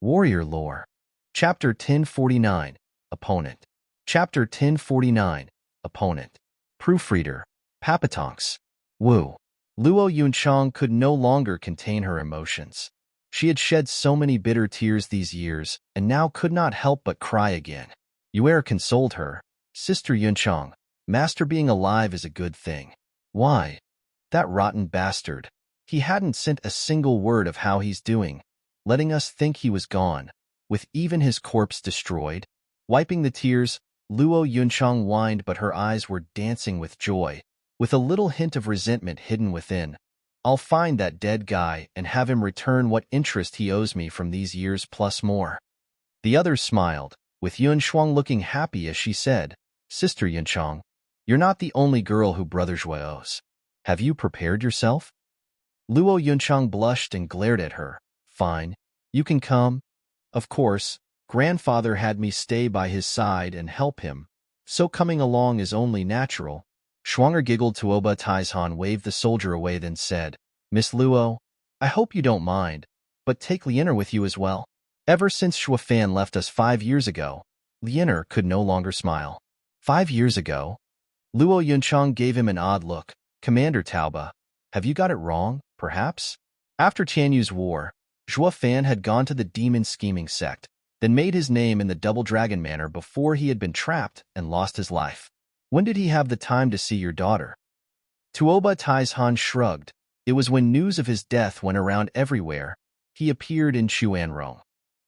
Warrior Lore. Chapter 1049, Opponent. Chapter 1049, Opponent. Proofreader. Papatonks. Woo. Luo Yunchang could no longer contain her emotions. She had shed so many bitter tears these years, and now could not help but cry again. Yuer consoled her. Sister Yunchang, Master being alive is a good thing. Why? That rotten bastard. He hadn't sent a single word of how he's doing, letting us think he was gone, with even his corpse destroyed. Wiping the tears, Luo Yunchang whined, but her eyes were dancing with joy, with a little hint of resentment hidden within. I'll find that dead guy and have him return what interest he owes me from these years plus more. The others smiled, with Yunchuang looking happy as she said, Sister Yunchang, you're not the only girl who Brother Zhui owes. Have you prepared yourself? Luo Yunchang blushed and glared at her. Fine, you can come. Of course, grandfather had me stay by his side and help him, so coming along is only natural. Schwanger giggled. Tuoba Taizhan waved the soldier away, then said, Miss Luo, I hope you don't mind, but take Lianer with you as well. Ever since Shuafan left us 5 years ago, Lianer could no longer smile. 5 years ago? Luo Yunchang gave him an odd look. Commander Tauba, have you got it wrong, perhaps? After Tianyu's war, Zhuo had gone to the demon scheming sect, then made his name in the Double Dragon Manor before he had been trapped and lost his life. When did he have the time to see your daughter? Tuoba Taizhan shrugged. It was when news of his death went around everywhere. He appeared in Chuanrong,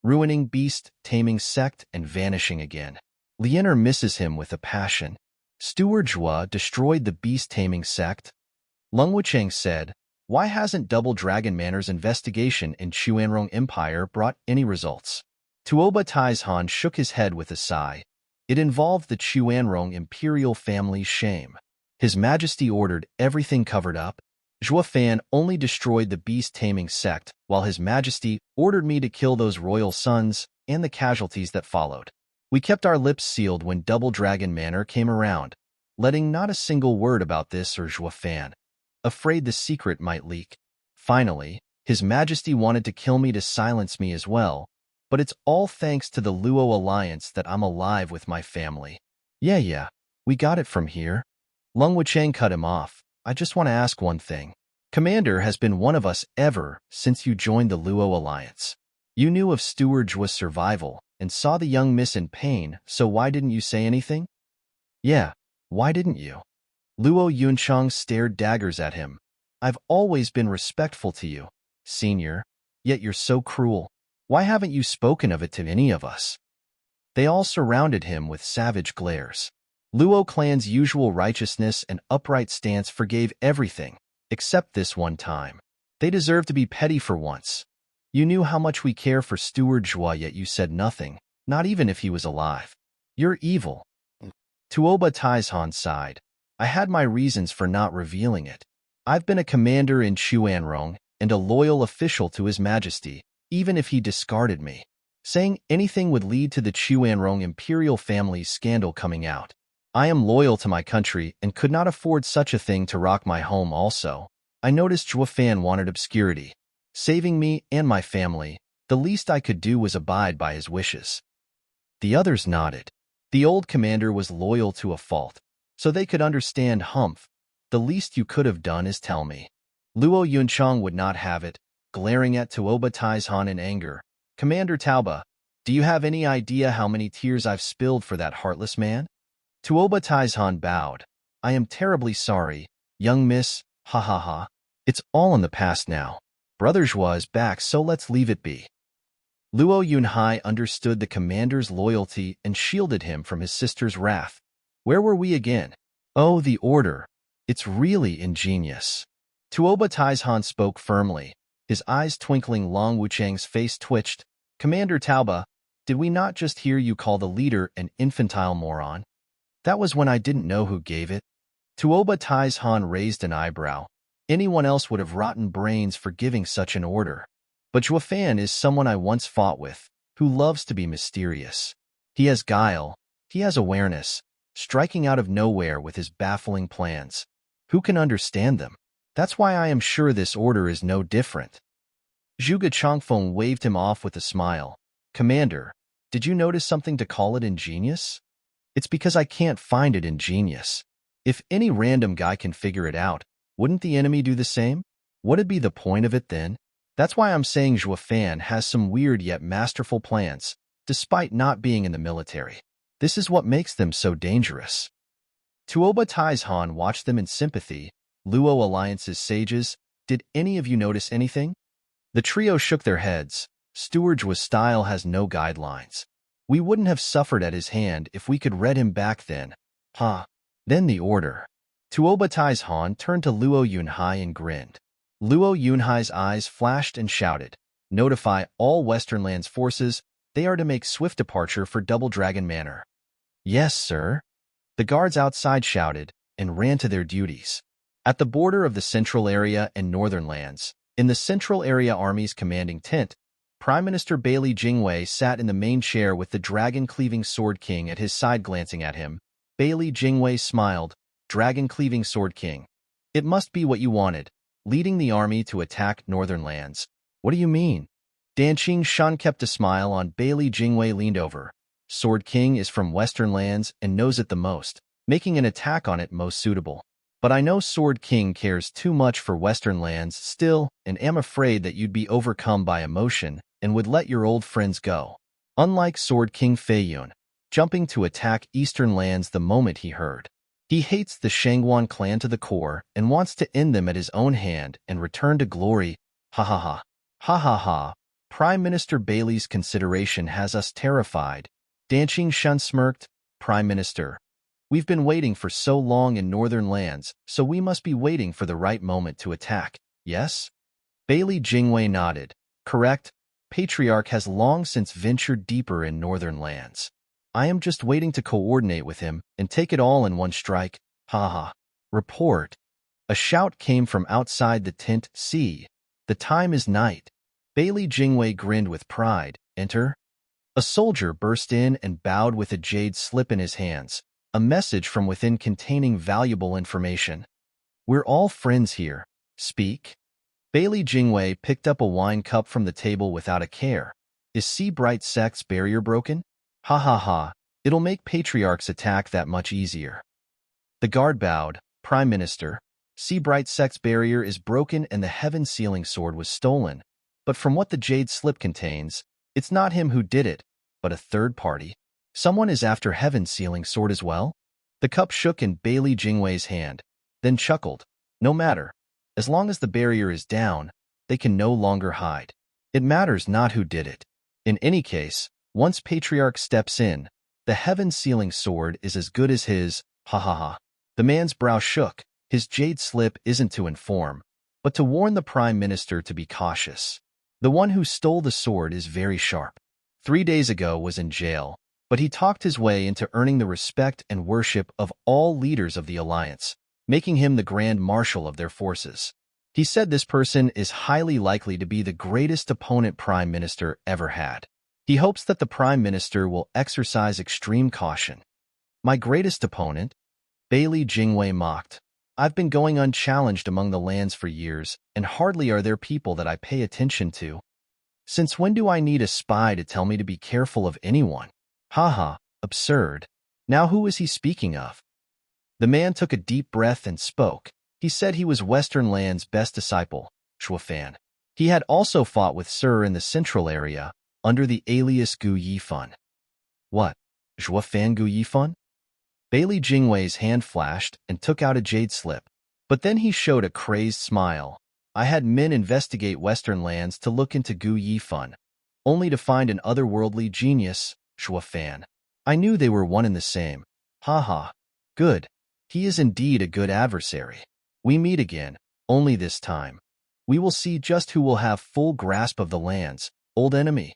ruining beast, taming sect, and vanishing again. Lianer misses him with a passion. Steward Zhua destroyed the beast-taming sect. Lung Wucheng said, why hasn't Double Dragon Manor's investigation in Chuanrong Empire brought any results? Tuoba Taizhan shook his head with a sigh. It involved the Chuanrong imperial family's shame. His Majesty ordered everything covered up. Zhuo only destroyed the beast-taming sect, while His Majesty ordered me to kill those royal sons and the casualties that followed. We kept our lips sealed when Double Dragon Manor came around, letting not a single word about this or Zhuo, afraid the secret might leak. Finally, His Majesty wanted to kill me to silence me as well, but it's all thanks to the Luo Alliance that I'm alive with my family. Yeah, we got it from here. Lung Wucheng cut him off. I just want to ask one thing. Commander has been one of us ever since you joined the Luo Alliance. You knew of Steward Zhua's survival and saw the young miss in pain, so why didn't you say anything? Yeah, why didn't you? Luo Yunchang stared daggers at him. I've always been respectful to you, senior, yet you're so cruel. Why haven't you spoken of it to any of us? They all surrounded him with savage glares. Luo clan's usual righteousness and upright stance forgave everything, except this one time. They deserve to be petty for once. You knew how much we care for Steward Zhua, yet you said nothing, not even if he was alive. You're evil. Tuoba Taizhan sighed. I had my reasons for not revealing it. I've been a commander in Chuanrong and a loyal official to His Majesty, even if he discarded me. Saying anything would lead to the Chuanrong imperial family's scandal coming out. I am loyal to my country and could not afford such a thing to rock my home also. I noticed Zhuo wanted obscurity. Saving me and my family, the least I could do was abide by his wishes. The others nodded. The old commander was loyal to a fault, so they could understand. Humph. The least you could have done is tell me. Luo Yunchang would not have it, glaring at Tuoba Taizhan in anger. Commander Tauba, do you have any idea how many tears I've spilled for that heartless man? Tuoba Taizhan bowed. I am terribly sorry, young miss, ha ha ha. It's all in the past now. Brother Zhua is back, so let's leave it be. Luo Yunhai understood the commander's loyalty and shielded him from his sister's wrath. Where were we again? Oh, the order. It's really ingenious. Tuoba Taizhan spoke firmly. His eyes twinkling. Long Wucheng's face twitched. Commander Tauba, did we not just hear you call the leader an infantile moron? That was when I didn't know who gave it. Tuoba Taizhan raised an eyebrow. Anyone else would have rotten brains for giving such an order. But Zhuo is someone I once fought with, who loves to be mysterious. He has guile, he has awareness, striking out of nowhere with his baffling plans. Who can understand them? That's why I am sure this order is no different. Zhuge Changfeng waved him off with a smile. Commander, did you notice something to call it ingenious? It's because I can't find it ingenious. If any random guy can figure it out, wouldn't the enemy do the same? What'd be the point of it then? That's why I'm saying Zhuo Fan has some weird yet masterful plans, despite not being in the military. This is what makes them so dangerous. Tuoba Taizhan watched them in sympathy. Luo Alliance's sages, did any of you notice anything? The trio shook their heads. Steward's style has no guidelines. We wouldn't have suffered at his hand if we could read him back then. Huh. Then the order. Tuoba Taizhan turned to Luo Yunhai and grinned. Luo Yunhai's eyes flashed and shouted, "Notify all Western Lands forces, they are to make swift departure for Double Dragon Manor." "Yes, sir." The guards outside shouted and ran to their duties. At the border of the Central Area and Northern Lands, in the Central Area Army's commanding tent, Prime Minister Bailey Jingwei sat in the main chair with the dragon-cleaving Sword King at his side glancing at him. Bailey Jingwei smiled. "Dragon-cleaving Sword King. It must be what you wanted, leading the army to attack Northern Lands." "What do you mean?" Danqing Shan kept a smile on. Bailey Jingwei leaned over. "Sword King is from Western Lands and knows it the most, making an attack on it most suitable. But I know Sword King cares too much for Western Lands still and am afraid that you'd be overcome by emotion and would let your old friends go. Unlike Sword King Feiyun, jumping to attack Eastern Lands the moment he heard. He hates the Shangguan clan to the core and wants to end them at his own hand and return to glory. Ha ha ha. Ha ha ha. Prime Minister Bailey's consideration has us terrified." Danqing Shan smirked. "Prime Minister, we've been waiting for so long in Northern Lands, so we must be waiting for the right moment to attack, yes?" Bailey Jingwei nodded. "Correct. Patriarch has long since ventured deeper in Northern Lands. I am just waiting to coordinate with him and take it all in one strike. Ha ha." "Report." A shout came from outside the tent. "See, the time is night." Bailey Jingwei grinned with pride. "Enter." A soldier burst in and bowed with a jade slip in his hands, a message from within containing valuable information. "We're all friends here. Speak." Bailey Jingwei picked up a wine cup from the table without a care. "Is Seabright Sect's barrier broken?" "Ha ha ha. It'll make Patriarch's attack that much easier." The guard bowed. "Prime Minister, Seabright Sect's barrier is broken and the Heaven Sealing Sword was stolen. But from what the jade slip contains, it's not him who did it, but a third party. Someone is after Heaven Sealing Sword as well?" The cup shook in Bailey Jingwei's hand, then chuckled. "No matter. As long as the barrier is down, they can no longer hide. It matters not who did it. In any case, once Patriarch steps in, the Heaven Sealing Sword is as good as his. Ha ha ha." The man's brow shook. His jade slip isn't to inform, but to warn the Prime Minister to be cautious. The one who stole the sword is very sharp. 3 days ago was in jail, but he talked his way into earning the respect and worship of all leaders of the Alliance, making him the Grand Marshal of their forces. He said this person is highly likely to be the greatest opponent Prime Minister ever had. He hopes that the Prime Minister will exercise extreme caution. "My greatest opponent?" Bailey Jingwei mocked. "I've been going unchallenged among the lands for years, and hardly are there people that I pay attention to. Since when do I need a spy to tell me to be careful of anyone? Ha, absurd. Now who is he speaking of?" The man took a deep breath and spoke. He said he was Western Land's best disciple, Zhuo Fan. He had also fought with Sir in the Central Area, under the alias Gu Yifan. "What? Zhuo Fan Gu Yifan?" Bailey Jingwei's hand flashed and took out a jade slip. But then he showed a crazed smile. "I had men investigate Western Lands to look into Gu Yifan, only to find an otherworldly genius, Zhuo Fan. I knew they were one and the same. Ha ha. Good. He is indeed a good adversary. We meet again, only this time. We will see just who will have full grasp of the lands, old enemy."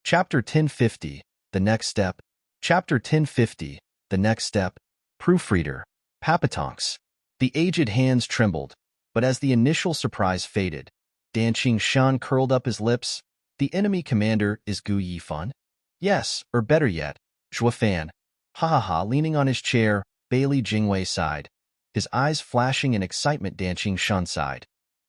Chapter 1050, The Next Step. Chapter 1050, The Next Step. Proofreader, Papatonks. The aged hands trembled, but as the initial surprise faded, Danqing Shan curled up his lips. "The enemy commander is Gu Yifan?" "Yes, or better yet, Zhuo Fan." Ha ha ha. Leaning on his chair, Bailey Jingwei sighed. His eyes flashing in excitement. Danqing Shan sighed.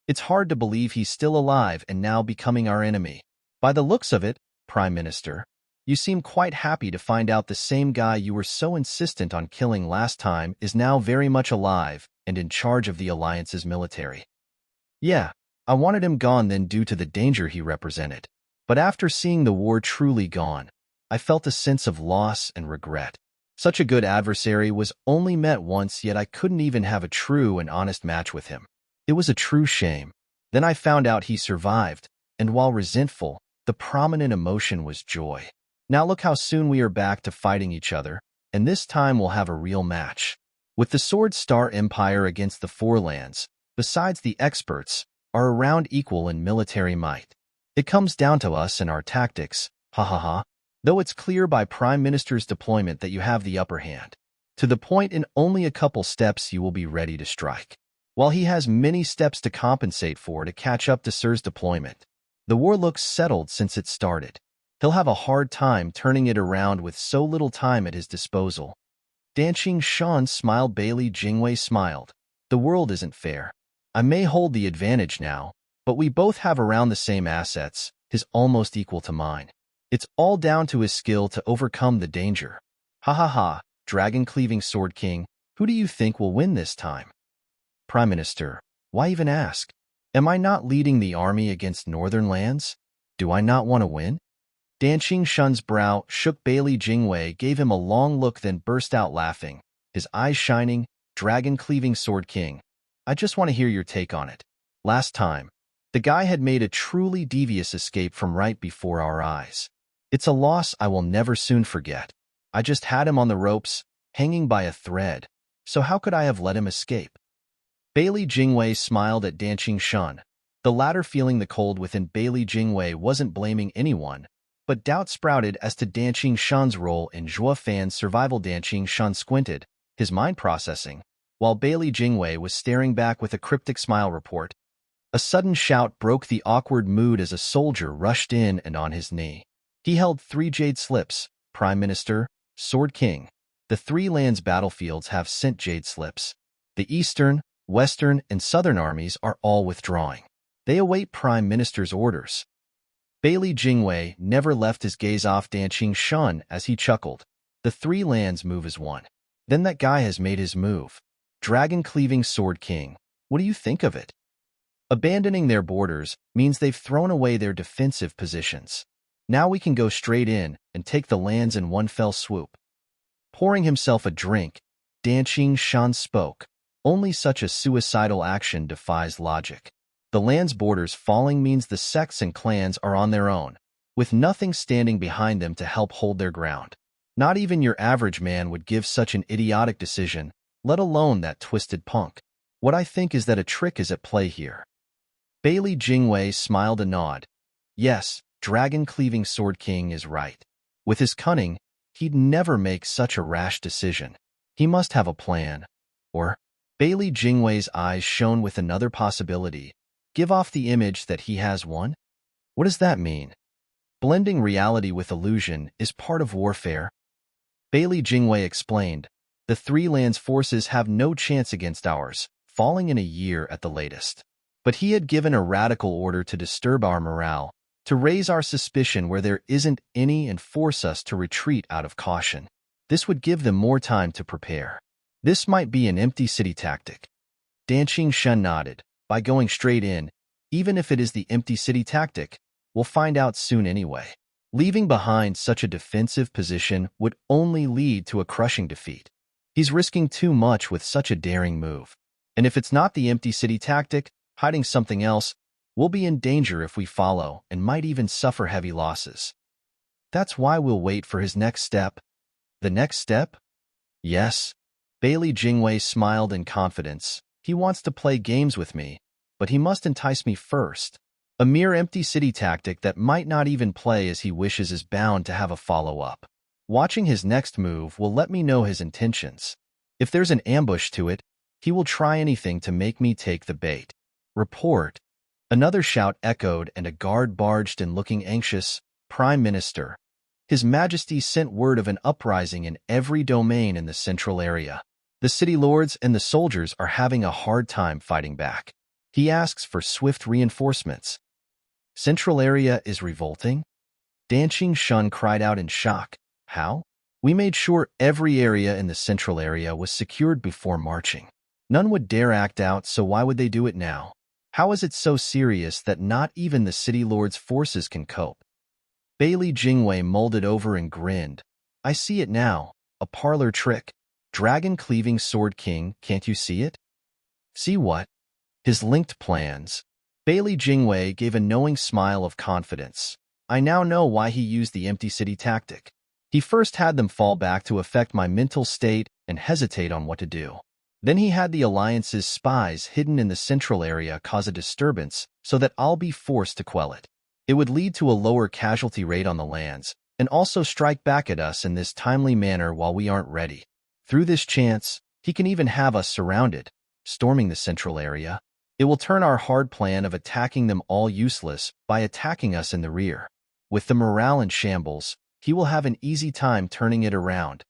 It's hard to believe he's still alive and now becoming our enemy. By the looks of it, Prime Minister, you seem quite happy to find out the same guy you were so insistent on killing last time is now very much alive and in charge of the Alliance's military. Yeah, I wanted him gone then due to the danger he represented. But after seeing the war truly gone, I felt a sense of loss and regret. Such a good adversary was only met once, yet I couldn't even have a true and honest match with him. It was a true shame. Then I found out he survived, and while resentful, the prominent emotion was joy. Now look how soon we are back to fighting each other, and this time we'll have a real match. With the Sword Star Empire against the Four Lands, besides the experts, are around equal in military might. It comes down to us and our tactics, ha ha ha. Though it's clear by Prime Minister's deployment that you have the upper hand. To the point in only a couple steps you will be ready to strike. While he has many steps to compensate for to catch up to Sir's deployment, the war looks settled since it started. He'll have a hard time turning it around with so little time at his disposal. Danqing Shan smiled. Bailey Jingwei smiled. The world isn't fair. I may hold the advantage now, but we both have around the same assets, his almost equal to mine. It's all down to his skill to overcome the danger. Ha ha ha, Dragon-Cleaving Sword King, who do you think will win this time? Prime Minister, why even ask? Am I not leading the army against northern lands? Do I not want to win? Danqing Shan's brow shook. Bailey Jingwei gave him a long look then burst out laughing, his eyes shining. Dragon-Cleaving Sword King, I just want to hear your take on it. Last time, the guy had made a truly devious escape from right before our eyes. It's a loss I will never soon forget. I just had him on the ropes, hanging by a thread, so how could I have let him escape? Bailey Jingwei smiled at Danqing Shan, the latter feeling the cold within. Bailey Jingwei wasn't blaming anyone, but doubt sprouted as to Danqing Shan's role in Zhuo Fan's survival. Danqing Shan squinted, his mind processing, while Bailey Jingwei was staring back with a cryptic smile. Report. A sudden shout broke the awkward mood as a soldier rushed in and on his knee. He held 3 jade slips. Prime Minister, Sword King, the 3 lands battlefields have sent jade slips. The Eastern, Western, and Southern armies are all withdrawing. They await Prime Minister's orders. Bailey Jingwei never left his gaze off Danqing Shan as he chuckled. The 3 lands move as one. Then that guy has made his move. Dragon-Cleaving Sword King, what do you think of it? Abandoning their borders means they've thrown away their defensive positions. Now we can go straight in and take the lands in one fell swoop. Pouring himself a drink, Danqing Shan spoke. Only such a suicidal action defies logic. The land's borders falling means the sects and clans are on their own, with nothing standing behind them to help hold their ground. Not even your average man would give such an idiotic decision, let alone that twisted punk. What I think is that a trick is at play here. Bailey Jingwei smiled a nod. Yes, Dragon-Cleaving Sword King is right. With his cunning, he'd never make such a rash decision. He must have a plan. Or, Bailey Jingwei's eyes shone with another possibility. Give off the image that he has one? What does that mean? Blending reality with illusion is part of warfare. Bailey Jingwei explained. The 3 lands forces have no chance against ours, falling in a year at the latest. But he had given a radical order to disturb our morale, to raise our suspicion where there isn't any and force us to retreat out of caution. This would give them more time to prepare. This might be an empty city tactic. Danqing Shan nodded. By going straight in, even if it is the empty city tactic, we'll find out soon anyway. Leaving behind such a defensive position would only lead to a crushing defeat. He's risking too much with such a daring move. And if it's not the empty city tactic, hiding something else, we'll be in danger if we follow and might even suffer heavy losses. That's why we'll wait for his next step. The next step? Yes. Bailey Jingwei smiled in confidence. He wants to play games with me, but he must entice me first. A mere empty city tactic that might not even play as he wishes is bound to have a follow-up. Watching his next move will let me know his intentions. If there's an ambush to it, he will try anything to make me take the bait. Report. Another shout echoed and a guard barged in looking anxious. Prime Minister. His Majesty sent word of an uprising in every domain in the central area. The city lords and the soldiers are having a hard time fighting back. He asks for swift reinforcements. Central area is revolting? Danqing Shun cried out in shock. How? We made sure every area in the central area was secured before marching. None would dare act out, so why would they do it now? How is it so serious that not even the city lord's forces can cope? Bailey Jingwei mulled over and grinned. I see it now. A parlor trick. Dragon-cleaving Sword King, can't you see it? See what? His linked plans. Bailey Jingwei gave a knowing smile of confidence. I now know why he used the empty city tactic. He first had them fall back to affect my mental state and hesitate on what to do. Then he had the Alliance's spies hidden in the central area cause a disturbance so that I'll be forced to quell it. It would lead to a lower casualty rate on the lands and also strike back at us in this timely manner while we aren't ready. Through this chance, he can even have us surrounded, storming the central area. It will turn our hard plan of attacking them all useless by attacking us in the rear. With the morale in shambles, he will have an easy time turning it around.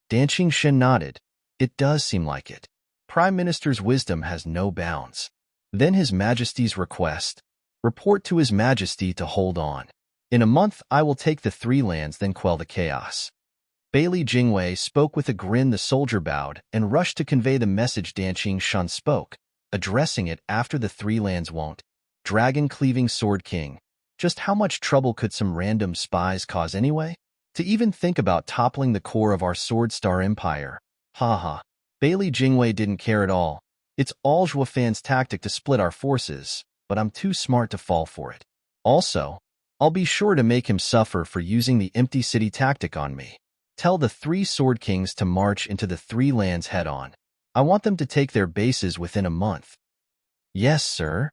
Danqing Shen nodded. It does seem like it. Prime Minister's wisdom has no bounds. Then His Majesty's request. Report to His Majesty to hold on. In a month I will take the 3 lands, then quell the chaos. Bailey Jingwei spoke with a grin. The soldier bowed and rushed to convey the message Danqing Shen spoke, addressing it after the 3 lands won't. Dragon-cleaving Sword King. Just how much trouble could some random spies cause anyway? To even think about toppling the core of our Sword Star Empire. Ha. Bailey Jingwei didn't care at all. It's all Zhuo Fan's tactic to split our forces, but I'm too smart to fall for it. Also, I'll be sure to make him suffer for using the empty city tactic on me. Tell the 3 Sword Kings to march into the 3 lands head-on. I want them to take their bases within a month. Yes, sir.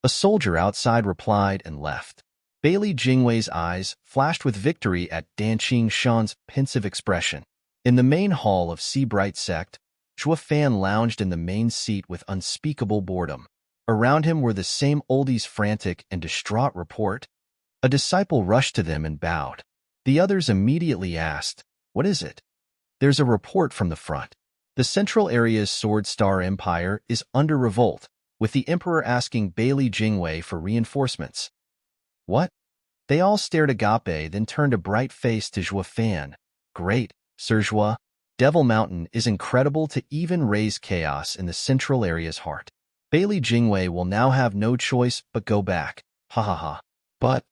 A soldier outside replied and left. Bailey Jingwei's eyes flashed with victory at Danqing Shen's pensive expression. In the main hall of Seabright Sect, Zhuo Fan lounged in the main seat with unspeakable boredom. Around him were the same oldies frantic and distraught. Report. A disciple rushed to them and bowed. The others immediately asked, What is it? There's a report from the front. The central area's Sword Star Empire is under revolt, with the Emperor asking Bailey Jingwei for reinforcements. What? They all stared agape, then turned a bright face to Zhuo Fan. Great, Sir Zhuo. Devil Mountain is incredible to even raise chaos in the central area's heart. Bailey Jingwei will now have no choice but go back. Ha. But,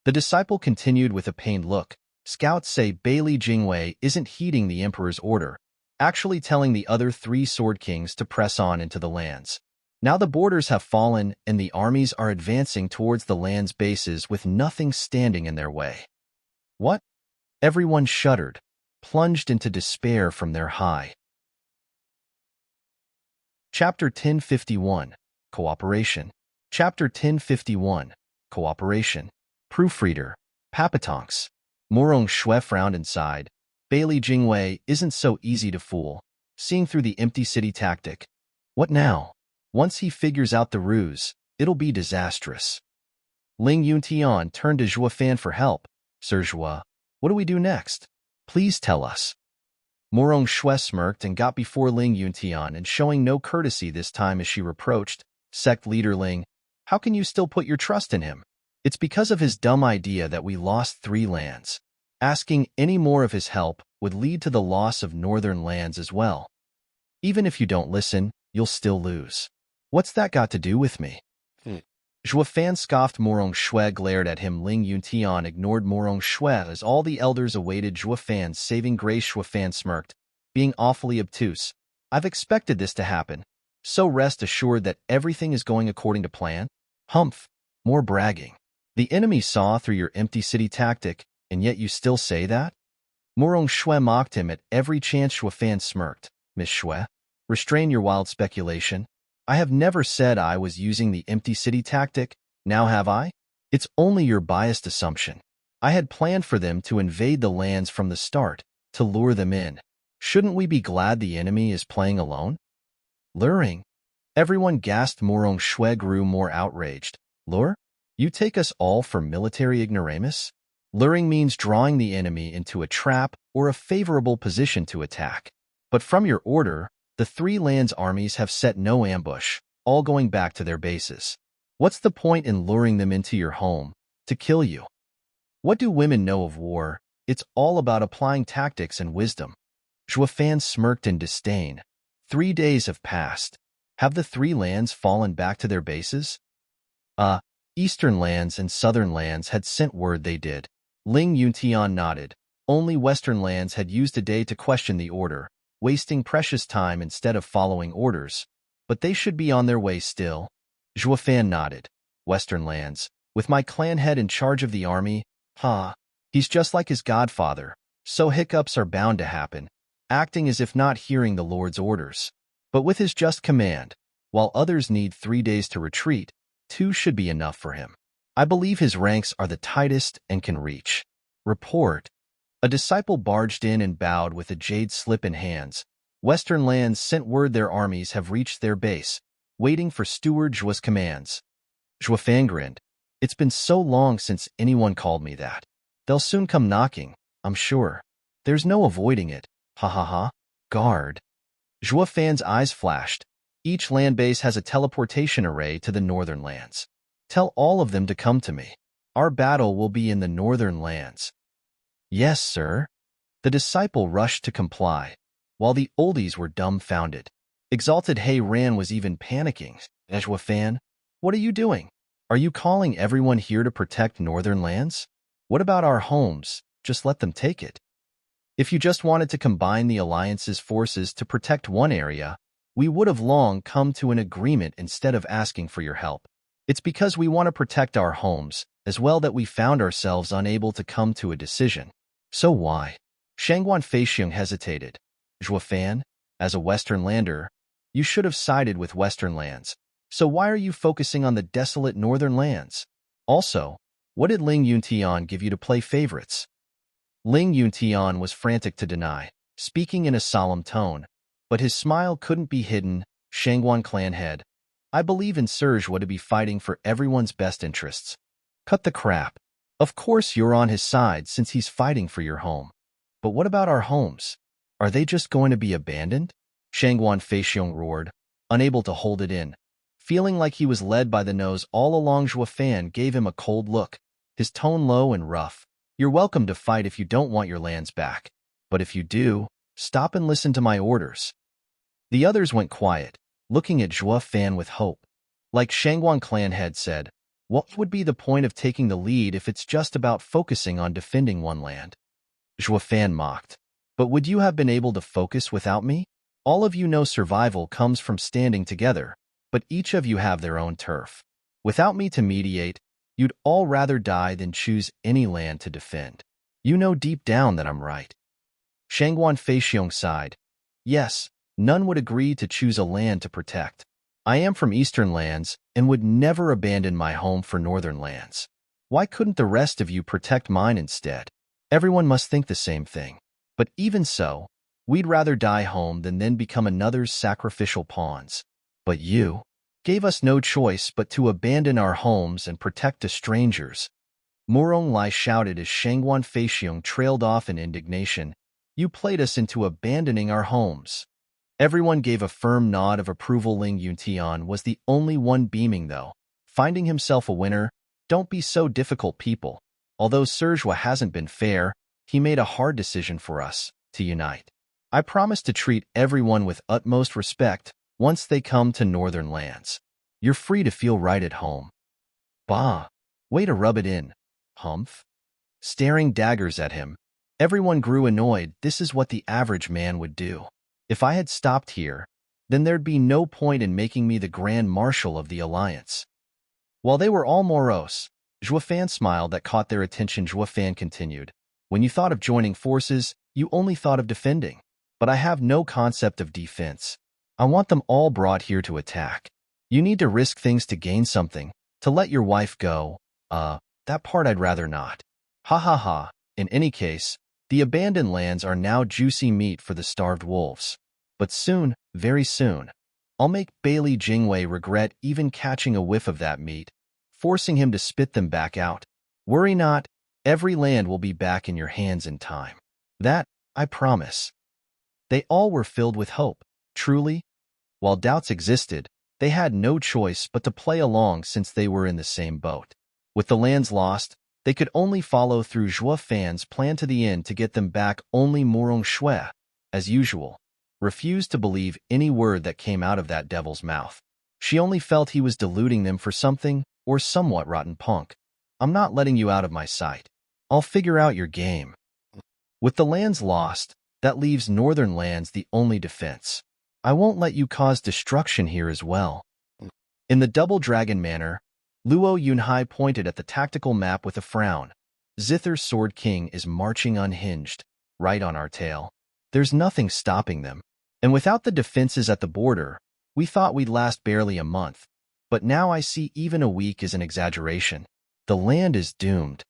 the disciple continued with a pained look, scouts say Bailey Jingwei isn't heeding the Emperor's order, actually telling the other 3 Sword Kings to press on into the lands. Now the borders have fallen and the armies are advancing towards the land's bases with nothing standing in their way. What? Everyone shuddered, plunged into despair from their high. Chapter 1051, Cooperation. Chapter 1051, Cooperation. Proofreader, Papatonks. Morong Shui frowned and sighed. Bailey Jingwei isn't so easy to fool, seeing through the empty city tactic. What now? Once he figures out the ruse, it'll be disastrous. Ling Yuntian turned to Zhuo Fan for help. Sir Zhuo, what do we do next? Please tell us. Morong Shui smirked and got before Ling Yuntian, and showing no courtesy this time as she reproached, Sect Leader Ling, how can you still put your trust in him? It's because of his dumb idea that we lost 3 lands. Asking any more of his help would lead to the loss of northern lands as well. Even if you don't listen, you'll still lose. What's that got to do with me? Zhuo Fan scoffed. Morong Shui glared at him. Ling Yuntian ignored Morong Shui as all the elders awaited Zhuo Fan's saving grace. Zhuo Fan smirked, being awfully obtuse. I've expected this to happen, so rest assured that everything is going according to plan. Humph, more bragging. The enemy saw through your empty city tactic, and yet you still say that? Morong Shui mocked him at every chance. Zhuo Fan smirked. Miss Shui, restrain your wild speculation. I have never said I was using the empty city tactic, now have I? It's only your biased assumption. I had planned for them to invade the lands from the start, to lure them in. Shouldn't we be glad the enemy is playing alone? Luring. Everyone gasped. Morong Shui grew more outraged. Lure? You take us all for military ignoramus? Luring means drawing the enemy into a trap or a favorable position to attack. But from your order, the 3 lands armies have set no ambush, all going back to their bases. What's the point in luring them into your home to kill you? What do women know of war? It's all about applying tactics and wisdom. Zhuofan smirked in disdain. 3 days have passed. Have the 3 lands fallen back to their bases? Eastern lands and southern lands had sent word they did. Ling Yuntian nodded. Only western lands had used a day to question the order, wasting precious time instead of following orders. But they should be on their way still. Zhuofan nodded. Western lands, with my clan head in charge of the army? He's just like his godfather, so hiccups are bound to happen, acting as if not hearing the Lord's orders. But with his just command, while others need 3 days to retreat, 2 should be enough for him. I believe his ranks are the tightest and can reach. Report. A disciple barged in and bowed with a jade slip in hands. Western lands sent word their armies have reached their base, waiting for Steward Zhuo's commands. Zhuofan grinned. It's been so long since anyone called me that. They'll soon come knocking, I'm sure. There's no avoiding it. Ha ha ha. Guard. Zhuofan's eyes flashed. Each land base has a teleportation array to the northern lands. Tell all of them to come to me. Our battle will be in the northern lands. Yes, sir. The disciple rushed to comply, while the oldies were dumbfounded. Exalted He Ran was even panicking. Zhuofan, what are you doing? Are you calling everyone here to protect northern lands? What about our homes? Just let them take it. If you just wanted to combine the Alliance's forces to protect one area, we would have long come to an agreement instead of asking for your help. It's because we want to protect our homes as well that we found ourselves unable to come to a decision. So why? Shangguan Feixiong hesitated. Zhuofan, as a Western lander, you should have sided with Western lands. So why are you focusing on the desolate northern lands? Also, what did Ling Yuntian give you to play favorites? Ling Yuntian was frantic to deny, speaking in a solemn tone, but his smile couldn't be hidden. Shangguan clan head, I believe in Serge to be fighting for everyone's best interests. Cut the crap. Of course you're on his side since he's fighting for your home. But what about our homes? Are they just going to be abandoned? Shangguan Feixiong roared, unable to hold it in. Feeling like he was led by the nose all along, Zhuofan gave him a cold look, his tone low and rough. You're welcome to fight if you don't want your lands back. But if you do, stop and listen to my orders. The others went quiet, looking at Zhuofan with hope. Like Shangguan clan head said, what would be the point of taking the lead if it's just about focusing on defending one land? Zhuofan mocked. But would you have been able to focus without me? All of you know survival comes from standing together, but each of you have their own turf. Without me to mediate, you'd all rather die than choose any land to defend. You know deep down that I'm right. Shangguan Feixiong sighed. Yes, none would agree to choose a land to protect. I am from eastern lands and would never abandon my home for northern lands. Why couldn't the rest of you protect mine instead? Everyone must think the same thing. But even so, we'd rather die home than then become another's sacrificial pawns. But you gave us no choice but to abandon our homes and protect strangers. Murong Lai shouted as Shangguan Feixiong trailed off in indignation. You played us into abandoning our homes. Everyone gave a firm nod of approval. Ling Yuntian was the only one beaming though, finding himself a winner. Don't be so difficult, people. Although Serge hasn't been fair, he made a hard decision for us to unite. I promise to treat everyone with utmost respect once they come to northern lands. You're free to feel right at home. Bah! Way to rub it in, Humph. Staring daggers at him, everyone grew annoyed. This is what the average man would do. If I had stopped here, then there'd be no point in making me the Grand Marshal of the Alliance. While they were all morose, Zhuofan smiled that caught their attention. Zhuofan continued. When you thought of joining forces, you only thought of defending. But I have no concept of defense. I want them all brought here to attack. You need to risk things to gain something, to let your wife go. That part I'd rather not. Ha ha ha. In any case, the abandoned lands are now juicy meat for the starved wolves. But soon, very soon, I'll make Bailey Jingwei regret even catching a whiff of that meat, forcing him to spit them back out. Worry not, every land will be back in your hands in time. That, I promise. They all were filled with hope. Truly, while doubts existed, They had no choice but to play along since they were in the same boat. With the lands lost, they could only follow through Zhuo Fan's plan to the end to get them back. Only Murong Shui, as usual, refused to believe any word that came out of that devil's mouth. She only felt he was deluding them for something or somewhat rotten punk. I'm not letting you out of my sight. I'll figure out your game. With the lands lost, that leaves northern lands the only defense. I won't let you cause destruction here as well. In the double dragon manner, Luo Yunhai pointed at the tactical map with a frown. Zither's Sword King is marching unhinged, right on our tail. There's nothing stopping them. And without the defenses at the border, we thought we'd last barely a month. But now I see even a week is an exaggeration. The land is doomed.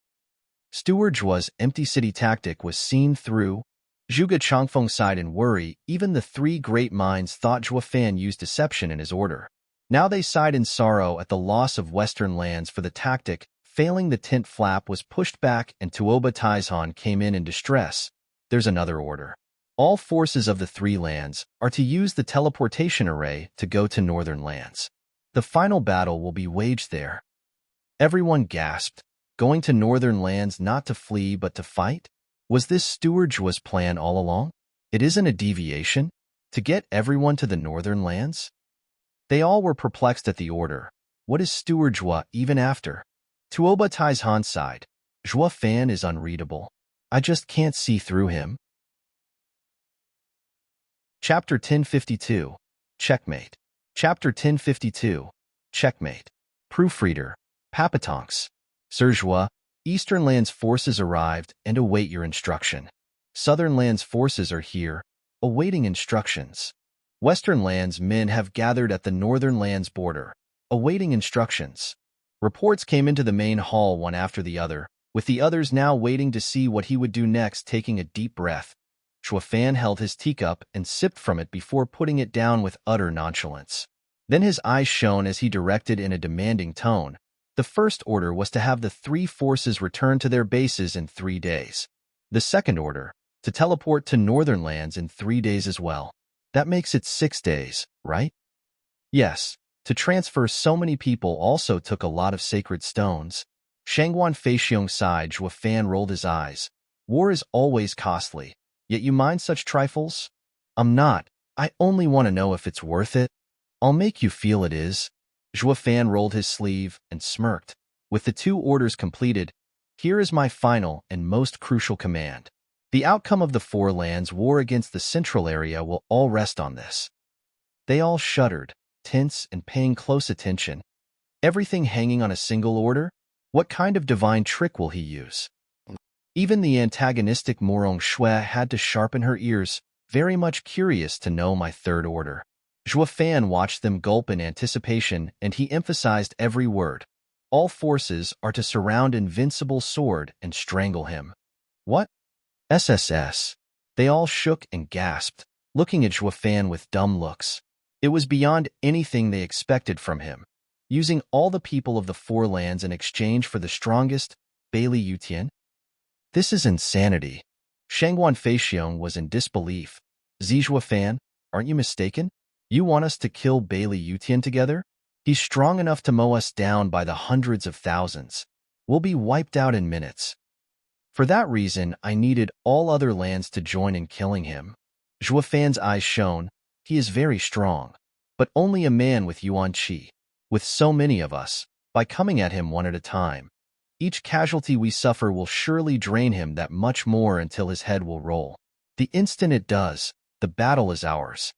Steward Zhuo's empty city tactic was seen through. Zhuge Changfeng sighed in worry. Even the three great minds thought Zhuo Fan used deception in his order. Now they sighed in sorrow at the loss of western lands for the tactic. Failing, the tent flap was pushed back and Tuoba Taizhan came in distress. There's another order. All forces of the three lands are to use the teleportation array to go to northern lands. The final battle will be waged there. Everyone gasped. Going to northern lands not to flee but to fight? Was this Steward Zhuo's plan all along? It isn't a deviation? To get everyone to the northern lands? They all were perplexed at the order. What is Steward Zhuo even after? Tuoba Taizhan sighed. Zhuo Fan is unreadable. I just can't see through him. Chapter 1052. Checkmate. Chapter 1052. Checkmate. Proofreader. Papatonks. Sir Zhuo, Eastern Lands forces arrived and await your instruction. Southern Lands forces are here, awaiting instructions. Western Lands men have gathered at the Northern Lands border, awaiting instructions. Reports came into the main hall one after the other, with the others now waiting to see what he would do next. Taking a deep breath, Zhuo Fan held his teacup and sipped from it before putting it down with utter nonchalance. Then his eyes shone as he directed in a demanding tone. The first order was to have the three forces return to their bases in 3 days. The second order, to teleport to northern lands in 3 days as well. That makes it 6 days, right? Yes, to transfer so many people also took a lot of sacred stones. Shangguan Feixiong sighed. Zhuo Fan rolled his eyes. War is always costly, yet you mind such trifles? I'm not. I only want to know if it's worth it. I'll make you feel it is. Zhuo Fan rolled his sleeve and smirked. With the 2 orders completed, here is my final and most crucial command. The outcome of the 4 lands war against the central area will all rest on this. They all shuddered, tense and paying close attention. Everything hanging on a single order? What kind of divine trick will he use? Even the antagonistic Murong Shui had to sharpen her ears, very much curious to know my third order. Zhuo Fan watched them gulp in anticipation, and he emphasized every word. All forces are to surround Invincible Sword and strangle him. What? SSS. They all shook and gasped, looking at Zhuo Fan with dumb looks. It was beyond anything they expected from him. Using all the people of the 4 lands in exchange for the strongest, Bailey Yutian? This is insanity. Shangguan Feixiong was in disbelief. Zhuo Fan, aren't you mistaken? You want us to kill Bailey Yutian together? He's strong enough to mow us down by the hundreds of thousands. We'll be wiped out in minutes. For that reason, I needed all other lands to join in killing him. Zhuo Fan's eyes shone. He is very strong, but only a man with Yuan Qi. With so many of us, by coming at him one at a time, each casualty we suffer will surely drain him that much more until his head will roll. The instant it does, the battle is ours.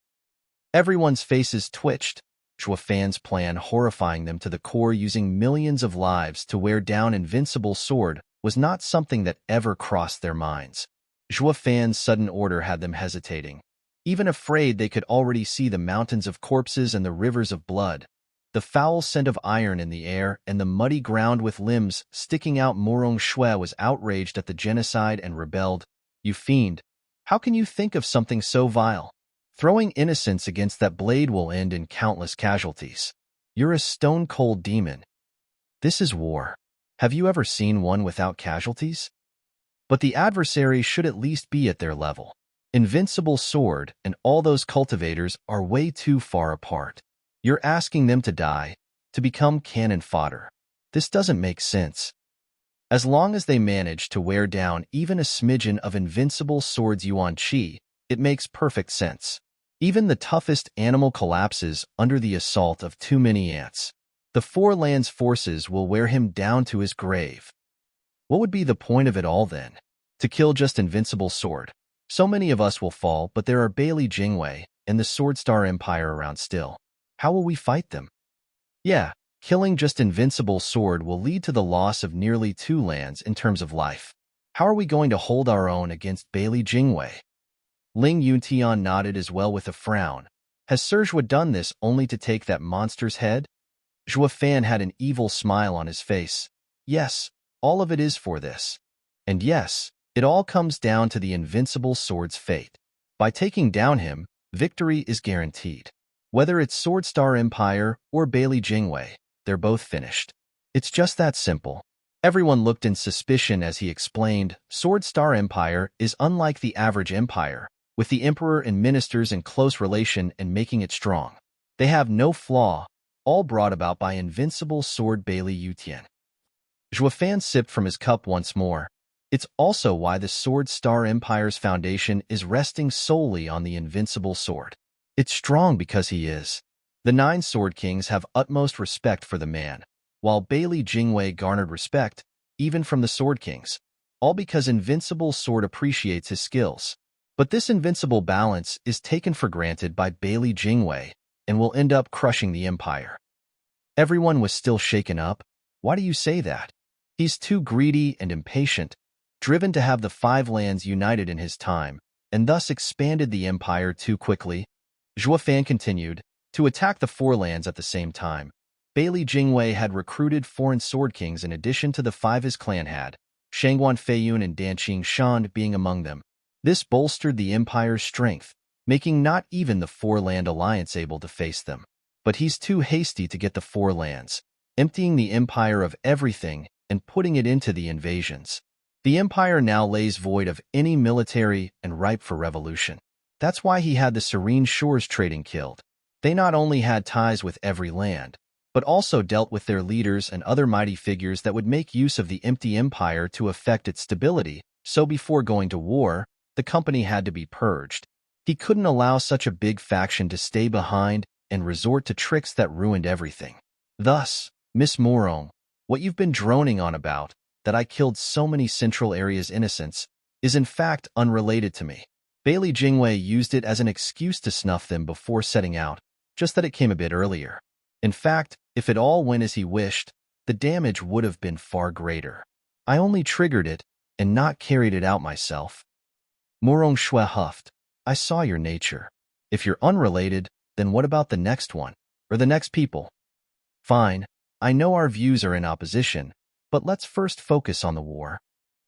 Everyone's faces twitched. Zhuo Fan's plan horrifying them to the core, using millions of lives to wear down Invincible Sword, was not something that ever crossed their minds. Zhuo Fan's sudden order had them hesitating, even afraid. They could already see the mountains of corpses and the rivers of blood, the foul scent of iron in the air, and the muddy ground with limbs sticking out. Murong Shui was outraged at the genocide and rebelled. You fiend! How can you think of something so vile? Throwing innocents against that blade will end in countless casualties. You're a stone-cold demon. This is war. Have you ever seen one without casualties? But the adversary should at least be at their level. Invincible Sword and all those cultivators are way too far apart. You're asking them to die, to become cannon fodder. This doesn't make sense. As long as they manage to wear down even a smidgen of invincible sword's yuan qi, it makes perfect sense. Even the toughest animal collapses under the assault of too many ants. The Four Lands forces will wear him down to his grave. What would be the point of it all then? To kill just invincible sword. So many of us will fall, but there are Bailey Jingwei and the Sword Star Empire around still. How will we fight them? Yeah, killing just invincible sword will lead to the loss of nearly 2 lands in terms of life. How are we going to hold our own against Bailey Jingwei? Ling Yuntian nodded as well with a frown. Has Sir Zhua done this only to take that monster's head? Zhua Fan had an evil smile on his face. Yes, all of it is for this. And yes, it all comes down to the invincible sword's fate. By taking down him, victory is guaranteed. Whether it's Sword Star Empire or Bailey Jingwei, they're both finished. It's just that simple. Everyone looked in suspicion as he explained, Sword Star Empire is unlike the average empire, with the emperor and ministers in close relation and making it strong. They have no flaw, all brought about by invincible sword Bailey Yutian. Zhua Fan sipped from his cup once more. It's also why the Sword Star Empire's foundation is resting solely on the invincible sword. It's strong because he is. The 9 Sword Kings have utmost respect for the man, while Bailey Jingwei garnered respect, even from the Sword Kings, all because invincible sword appreciates his skills. But this invincible balance is taken for granted by Bailey Jingwei and will end up crushing the empire. Everyone was still shaken up. Why do you say that? He's too greedy and impatient, driven to have the 5 lands united in his time, and thus expanded the empire too quickly. Zhua Fan continued, to attack the 4 lands at the same time. Bailey Jingwei had recruited foreign sword kings in addition to the 5 his clan had, Shangguan Feiyun and Danqing Shan being among them. This bolstered the empire's strength, making not even the 4-land alliance able to face them. But he's too hasty to get the 4 lands, emptying the empire of everything and putting it into the invasions. The empire now lays void of any military and ripe for revolution. That's why he had the Serene Shores trading killed. They not only had ties with every land, but also dealt with their leaders and other mighty figures that would make use of the empty empire to affect its stability, so before going to war, the company had to be purged. He couldn't allow such a big faction to stay behind and resort to tricks that ruined everything. Thus, Miss Morong, what you've been droning on about, that I killed so many Central Area's innocents, is in fact unrelated to me. Bailey Jingwei used it as an excuse to snuff them before setting out, just that it came a bit earlier. In fact, if it all went as he wished, the damage would have been far greater. I only triggered it and not carried it out myself. Morong Shui huffed. I saw your nature. If you're unrelated, then what about the next one, or the next people? Fine, I know our views are in opposition, but let's first focus on the war.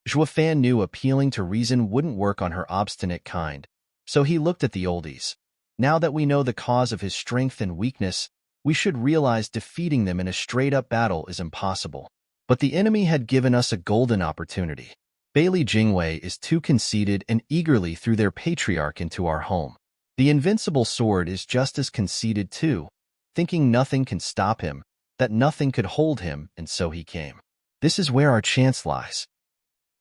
Zhua Fan knew appealing to reason wouldn't work on her obstinate kind, so he looked at the oldies. Now that we know the cause of his strength and weakness, we should realize defeating them in a straight-up battle is impossible. But the enemy had given us a golden opportunity. Bailey Jingwei is too conceited and eagerly threw their patriarch into our home. The invincible sword is just as conceited too, thinking nothing can stop him, that nothing could hold him, and so he came. This is where our chance lies.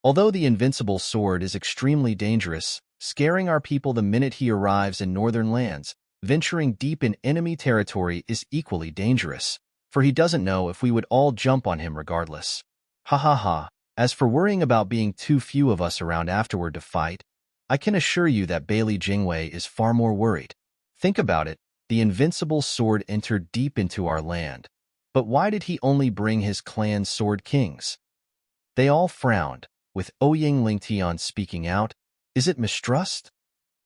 Although the invincible sword is extremely dangerous, scaring our people the minute he arrives in northern lands, venturing deep in enemy territory is equally dangerous, for he doesn't know if we would all jump on him regardless. Ha ha ha. As for worrying about being too few of us around afterward to fight, I can assure you that Bailey Jingwei is far more worried. Think about it, the invincible sword entered deep into our land. But why did he only bring his clan's sword kings? They all frowned, with Ouyang Lingtian speaking out. Is it mistrust?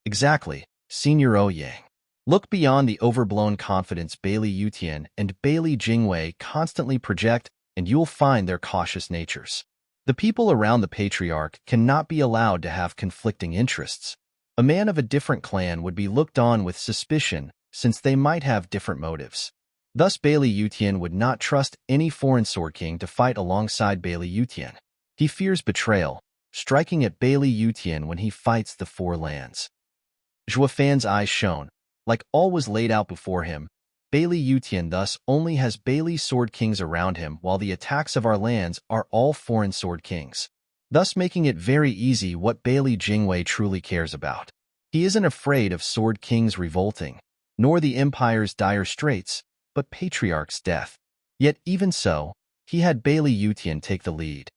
Exactly, Senior Ouyang. Look beyond the overblown confidence Bailey Yutian and Bailey Jingwei constantly project, and you'll find their cautious natures. The people around the patriarch cannot be allowed to have conflicting interests. A man of a different clan would be looked on with suspicion, since they might have different motives. Thus Bailey Yutian would not trust any foreign sword king to fight alongside Bailey Yutian. He fears betrayal, striking at Bailey Yutian when he fights the 4 lands. Zhua Fan's eyes shone. Like all was laid out before him, Bailey Yutian thus only has Bailey Sword Kings around him, while the attacks of our lands are all foreign Sword Kings, thus making it very easy what Bailey Jingwei truly cares about. He isn't afraid of Sword Kings revolting, nor the Empire's dire straits, but Patriarch's death. Yet even so, he had Bailey Yutian take the lead.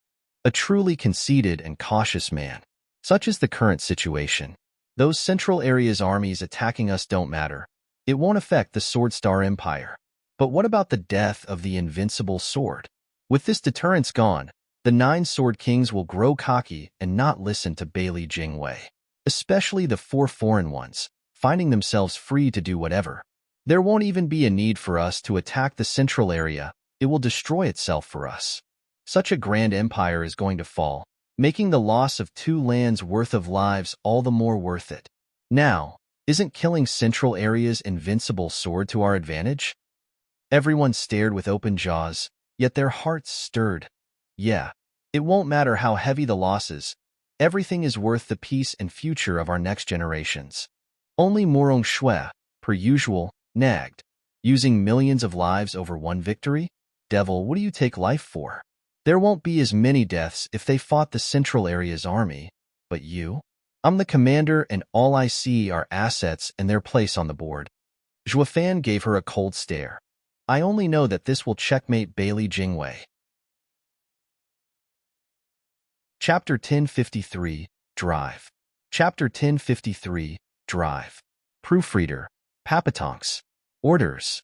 A truly conceited and cautious man. Such is the current situation. Those Central Area's armies attacking us don't matter. It won't affect the Sword Star Empire. But what about the death of the invincible sword? With this deterrence gone, the 9 Sword Kings will grow cocky and not listen to Bailey Jingwei. Especially the 4 foreign ones, finding themselves free to do whatever. There won't even be a need for us to attack the Central Area. It will destroy itself for us. Such a grand empire is going to fall, making the loss of 2 lands worth of lives all the more worth it. Now, isn't killing Central Area's invincible sword to our advantage? Everyone stared with open jaws, yet their hearts stirred. Yeah, it won't matter how heavy the losses. Everything is worth the peace and future of our next generations. Only Morong Shui, per usual, nagged. Using millions of lives over one victory? Devil, what do you take life for? There won't be as many deaths if they fought the Central Area's army. But you? I'm the commander and all I see are assets and their place on the board. Zhuofan gave her a cold stare. I only know that this will checkmate Bailey Jingwei. Chapter 1053, Drive. Chapter 1053, Drive. Proofreader, Papatonks. Orders.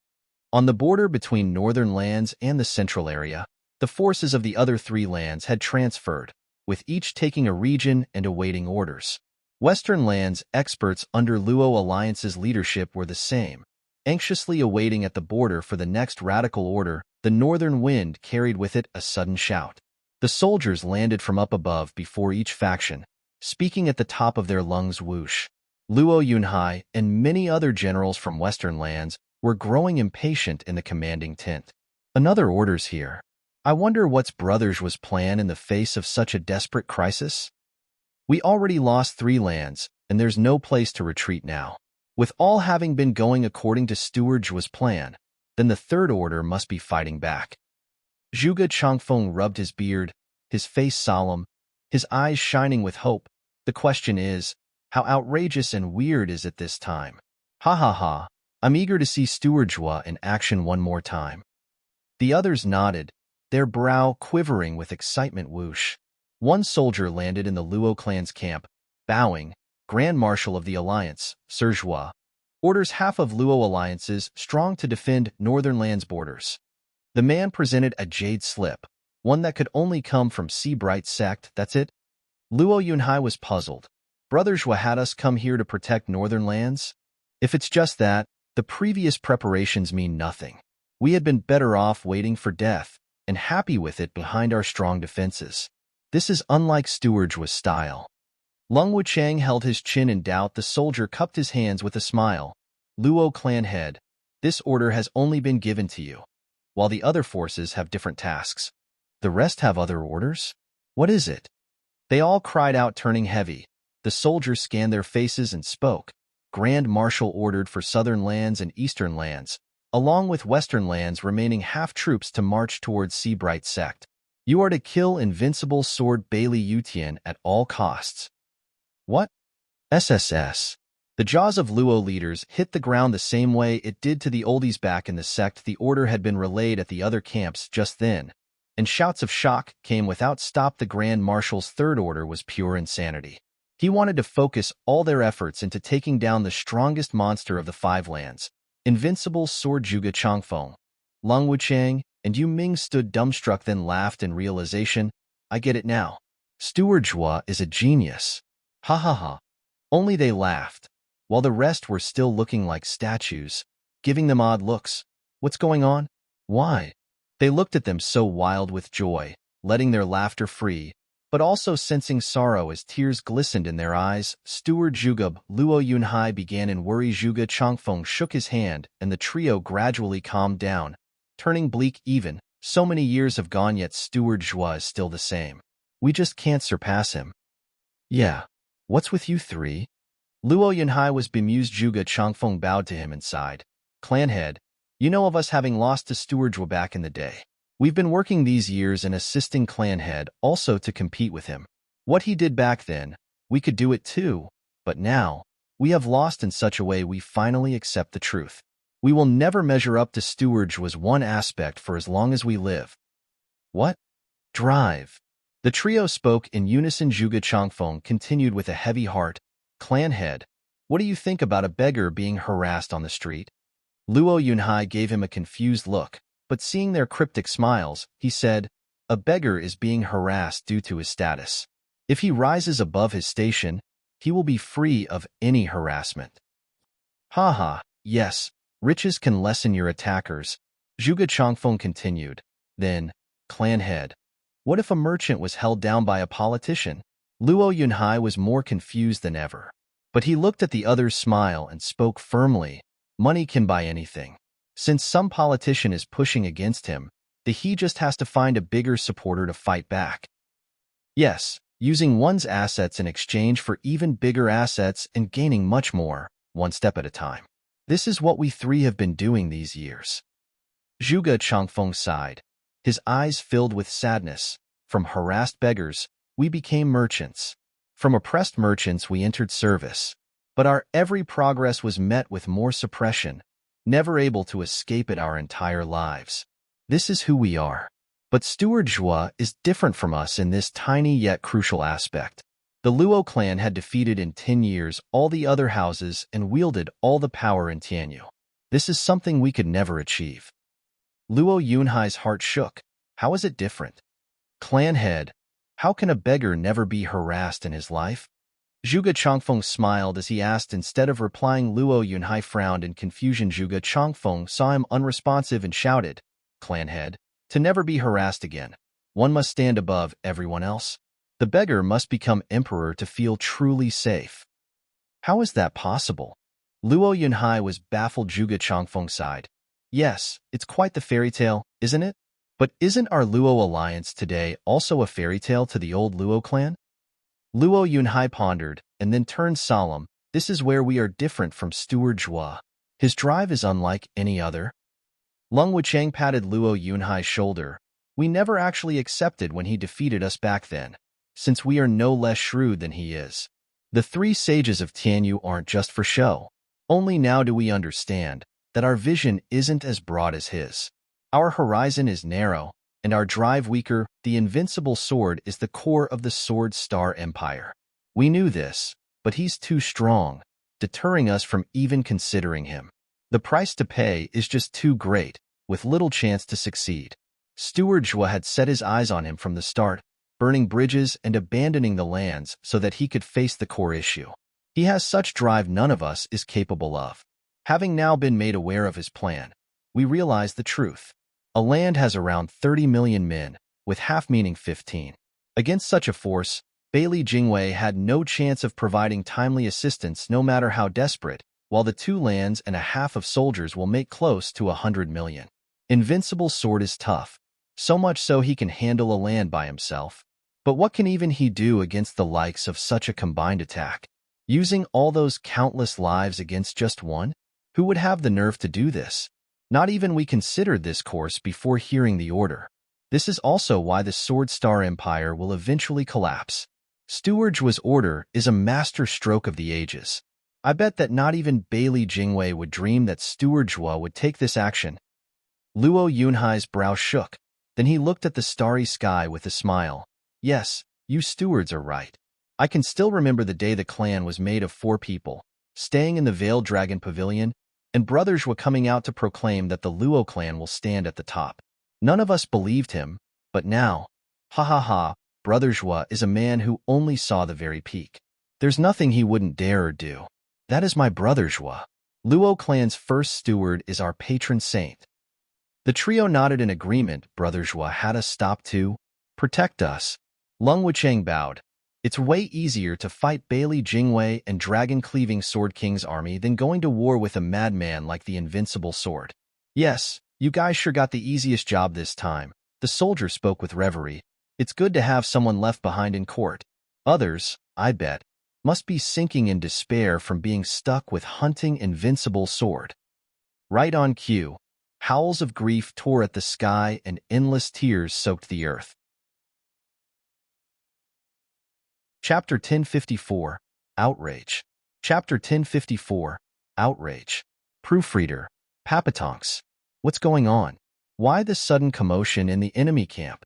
On the border between northern lands and the central area, the forces of the other 3 lands had transferred, with each taking a region and awaiting orders. Western lands experts under Luo Alliance's leadership were the same, anxiously awaiting at the border for the next radical order. The northern wind carried with it a sudden shout. The soldiers landed from up above before each faction, speaking at the top of their lungs. Whoosh. Luo Yunhai and many other generals from western lands were growing impatient in the commanding tent. Another orders here. I wonder what's Brothers' plan in the face of such a desperate crisis? We already lost 3 lands, and there's no place to retreat now. With all having been going according to Steward's plan, then the Third Order must be fighting back. Zhuge Changfeng rubbed his beard, his face solemn, his eyes shining with hope. The question is, how outrageous and weird is it this time? Ha ha ha, I'm eager to see Steward Zhua in action one more time. The others nodded, their brow quivering with excitement. Whoosh. One soldier landed in the Luo clan's camp, bowing. Grand Marshal of the Alliance, Sir Zhua, orders half of Luo alliances strong to defend northern lands borders. The man presented a jade slip, one that could only come from Seabright sect. That's it? Luo Yunhai was puzzled. Brother Zhua had us come here to protect northern lands? If it's just that, the previous preparations mean nothing. We had been better off waiting for death, and happy with it behind our strong defenses. This is unlike Steward Zhua's style. Lung Wuchang held his chin in doubt. The soldier cupped his hands with a smile. Luo clan head, this order has only been given to you, while the other forces have different tasks. The rest have other orders? What is it? They all cried out, turning heavy. The soldier scanned their faces and spoke. Grand Marshal ordered for southern lands and eastern lands, along with western lands remaining half troops to march towards Seabright sect. You are to kill invincible sword Bailey Yutian at all costs. What? SSS. The jaws of Luo leaders hit the ground the same way it did to the oldies back in the sect. The order had been relayed at the other camps just then, and shouts of shock came without stop. The Grand Marshal's third order was pure insanity. He wanted to focus all their efforts into taking down the strongest monster of the 5 lands, invincible sword Zhuge Changfeng. Lung Wuchang and Yu Ming stood dumbstruck, then laughed in realization. I get it now. Steward Zhua is a genius. Ha ha ha. Only they laughed, while the rest were still looking like statues, giving them odd looks. What's going on? Why? They looked at them so wild with joy, letting their laughter free, but also sensing sorrow as tears glistened in their eyes. Steward Zhuge Luo Yunhai began in worry. Zhuge Changfeng shook his hand, and the trio gradually calmed down, turning bleak. Even so many years have gone, yet Steward Zhua is still the same. We just can't surpass him. Yeah. What's with you 3? Luo Yunhai was bemused. Zhuge Changfeng bowed to him and sighed. Clan head, You know of us having lost to Steward back in the day. We've been working these years and assisting clan head also to compete with him. What he did back then, we could do it too, but now, we have lost in such a way we finally accept the truth. We will never measure up to Steward was one aspect for as long as we live. What? Drive. The trio spoke in unison. Zhuge Changfeng continued with a heavy heart. Clan head, what do you think about a beggar being harassed on the street? Luo Yunhai gave him a confused look, but seeing their cryptic smiles, he said, a beggar is being harassed due to his status. If he rises above his station, he will be free of any harassment. Haha, yes, riches can lessen your attackers, Zhuge Changfeng continued. Then, clan head, what if a merchant was held down by a politician? Luo Yunhai was more confused than ever. But he looked at the other's smile and spoke firmly, money can buy anything. Since some politician is pushing against him, he just has to find a bigger supporter to fight back. Yes, using one's assets in exchange for even bigger assets and gaining much more, one step at a time. This is what we three have been doing these years. Zhuge Changfeng sighed, his eyes filled with sadness. From harassed beggars, we became merchants. From oppressed merchants, we entered service. But our every progress was met with more suppression, never able to escape it our entire lives. This is who we are. But Steward Zhua is different from us in this tiny yet crucial aspect. The Luo clan had defeated in 10 years all the other houses and wielded all the power in Tianyu. This is something we could never achieve. Luo Yunhai's heart shook. How is it different? Clan head, how can a beggar never be harassed in his life? Zhuge Changfeng smiled as he asked. Instead of replying, Luo Yunhai frowned in confusion. Zhuge Changfeng saw him unresponsive and shouted, clan head, to never be harassed again, one must stand above everyone else. The beggar must become emperor to feel truly safe. How is that possible? Luo Yunhai was baffled. Zhuge Changfeng sighed. Yes, it's quite the fairy tale, isn't it? But isn't our Luo alliance today also a fairy tale to the old Luo clan? Luo Yunhai pondered, and then turned solemn. This is where we are different from Steward Zhua. His drive is unlike any other. Lung Wuchang patted Luo Yunhai's shoulder. We never actually accepted when he defeated us back then, since we are no less shrewd than he is. The three sages of Tianyu aren't just for show. Only now do we understand that our vision isn't as broad as his. Our horizon is narrow, and our drive weaker. The invincible sword is the core of the Sword Star Empire. We knew this, but he's too strong, deterring us from even considering him. The price to pay is just too great, with little chance to succeed. Steward Zhua had set his eyes on him from the start, burning bridges and abandoning the lands so that he could face the core issue. He has such drive none of us is capable of. Having now been made aware of his plan, we realize the truth. A land has around 30 million men, with half meaning 15. Against such a force, Bailey Jingwei had no chance of providing timely assistance no matter how desperate, while the 2 lands and a half of soldiers will make close to 100 million. Invincible sword is tough, so much so he can handle a land by himself. But what can even he do against the likes of such a combined attack? Using all those countless lives against just one? Who would have the nerve to do this? Not even we considered this course before hearing the order. This is also why the Sword Star Empire will eventually collapse. Steward Zhua's order is a master stroke of the ages. I bet that not even Bailey Jingwei would dream that Steward Zhua would take this action. Luo Yunhai's brow shook. Then he looked at the starry sky with a smile. Yes, you stewards are right. I can still remember the day the clan was made of 4 people, staying in the Veiled Dragon Pavilion, and Brother Zhua coming out to proclaim that the Luo clan will stand at the top. None of us believed him, but now, ha ha ha, Brother Zhua is a man who only saw the very peak. There's nothing he wouldn't dare or do. That is my Brother Zhua. Luo clan's first steward is our patron saint. The trio nodded in agreement. Brother Zhua had us stop to protect us. Lung Wuchang bowed. It's way easier to fight Bailey Jingwei and Dragon-Cleaving Sword King's army than going to war with a madman like the Invincible Sword. Yes, you guys sure got the easiest job this time. The soldier spoke with reverie. It's good to have someone left behind in court. Others, I bet, must be sinking in despair from being stuck with hunting Invincible Sword. Right on cue. Howls of grief tore at the sky and endless tears soaked the earth. Chapter 1054, Outrage. Chapter 1054, Outrage. Proofreader, Papatonks. What's going on? Why the sudden commotion in the enemy camp?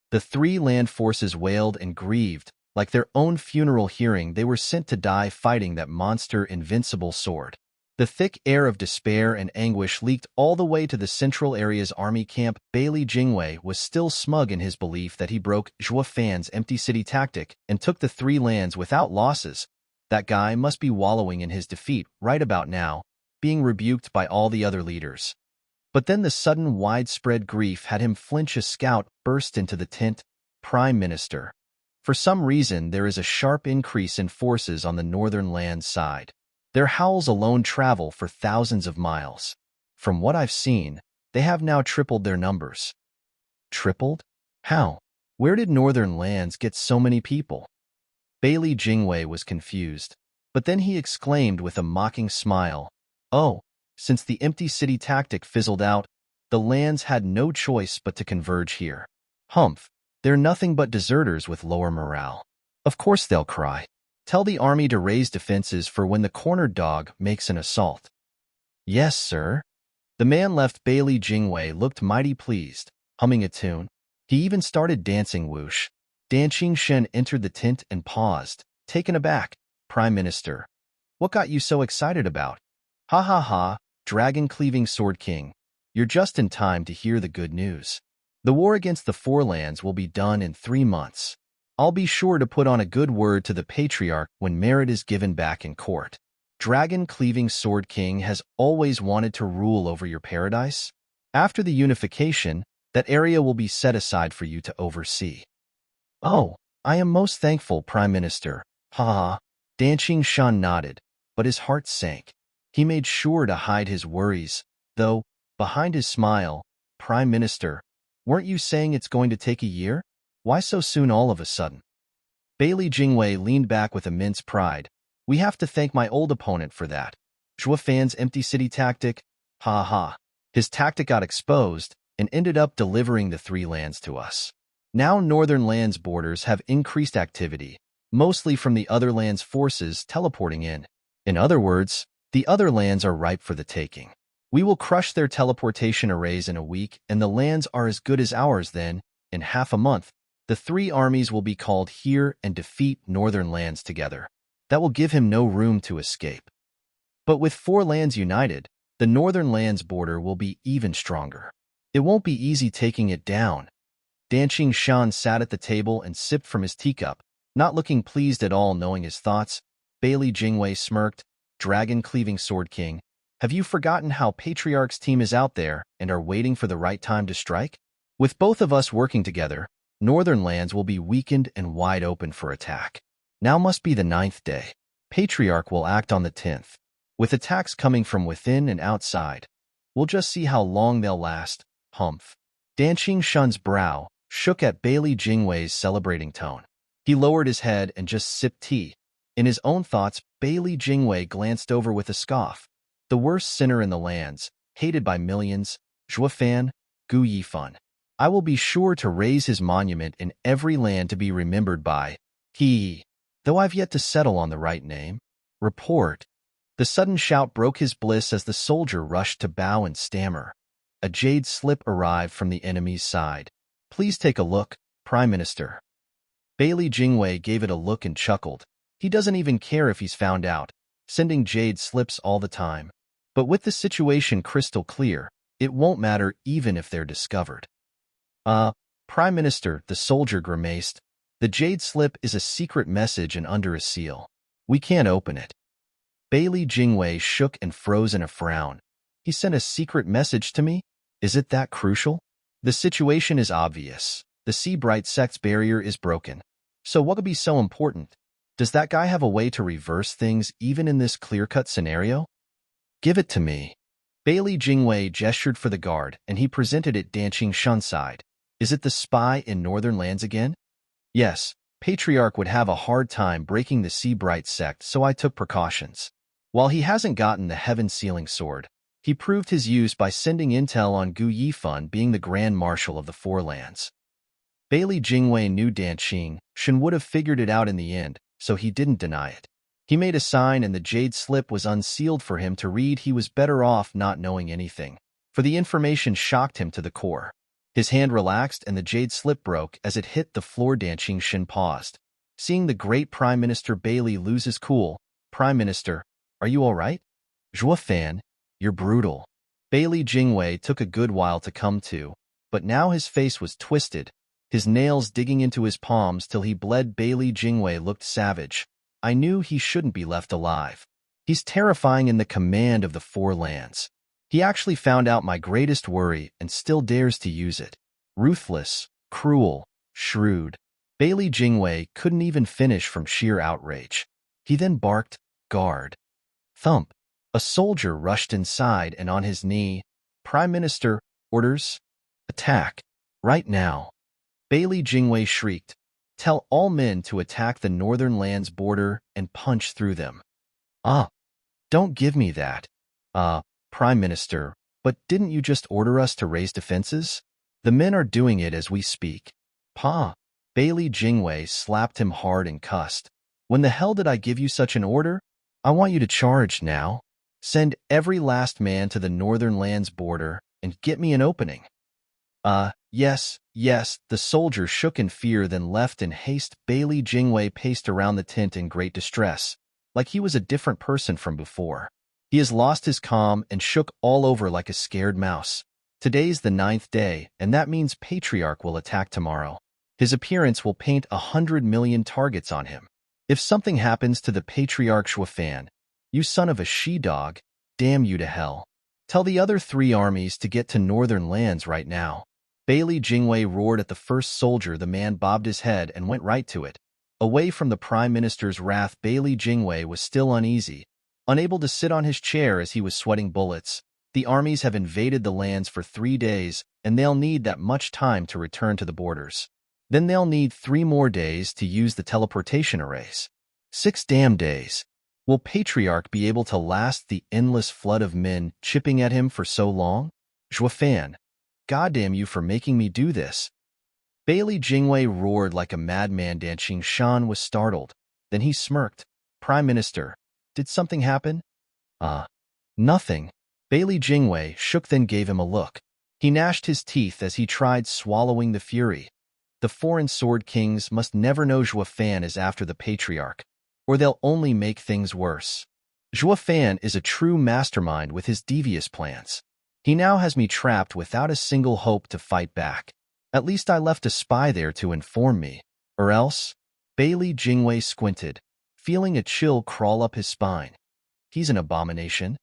The three land forces wailed and grieved. Like their own funeral hearing, they were sent to die fighting that monster invincible sword. The thick air of despair and anguish leaked all the way to the central area's army camp. Bailey Jingwei was still smug in his belief that he broke Zhuo Fan's empty city tactic and took the three lands without losses. That guy must be wallowing in his defeat right about now, being rebuked by all the other leaders. But then the sudden widespread grief had him flinch. A scout burst into the tent. Prime Minister. For some reason, there is a sharp increase in forces on the northern land side. Their howls alone travel for thousands of miles. From what I've seen, they have now tripled their numbers. Tripled? How? Where did northern lands get so many people? Bailey Jingwei was confused, but then he exclaimed with a mocking smile, "Oh, since the empty city tactic fizzled out, the lands had no choice but to converge here. Humph, they're nothing but deserters with lower morale. Of course they'll cry. Tell the army to raise defenses for when the cornered dog makes an assault." "Yes, sir." The man left. Bailey Jingwei looked mighty pleased, humming a tune. He even started dancing. Whoosh. Dan Shen entered the tent and paused, taken aback. "Prime Minister, what got you so excited about?" "Ha ha ha, dragon-cleaving Sword King. You're just in time to hear the good news. The war against the Four Lands will be done in 3 months. I'll be sure to put on a good word to the Patriarch when merit is given back in court. Dragon-cleaving Sword King has always wanted to rule over your paradise. After the unification, that area will be set aside for you to oversee." "Oh, I am most thankful, Prime Minister." "Ha ha." Dan Shan nodded, but his heart sank. He made sure to hide his worries, though, behind his smile, "Prime Minister, weren't you saying it's going to take a year? Why so soon all of a sudden?" Bailey Jingwei leaned back with immense pride. "We have to thank my old opponent for that. Zhuo Fan's empty city tactic, ha ha. His tactic got exposed and ended up delivering the three lands to us. Now northern lands borders have increased activity, mostly from the other lands forces teleporting in. In other words, the other lands are ripe for the taking. We will crush their teleportation arrays in a week, and the lands are as good as ours. Then, in half a month, the three armies will be called here and defeat northern lands together. That will give him no room to escape. But with four lands united, the northern lands border will be even stronger. It won't be easy taking it down." Dan Shan sat at the table and sipped from his teacup, not looking pleased at all. Knowing his thoughts, Bailey Jingwei smirked. "Dragon-cleaving Sword King, have you forgotten how Patriarch's team is out there and are waiting for the right time to strike? With both of us working together, northern lands will be weakened and wide open for attack. Now must be the 9th day. Patriarch will act on the 10th, with attacks coming from within and outside. We'll just see how long they'll last." Humph. Dan Shan's brow shook at Bailey Jingwei's celebrating tone. He lowered his head and just sipped tea. In his own thoughts, Bailey Jingwei glanced over with a scoff. The worst sinner in the lands, hated by millions, Zhuo Fan, Gu Yifan. I will be sure to raise his monument in every land to be remembered by. Though I've yet to settle on the right name. Report. The sudden shout broke his bliss as the soldier rushed to bow and stammer. A jade slip arrived from the enemy's side. "Please take a look, Prime Minister." Bailey Jingwei gave it a look and chuckled. He doesn't even care if he's found out, sending jade slips all the time. But with the situation crystal clear, it won't matter even if they're discovered. Prime Minister," the soldier grimaced. "The jade slip is a secret message and under a seal. We can't open it." Bailey Jingwei shook and froze in a frown. "He sent a secret message to me? Is it that crucial?" "The situation is obvious. The Sea-Bright sect's barrier is broken. So what could be so important? Does that guy have a way to reverse things even in this clear-cut scenario?" "Give it to me." Bailey Jingwei gestured for the guard, and he presented it. Dan Shan's side. "Is it the spy in northern lands again?" "Yes. Patriarch would have a hard time breaking the Sea-Bright sect, so I took precautions. While he hasn't gotten the heaven-sealing sword, He proved his use by sending intel on Gu Yifan being the Grand Marshal of the Four Lands. Bailey Jingwei knew Dan Shen would have figured it out in the end, so he didn't deny it. He made a sign and the jade slip was unsealed for him to read. He was better off not knowing anything, for the information shocked him to the core. His hand relaxed and the jade slip broke as it hit the floor. Dan Shen paused. Seeing the great Prime Minister Bailey lose his cool, "Prime Minister, are you all right?" "Zhuo Fan, you're brutal." Bailey Jingwei took a good while to come to, but now his face was twisted, his nails digging into his palms till he bled. Bailey Jingwei looked savage. I knew he shouldn't be left alive. He's terrifying in the command of the Four Lands. He actually found out my greatest worry and still dares to use it. Ruthless, cruel, shrewd. Bailey Jingwei couldn't even finish from sheer outrage. He then barked, "Guard." Thump. A soldier rushed inside and on his knee. "Prime Minister, orders? Attack. Right now." Bailey Jingwei shrieked, "Tell all men to attack the Northern Lands border and punch through them." Don't give me that. Prime Minister, but didn't you just order us to raise defenses? The men are doing it as we speak." "Pa." Bailey Jingwei slapped him hard and cussed. "When the hell did I give you such an order? I want you to charge now. Send every last man to the Northern Lands border and get me an opening." Yes. The soldier shook in fear, then left in haste. Bailey Jingwei paced around the tent in great distress, like he was a different person from before. He has lost his calm and shook all over like a scared mouse. Today's the 9th day, and that means Patriarch will attack tomorrow. His appearance will paint 100 million targets on him. If something happens to the Patriarch Zhuo Fan, you son of a she-dog, damn you to hell. Tell the other 3 armies to get to Northern Lands right now. Bailey Jingwei roared at the first soldier. The man bobbed his head and went right to it. Away from the Prime Minister's wrath, Bailey Jingwei was still uneasy, unable to sit on his chair as he was sweating bullets. The armies have invaded the lands for 3 days, and they'll need that much time to return to the borders. Then they'll need 3 more days to use the teleportation arrays. 6 damn days. Will Patriarch be able to last the endless flood of men chipping at him for so long? Zhuo Fan, goddamn you for making me do this. Bailey Jingwei roared like a madman. Dan Shen was startled. Then he smirked. "Prime Minister, did something happen?" Nothing." Bailey Jingwei shook, then gave him a look. He gnashed his teeth as he tried swallowing the fury. The foreign sword kings must never know Zhuo Fan is after the Patriarch, or they'll only make things worse. Zhuo Fan is a true mastermind with his devious plans. He now has me trapped without a single hope to fight back. At least I left a spy there to inform me, or else? Bailey Jingwei squinted, feeling a chill crawl up his spine. He's an abomination.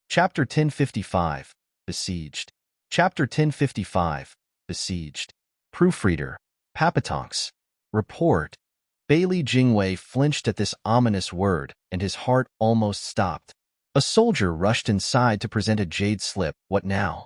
Chapter 1055, Besieged. Chapter 1055, Besieged. Proofreader, Papatonks. Report. Bailey Jingwei flinched at this ominous word, and his heart almost stopped. A soldier rushed inside to present a jade slip. What now?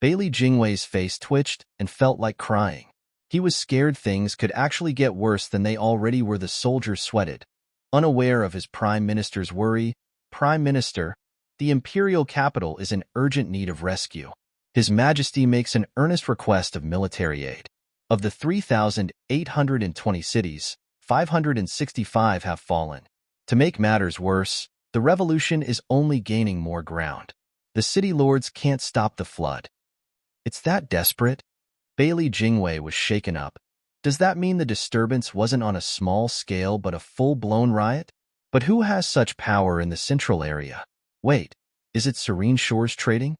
Bailey Jingwei's face twitched and felt like crying. He was scared things could actually get worse than they already were. The soldier sweated, unaware of his Prime Minister's worry. "Prime Minister, the imperial capital is in urgent need of rescue. His Majesty makes an earnest request of military aid. Of the 3,820 cities, 565 have fallen. To make matters worse, the revolution is only gaining more ground. The city lords can't stop the flood." "It's that desperate?" Bailey Jingwei was shaken up. Does that mean the disturbance wasn't on a small scale but a full-blown riot? But who has such power in the central area? Wait, is it Serene Shores Trading?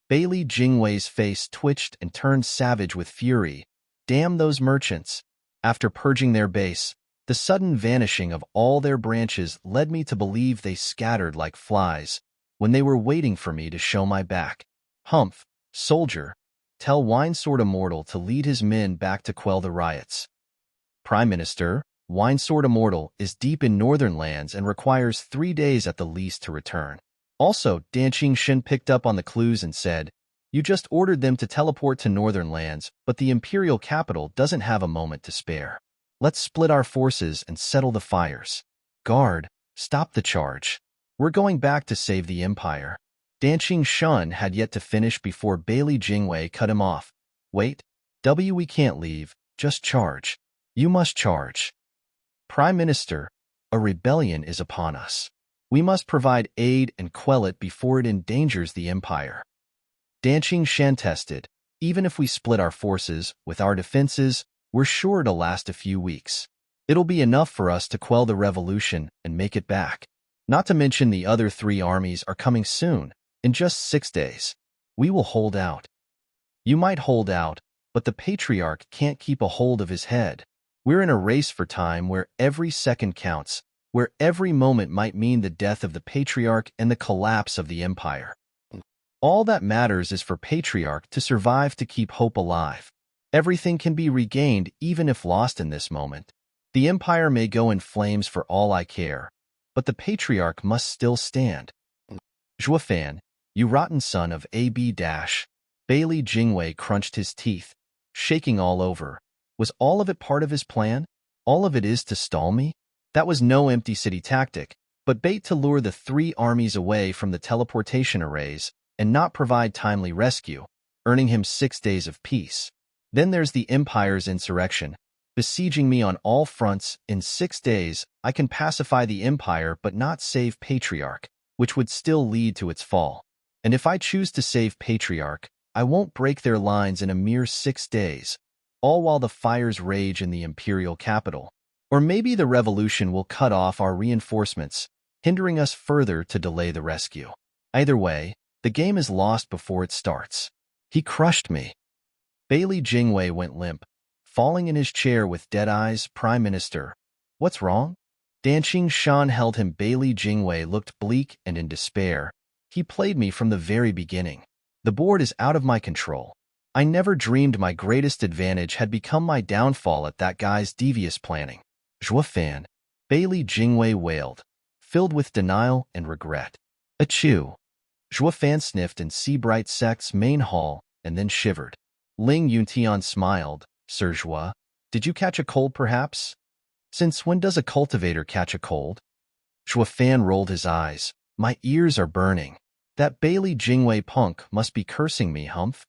Bailey Jingwei's face twitched and turned savage with fury. Damn those merchants. After purging their base, the sudden vanishing of all their branches led me to believe they scattered like flies when they were waiting for me to show my back. Humph, soldier, tell Winesword Immortal to lead his men back to quell the riots. Prime Minister, Winesword Immortal is deep in Northern Lands and requires 3 days at the least to return. Also, Dan Shen picked up on the clues and said, "You just ordered them to teleport to Northern Lands, but the imperial capital doesn't have a moment to spare. Let's split our forces and settle the fires. Guard, stop the charge." We're going back to save the Empire. Danqing Shun had yet to finish before Bailey Jingwei cut him off. Wait, we can't leave, just charge. You must charge. Prime Minister, a rebellion is upon us. We must provide aid and quell it before it endangers the Empire. Danqing Shan tested, even if we split our forces with our defenses, we're sure to last a few weeks. It'll be enough for us to quell the revolution and make it back. Not to mention the other 3 armies are coming soon, in just 6 days. We will hold out. You might hold out, but the Patriarch can't keep a hold of his head. We're in a race for time where every second counts, where every moment might mean the death of the Patriarch and the collapse of the Empire. All that matters is for Patriarch to survive to keep hope alive. Everything can be regained even if lost in this moment. The Empire may go in flames for all I care, but the Patriarch must still stand. Zhuofan, you rotten son of A.B. Bailey Jingwei crunched his teeth, shaking all over. Was all of it part of his plan? All of it is to stall me? That was no empty city tactic, but bait to lure the 3 armies away from the teleportation arrays and not provide timely rescue, earning him 6 days of peace. Then there's the Empire's insurrection. Besieging me on all fronts, in 6 days, I can pacify the Empire but not save Patriarch, which would still lead to its fall. And if I choose to save Patriarch, I won't break their lines in a mere 6 days, all while the fires rage in the imperial capital. Or maybe the revolution will cut off our reinforcements, hindering us further to delay the rescue. Either way, the game is lost before it starts. He crushed me. Bailey Jingwei went limp, falling in his chair with dead eyes. Prime Minister, what's wrong? Danqing Shan held him. Bailey Jingwei looked bleak and in despair. He played me from the very beginning. The board is out of my control. I never dreamed my greatest advantage had become my downfall at that guy's devious planning. Zhuofan, Bailey Jingwei wailed, filled with denial and regret. Achoo. Zhuofan sniffed in Seabright Sect's main hall and then shivered. Ling Yuntian smiled. Sir Zhua, did you catch a cold perhaps? Since when does a cultivator catch a cold? Zhuofan rolled his eyes. My ears are burning. That Bailey Jingwei punk must be cursing me, humph.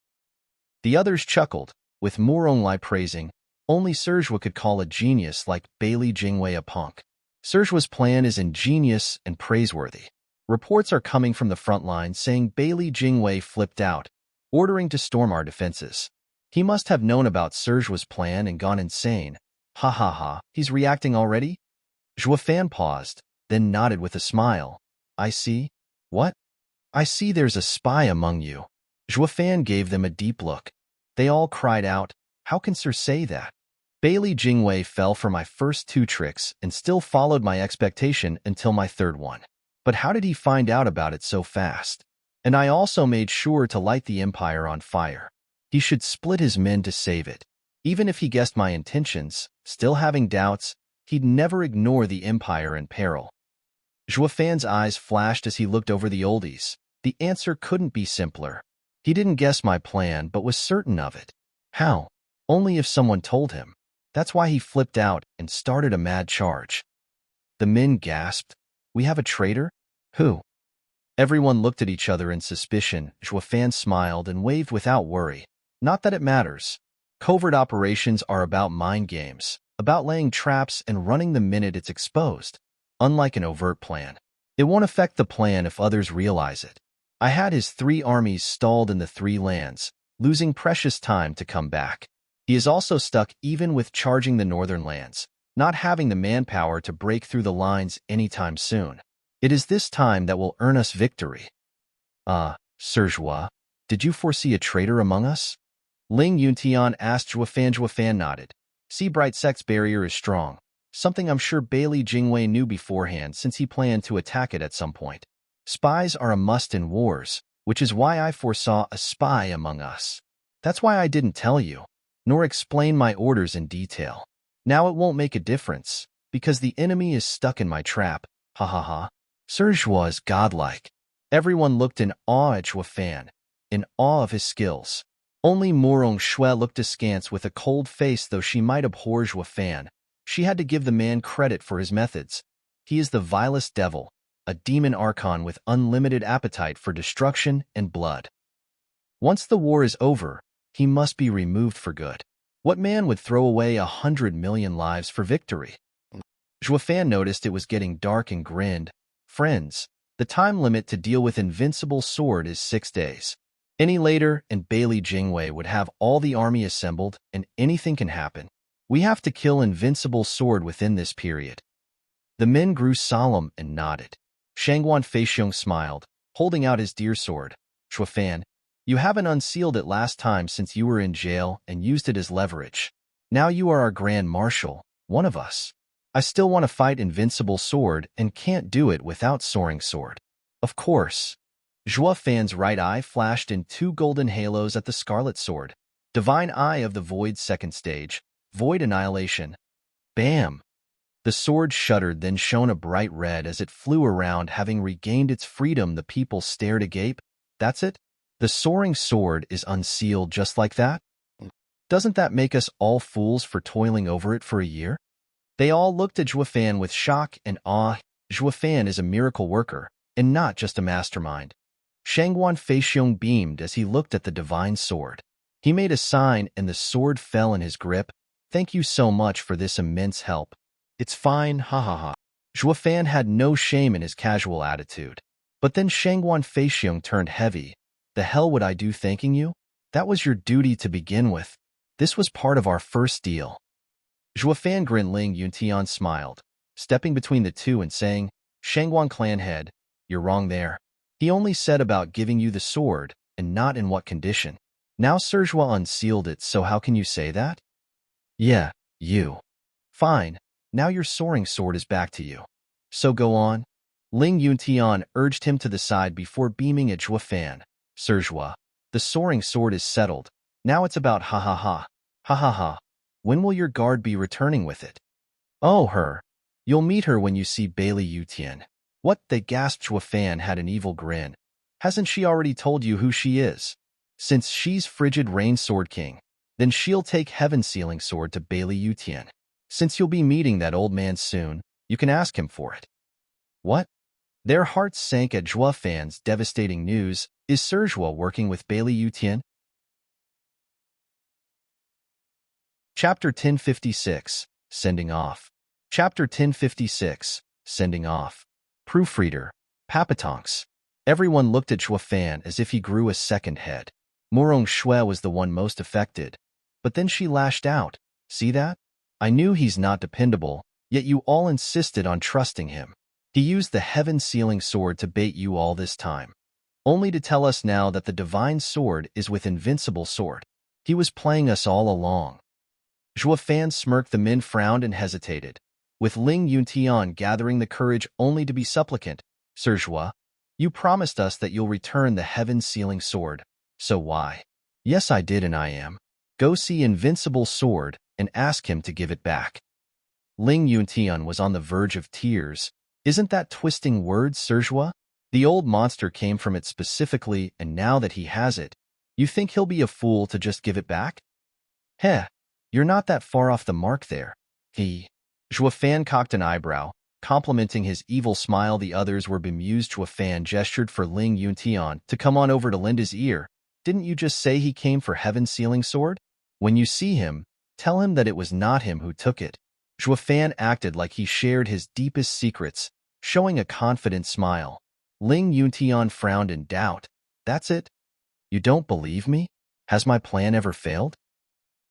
The others chuckled, with Moronglai praising. Only Sir Zhua could call a genius like Bailey Jingwei a punk. Sir Zhua's plan is ingenious and praiseworthy. Reports are coming from the front line saying Bailey Jingwei flipped out, ordering to storm our defenses. He must have known about Sir Zhua's plan and gone insane. Ha ha ha, he's reacting already? Zhuofan paused, then nodded with a smile. I see. What? I see there's a spy among you. Zhuofan gave them a deep look. They all cried out, how can Sir say that? Bailey Jingwei fell for my first 2 tricks and still followed my expectation until my 3rd one. But how did he find out about it so fast? And I also made sure to light the Empire on fire. He should split his men to save it. Even if he guessed my intentions, still having doubts, he'd never ignore the Empire in peril. Zhuofan's eyes flashed as he looked over the oldies. The answer couldn't be simpler. He didn't guess my plan but was certain of it. How? Only if someone told him. That's why he flipped out and started a mad charge. The men gasped. We have a traitor? Who? Everyone looked at each other in suspicion. Zhuofan smiled and waved without worry. Not that it matters. Covert operations are about mind games, about laying traps and running the minute it's exposed. Unlike an overt plan, it won't affect the plan if others realize it. I had his 3 armies stalled in the 3 lands, losing precious time to come back. He is also stuck even with charging the northern lands, not having the manpower to break through the lines anytime soon. It is this time that will earn us victory. Sir Zhua, did you foresee a traitor among us? Ling Yuntian asked. Zhuofan nodded. Seabright Sect's barrier is strong, something I'm sure Bailey Jingwei knew beforehand since he planned to attack it at some point. Spies are a must in wars, which is why I foresaw a spy among us. That's why I didn't tell you, nor explain my orders in detail. Now it won't make a difference, because the enemy is stuck in my trap. Ha ha ha. Sir Zhua is godlike. Everyone looked in awe at Zhuofan, in awe of his skills. Only Morong Shui looked askance with a cold face. Though she might abhor Zhuofan, she had to give the man credit for his methods. He is the vilest devil, a demon archon with unlimited appetite for destruction and blood. Once the war is over, he must be removed for good. What man would throw away 100 million lives for victory? Zhuofan noticed it was getting dark and grinned. Friends, the time limit to deal with Invincible Sword is 6 days. Any later, and Bailey Jingwei would have all the army assembled, and anything can happen. We have to kill Invincible Sword within this period. The men grew solemn and nodded. Shangguan Feixiong smiled, holding out his dear sword. Zhuofan, you haven't unsealed it last time since you were in jail and used it as leverage. Now you are our Grand Marshal, one of us. I still want to fight Invincible Sword and can't do it without Soaring Sword. Of course. Zhuofan's right eye flashed in 2 golden halos at the Scarlet Sword. Divine Eye of the Void's second stage. Void Annihilation. Bam! The sword shuddered, then shone a bright red as it flew around. Having regained its freedom, the people stared agape. That's it? The Soaring Sword is unsealed just like that? Doesn't that make us all fools for toiling over it for a year? They all looked at Zhuofan with shock and awe. Zhuofan is a miracle worker, and not just a mastermind. Shangguan Feixiong beamed as he looked at the divine sword. He made a sign and the sword fell in his grip. Thank you so much for this immense help. It's fine, ha ha ha. Zhuofan had no shame in his casual attitude. But then Shangguan Feixiong turned heavy. The hell would I do thanking you? That was your duty to begin with. This was part of our first deal. Zhuofan grinned. Ling Yuntian smiled, stepping between the two and saying, Shangguan clan head, you're wrong there. He only said about giving you the sword, and not in what condition. Now Serjua unsealed it, so how can you say that? Yeah, you. Fine, now your Soaring Sword is back to you. So go on. Ling Yuntian urged him to the side before beaming at Zhuofan. Serjua, the Soaring Sword is settled. Now it's about ha ha ha. Ha ha ha. When will your guard be returning with it? Oh, her. You'll meet her when you see Bailey Yutian. What? They gasped. Zhuofan had an evil grin. Hasn't she already told you who she is? Since she's Frigid Rain Sword King, then she'll take Heaven Sealing Sword to Bailey Yutian. Since you'll be meeting that old man soon, you can ask him for it. What? Their hearts sank at Zhuofan's devastating news. Is Serjua working with Bailey Yutian? Chapter 1056, Sending Off. Chapter 1056, Sending Off. Proofreader, Papatonks. Everyone looked at Zhuofan as if he grew a second head. Murong Shui was the one most affected. But then she lashed out. See that? I knew he's not dependable, yet you all insisted on trusting him. He used the Heaven Sealing Sword to bait you all this time. Only to tell us now that the Divine Sword is with Invincible Sword. He was playing us all along. Zhuofan smirked. The men frowned and hesitated, with Ling Yuntian gathering the courage only to be supplicant. Serjua, you promised us that you'll return the Heaven Sealing Sword. So why? Yes, I did, and I am. Go see Invincible Sword and ask him to give it back. Ling Yuntian was on the verge of tears. Isn't that twisting words, Serjua? The old monster came from it specifically, and now that he has it, you think he'll be a fool to just give it back? Heh, you're not that far off the mark there. Zhuofan cocked an eyebrow, complimenting his evil smile. The others were bemused. Zhuofan gestured for Ling Yuntian to come on over to lend his ear. Didn't you just say he came for Heaven Sealing Sword? When you see him, tell him that it was not him who took it. Zhuofan acted like he shared his deepest secrets, showing a confident smile. Ling Yuntian frowned in doubt. That's it? You don't believe me? Has my plan ever failed?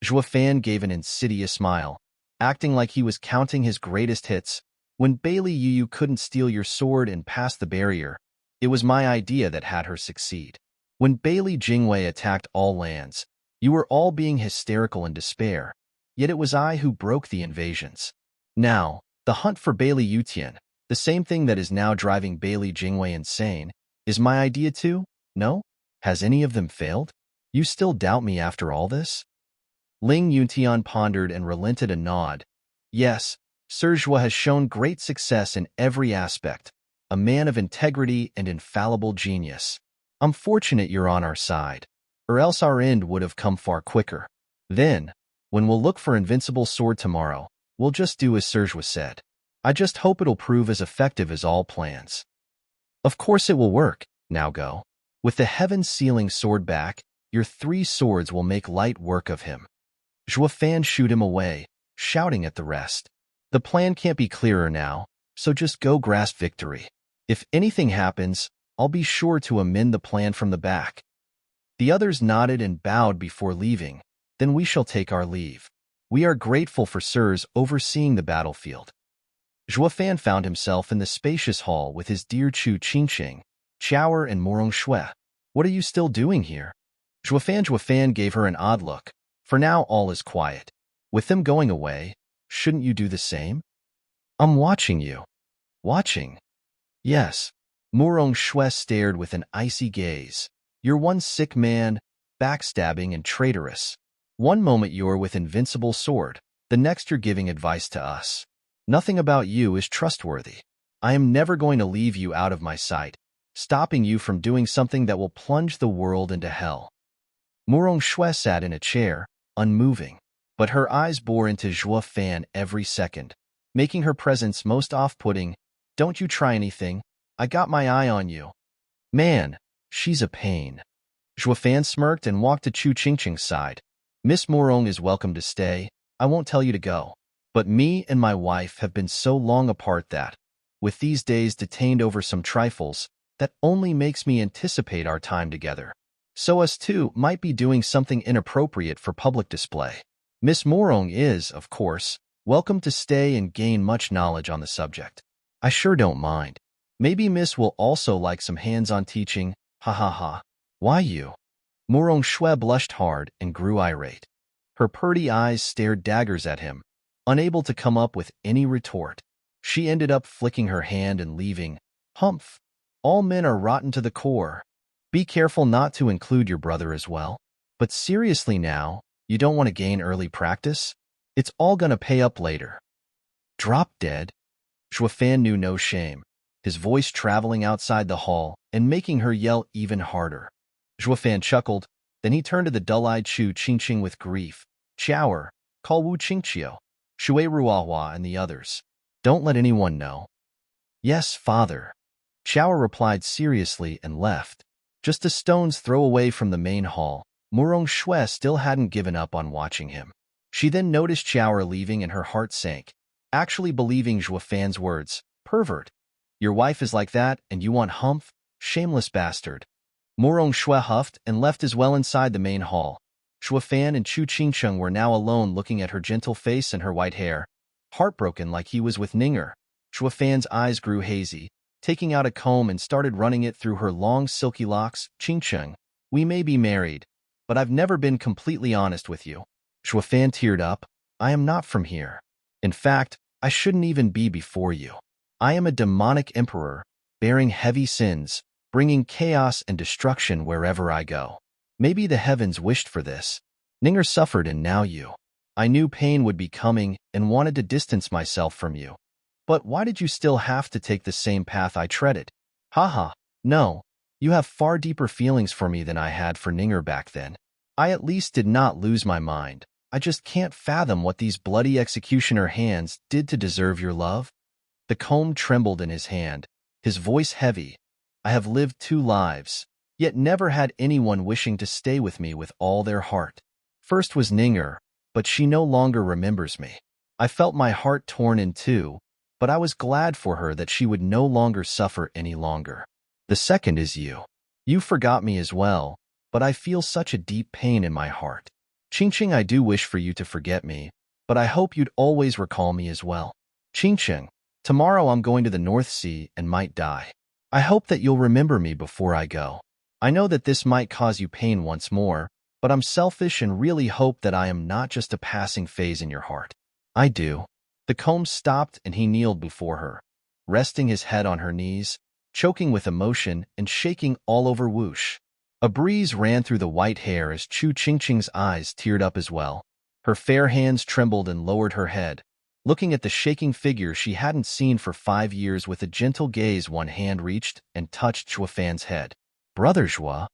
Zhuofan gave an insidious smile, acting like he was counting his greatest hits. When Bailey Yu couldn't steal your sword and pass the barrier, it was my idea that had her succeed. When Bailey Jingwei attacked all lands, you were all being hysterical in despair, yet it was I who broke the invasions. Now, the hunt for Bailey Yutian, the same thing that is now driving Bailey Jingwei insane, is my idea too? No? Has any of them failed? You still doubt me after all this? Ling Yuntian pondered and relented a nod. Yes, Serjua has shown great success in every aspect, a man of integrity and infallible genius. I'm fortunate you're on our side, or else our end would have come far quicker. Then, when we'll look for Invincible Sword tomorrow, we'll just do as Serjua said. I just hope it'll prove as effective as all plans. Of course it will work. Now go. With the heaven-sealing sword back, your 3 swords will make light work of him. Zhuo Fan shooed him away, shouting at the rest. The plan can't be clearer now, so just go grasp victory. If anything happens, I'll be sure to amend the plan from the back. The others nodded and bowed before leaving. Then we shall take our leave. We are grateful for sirs overseeing the battlefield. Zhuo Fan found himself in the spacious hall with his dear Chu Qingqing, Chower, and Morong Shui. What are you still doing here? Zhuo Fan gave her an odd look. For now all is quiet. With them going away, shouldn't you do the same? I'm watching you. Watching? Yes. Morong Shui stared with an icy gaze. You're one sick man, backstabbing and traitorous. One moment you're with invincible sword, the next you're giving advice to us. Nothing about you is trustworthy. I am never going to leave you out of my sight, stopping you from doing something that will plunge the world into hell. Morong Shui sat in a chair, unmoving, but her eyes bore into Zhuo Fan every second, making her presence most off-putting. Don't you try anything. I got my eye on you. Man, she's a pain. Zhuo Fan smirked and walked to Chu Qingqing's side. Miss Morong is welcome to stay. I won't tell you to go. But me and my wife have been so long apart that, with these days detained over some trifles, that only makes me anticipate our time together. So us two might be doing something inappropriate for public display. Miss Morong is, of course, welcome to stay and gain much knowledge on the subject. I sure don't mind. Maybe Miss will also like some hands-on teaching, ha ha ha. Why you? Morong Shui blushed hard and grew irate. Her purty eyes stared daggers at him, unable to come up with any retort. She ended up flicking her hand and leaving. Humph! All men are rotten to the core. Be careful not to include your brother as well. But seriously now, you don't want to gain early practice? It's all gonna pay up later. Drop dead? Zhuo Fan knew no shame, his voice traveling outside the hall and making her yell even harder. Zhuo Fan chuckled, then he turned to the dull-eyed Chu Qingqing with grief. Chower, call Wu Qingqiu, Shui Ruahua, and the others. Don't let anyone know. Yes, father. Chower replied seriously and left. Just a stone's throw away from the main hall, Morong Shui still hadn't given up on watching him. She then noticed Chower leaving and her heart sank, actually believing Zhuo Fan's words. Pervert. Your wife is like that and you want humph? Shameless bastard. Morong Shui huffed and left as well inside the main hall. Zhuo Fan and Chu Qingqing were now alone looking at her gentle face and her white hair. Heartbroken like he was with Ninger, Zhuo Fan's eyes grew hazy, taking out a comb and started running it through her long silky locks. Qingqing, we may be married, but I've never been completely honest with you. Zhuo Fan teared up. I am not from here. In fact, I shouldn't even be before you. I am a demonic emperor, bearing heavy sins, bringing chaos and destruction wherever I go. Maybe the heavens wished for this. Ninger suffered and now you. I knew pain would be coming and wanted to distance myself from you. But why did you still have to take the same path I treaded? Haha, no. You have far deeper feelings for me than I had for Ninger back then. I at least did not lose my mind. I just can't fathom what these bloody executioner hands did to deserve your love. The comb trembled in his hand, his voice heavy. I have lived 2 lives, yet never had anyone wishing to stay with me with all their heart. First was Ninger, but she no longer remembers me. I felt my heart torn in 2, but I was glad for her that she would no longer suffer any longer. The second is you. You forgot me as well, but I feel such a deep pain in my heart. Qingqing, I do wish for you to forget me, but I hope you'd always recall me as well. Qingqing, tomorrow I'm going to the North Sea and might die. I hope that you'll remember me before I go. I know that this might cause you pain once more, but I'm selfish and really hope that I am not just a passing phase in your heart. I do. The comb stopped and he kneeled before her, resting his head on her knees, choking with emotion and shaking all over whoosh. A breeze ran through the white hair as Chu Qingqing's eyes teared up as well. Her fair hands trembled and lowered her head, looking at the shaking figure she hadn't seen for 5 years. With a gentle gaze, one hand reached and touched Zhuo Fan's head. Brother Zhuo.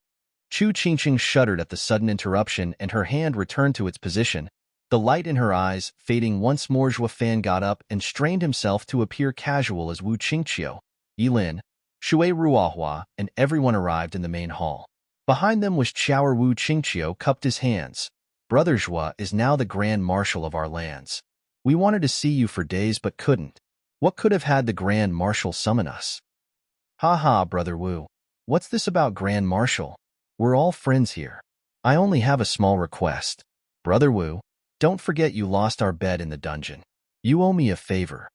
Chu Qingqing shuddered at the sudden interruption and her hand returned to its position. The light in her eyes fading once more, Zhuo Fan got up and strained himself to appear casual as Wu Qingqiu. Yilin, Shui Ruohua and everyone arrived in the main hall. Behind them was Chaoer Wu Qingqiu cupped his hands. Brother Zhua is now the Grand Marshal of our lands. We wanted to see you for days but couldn't. What could have had the Grand Marshal summon us? Ha ha, Brother Wu. What's this about Grand Marshal? We're all friends here. I only have a small request. Brother Wu, don't forget you lost our bed in the dungeon. You owe me a favor.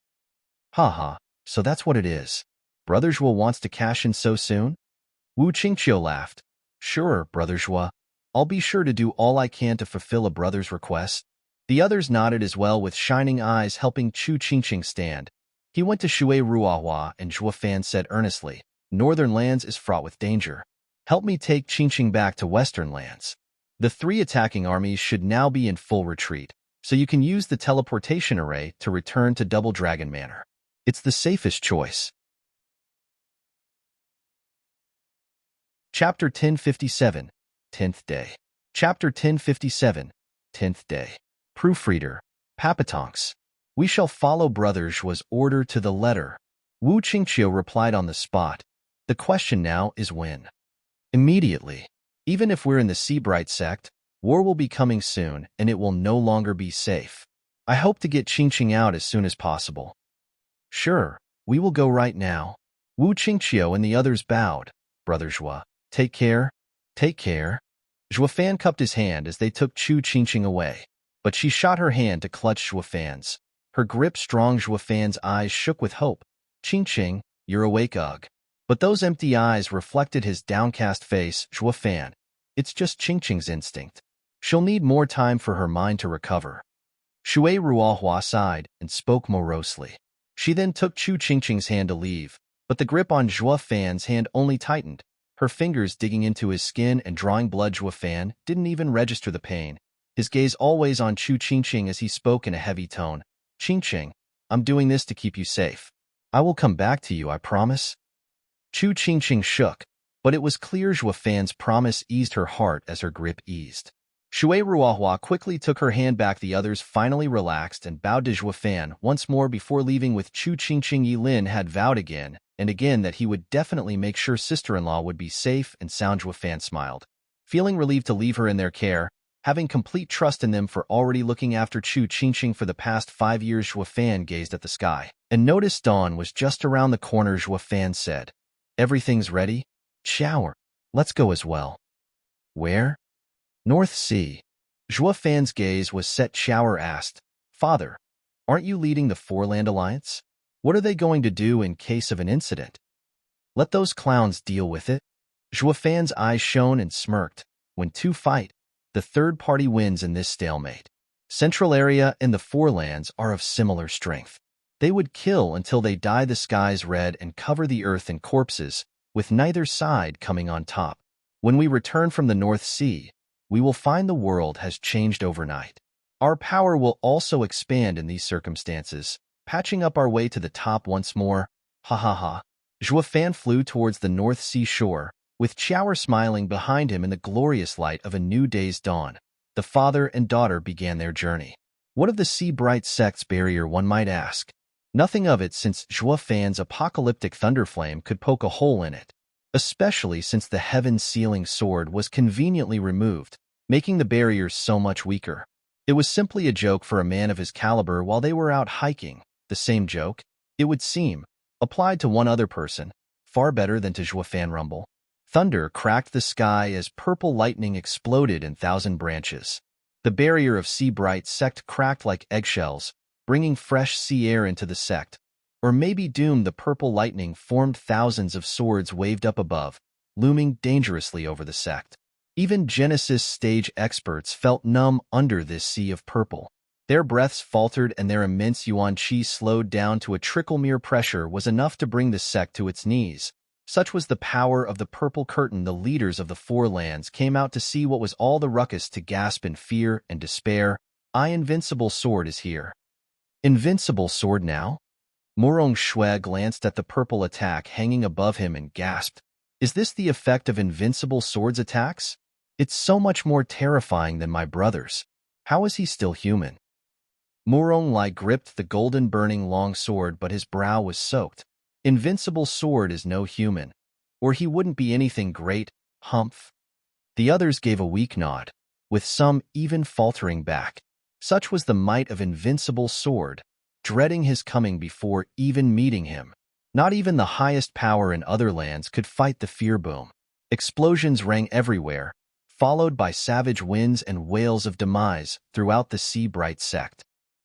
Ha ha, so that's what it is. Brother Zhua wants to cash in so soon? Wu Qingqiu laughed. Sure, Brother Zhua. I'll be sure to do all I can to fulfill a brother's request. The others nodded as well with shining eyes helping Chu Qingqing stand. He went to Shui Ruohua and Zhua Fan said earnestly, Northern lands is fraught with danger. Help me take Qingqing back to Western lands. The 3 attacking armies should now be in full retreat, so you can use the teleportation array to return to Double Dragon Manor. It's the safest choice. Chapter 1057, 10th Day. Chapter 1057, 10th Day. Proofreader, Papatonks. We shall follow Brother Zhua's order to the letter. Wu Qingqiu replied on the spot. The question now is when. Immediately. Even if we're in the Seabright sect, war will be coming soon and it will no longer be safe. I hope to get Qingqing out as soon as possible. Sure, we will go right now. Wu Qingqiu and the others bowed. Brother Zhua, take care. Take care. Zhua Fan cupped his hand as they took Chu Qingqing away, but she shot her hand to clutch Zhua Fan's. Her grip strong. Zhua Fan's eyes shook with hope. Qingqing, you're awake, ugh. But those empty eyes reflected his downcast face. Zhua Fan, it's just Qingqing's instinct. She'll need more time for her mind to recover. Shui Ruohua sighed and spoke morosely. She then took Chu Qingqing's hand to leave, but the grip on Zhua Fan's hand only tightened. Her fingers digging into his skin and drawing blood. Zhua Fan didn't even register the pain, his gaze always on Chu Qingqing as he spoke in a heavy tone. Qingqing, I'm doing this to keep you safe. I will come back to you, I promise. Chu Qingqing shook, but it was clear Zhua Fan's promise eased her heart as her grip eased. Shui Ruohua quickly took her hand back. The others finally relaxed and bowed to Zhua Fan once more before leaving with Chu Qingqing. Yi Lin had vowed again and again that he would definitely make sure sister-in-law would be safe and sound. Zhua Fan smiled, feeling relieved to leave her in their care, having complete trust in them for already looking after Chu Qingqing for the past 5 years. Zhua Fan gazed at the sky and noticed dawn was just around the corner. Zhua Fan said, Everything's ready? Shower. Let's go as well. Where? North Sea. Zhua Fan's gaze was set. Shower asked, Father, aren't you leading the Four-Land Alliance? What are they going to do in case of an incident? Let those clowns deal with it. Zhua Fan's eyes shone and smirked. When 2 fight, the third party wins in this stalemate. Central Area and the Four-Lands are of similar strength. They would kill until they dye the skies red and cover the earth in corpses, with neither side coming on top. When we return from the North Sea, we will find the world has changed overnight. Our power will also expand in these circumstances, patching up our way to the top once more. Ha ha ha. Zhua Fan flew towards the North Sea shore, with Chaoer smiling behind him in the glorious light of a new day's dawn. The father and daughter began their journey. What of the Seabright sect's barrier, one might ask? Nothing of it, since Zhua Fan's apocalyptic thunderflame could poke a hole in it, especially since the heaven-sealing sword was conveniently removed, making the barriers so much weaker. It was simply a joke for a man of his caliber while they were out hiking. The same joke, it would seem, applied to one other person, far better than to Zhua Fan Rumble. Thunder cracked the sky as purple lightning exploded in 1,000 branches. The barrier of Seabright sect cracked like eggshells, bringing fresh sea air into the sect. Or maybe doomed. The purple lightning formed. Thousands of swords waved up above, looming dangerously over the sect. Even Genesis stage experts felt numb under this sea of purple. Their breaths faltered and their immense yuan qi slowed down to a trickle. Mere pressure was enough to bring the sect to its knees. Such was the power of the purple curtain. The leaders of the Four Lands came out to see what was all the ruckus, to gasp in fear and despair. Invincible sword is here. Invincible sword now? Morong Shui glanced at the purple attack hanging above him and gasped. Is this the effect of Invincible Sword's attacks? It's so much more terrifying than my brother's. How is he still human? Morong Lai gripped the golden burning long sword, but his brow was soaked. Invincible sword is no human, or he wouldn't be anything great, humph. The others gave a weak nod, with some even faltering back. Such was the might of invincible sword, dreading his coming before even meeting him. Not even the highest power in other lands could fight the fear boom. Explosions rang everywhere, followed by savage winds and wails of demise throughout the sea-bright sect.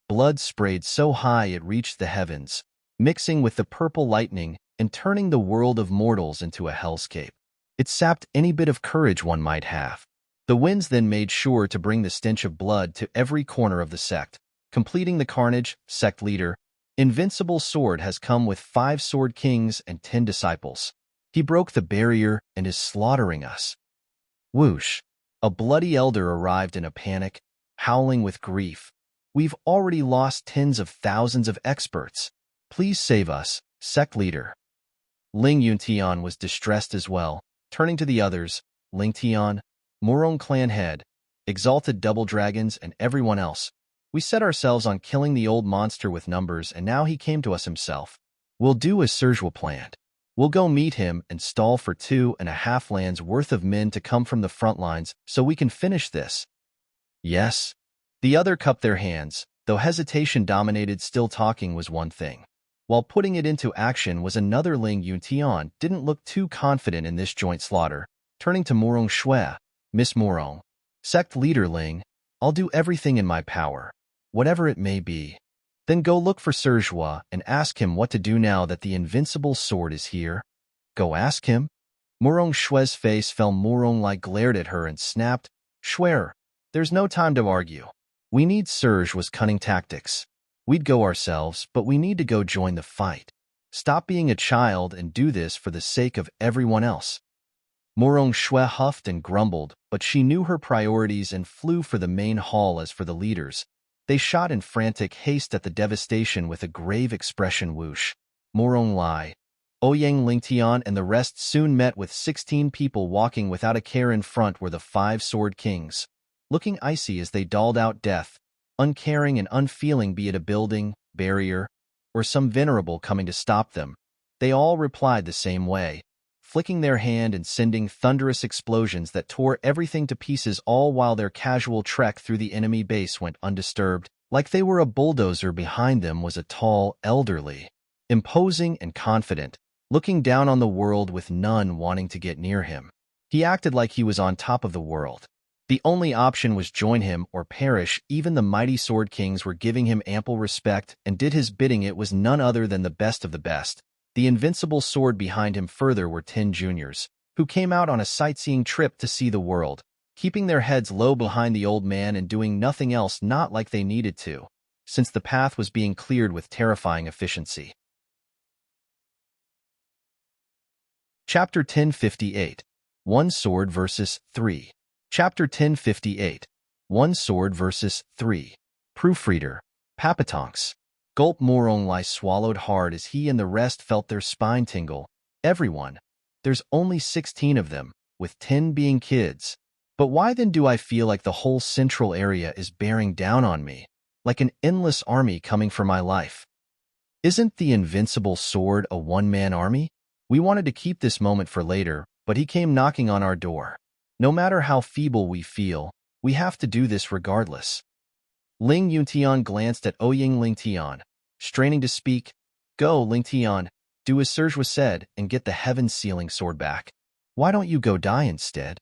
Blood sprayed so high it reached the heavens, mixing with the purple lightning and turning the world of mortals into a hellscape. It sapped any bit of courage one might have. The winds then made sure to bring the stench of blood to every corner of the sect. Completing the carnage, sect leader, Invincible Sword has come with 5 sword kings and 10 disciples. He broke the barrier and is slaughtering us. Whoosh! A bloody elder arrived in a panic, howling with grief. We've already lost tens of thousands of experts. Please save us, sect leader. Ling Yuntian was distressed as well, turning to the others, Ling Tian, Murong clan head, exalted double dragons, and everyone else. We set ourselves on killing the old monster with numbers, and now he came to us himself. We'll do as Sergua planned. We'll go meet him and stall for 2.5 lands worth of men to come from the front lines so we can finish this. Yes. The other cupped their hands, though hesitation dominated. Still talking was one thing, while putting it into action was another. Ling Yuntian didn't look too confident in this joint slaughter, turning to Murong Shui. Miss Murong, sect leader Ling, I'll do everything in my power, whatever it may be. Then go look for Sergua and ask him what to do now that the invincible sword is here. Go ask him? Murong Shui's face fell. Murong Lai glared at her and snapped, Shuer, there's no time to argue. We need Sergua's cunning tactics. We'd go ourselves, but we need to go join the fight. Stop being a child and do this for the sake of everyone else. Murong Shui huffed and grumbled, but she knew her priorities and flew for the main hall. As for the leaders, they shot in frantic haste at the devastation with a grave expression. Whoosh! Murong Lai, Ouyang Lingtian and the rest soon met with 16 people walking without a care. In front were the 5 sword kings, looking icy as they dolled out death, uncaring and unfeeling, be it a building, barrier, or some venerable coming to stop them. They all replied the same way, flicking their hand and sending thunderous explosions that tore everything to pieces, all while their casual trek through the enemy base went undisturbed. Like they were a bulldozer. Behind them was a tall, elderly, imposing and confident, looking down on the world with none wanting to get near him. He acted like he was on top of the world. The only option was join him or perish. Even the mighty sword kings were giving him ample respect and did his bidding. It was none other than the best of the best. The invincible sword behind him. Further were 10 juniors, who came out on a sightseeing trip to see the world, keeping their heads low behind the old man and doing nothing else, not like they needed to, since the path was being cleared with terrifying efficiency. Chapter 1058. 1 Sword vs. 3. Chapter 1058. 1 Sword vs. 3. Proofreader. Papatonks. Gulp. Murong Lai swallowed hard as he and the rest felt their spine tingle. Everyone. There's only 16 of them, with 10 being kids. But why then do I feel like the whole central area is bearing down on me, like an endless army coming for my life? Isn't the invincible sword a one-man army? We wanted to keep this moment for later, but he came knocking on our door. No matter how feeble we feel, we have to do this regardless. Ling Yuntian glanced at Ouyang Lingtian, straining to speak. Go, Lingtian, do as Sergua said and get the heaven-sealing sword back. Why don't you go die instead?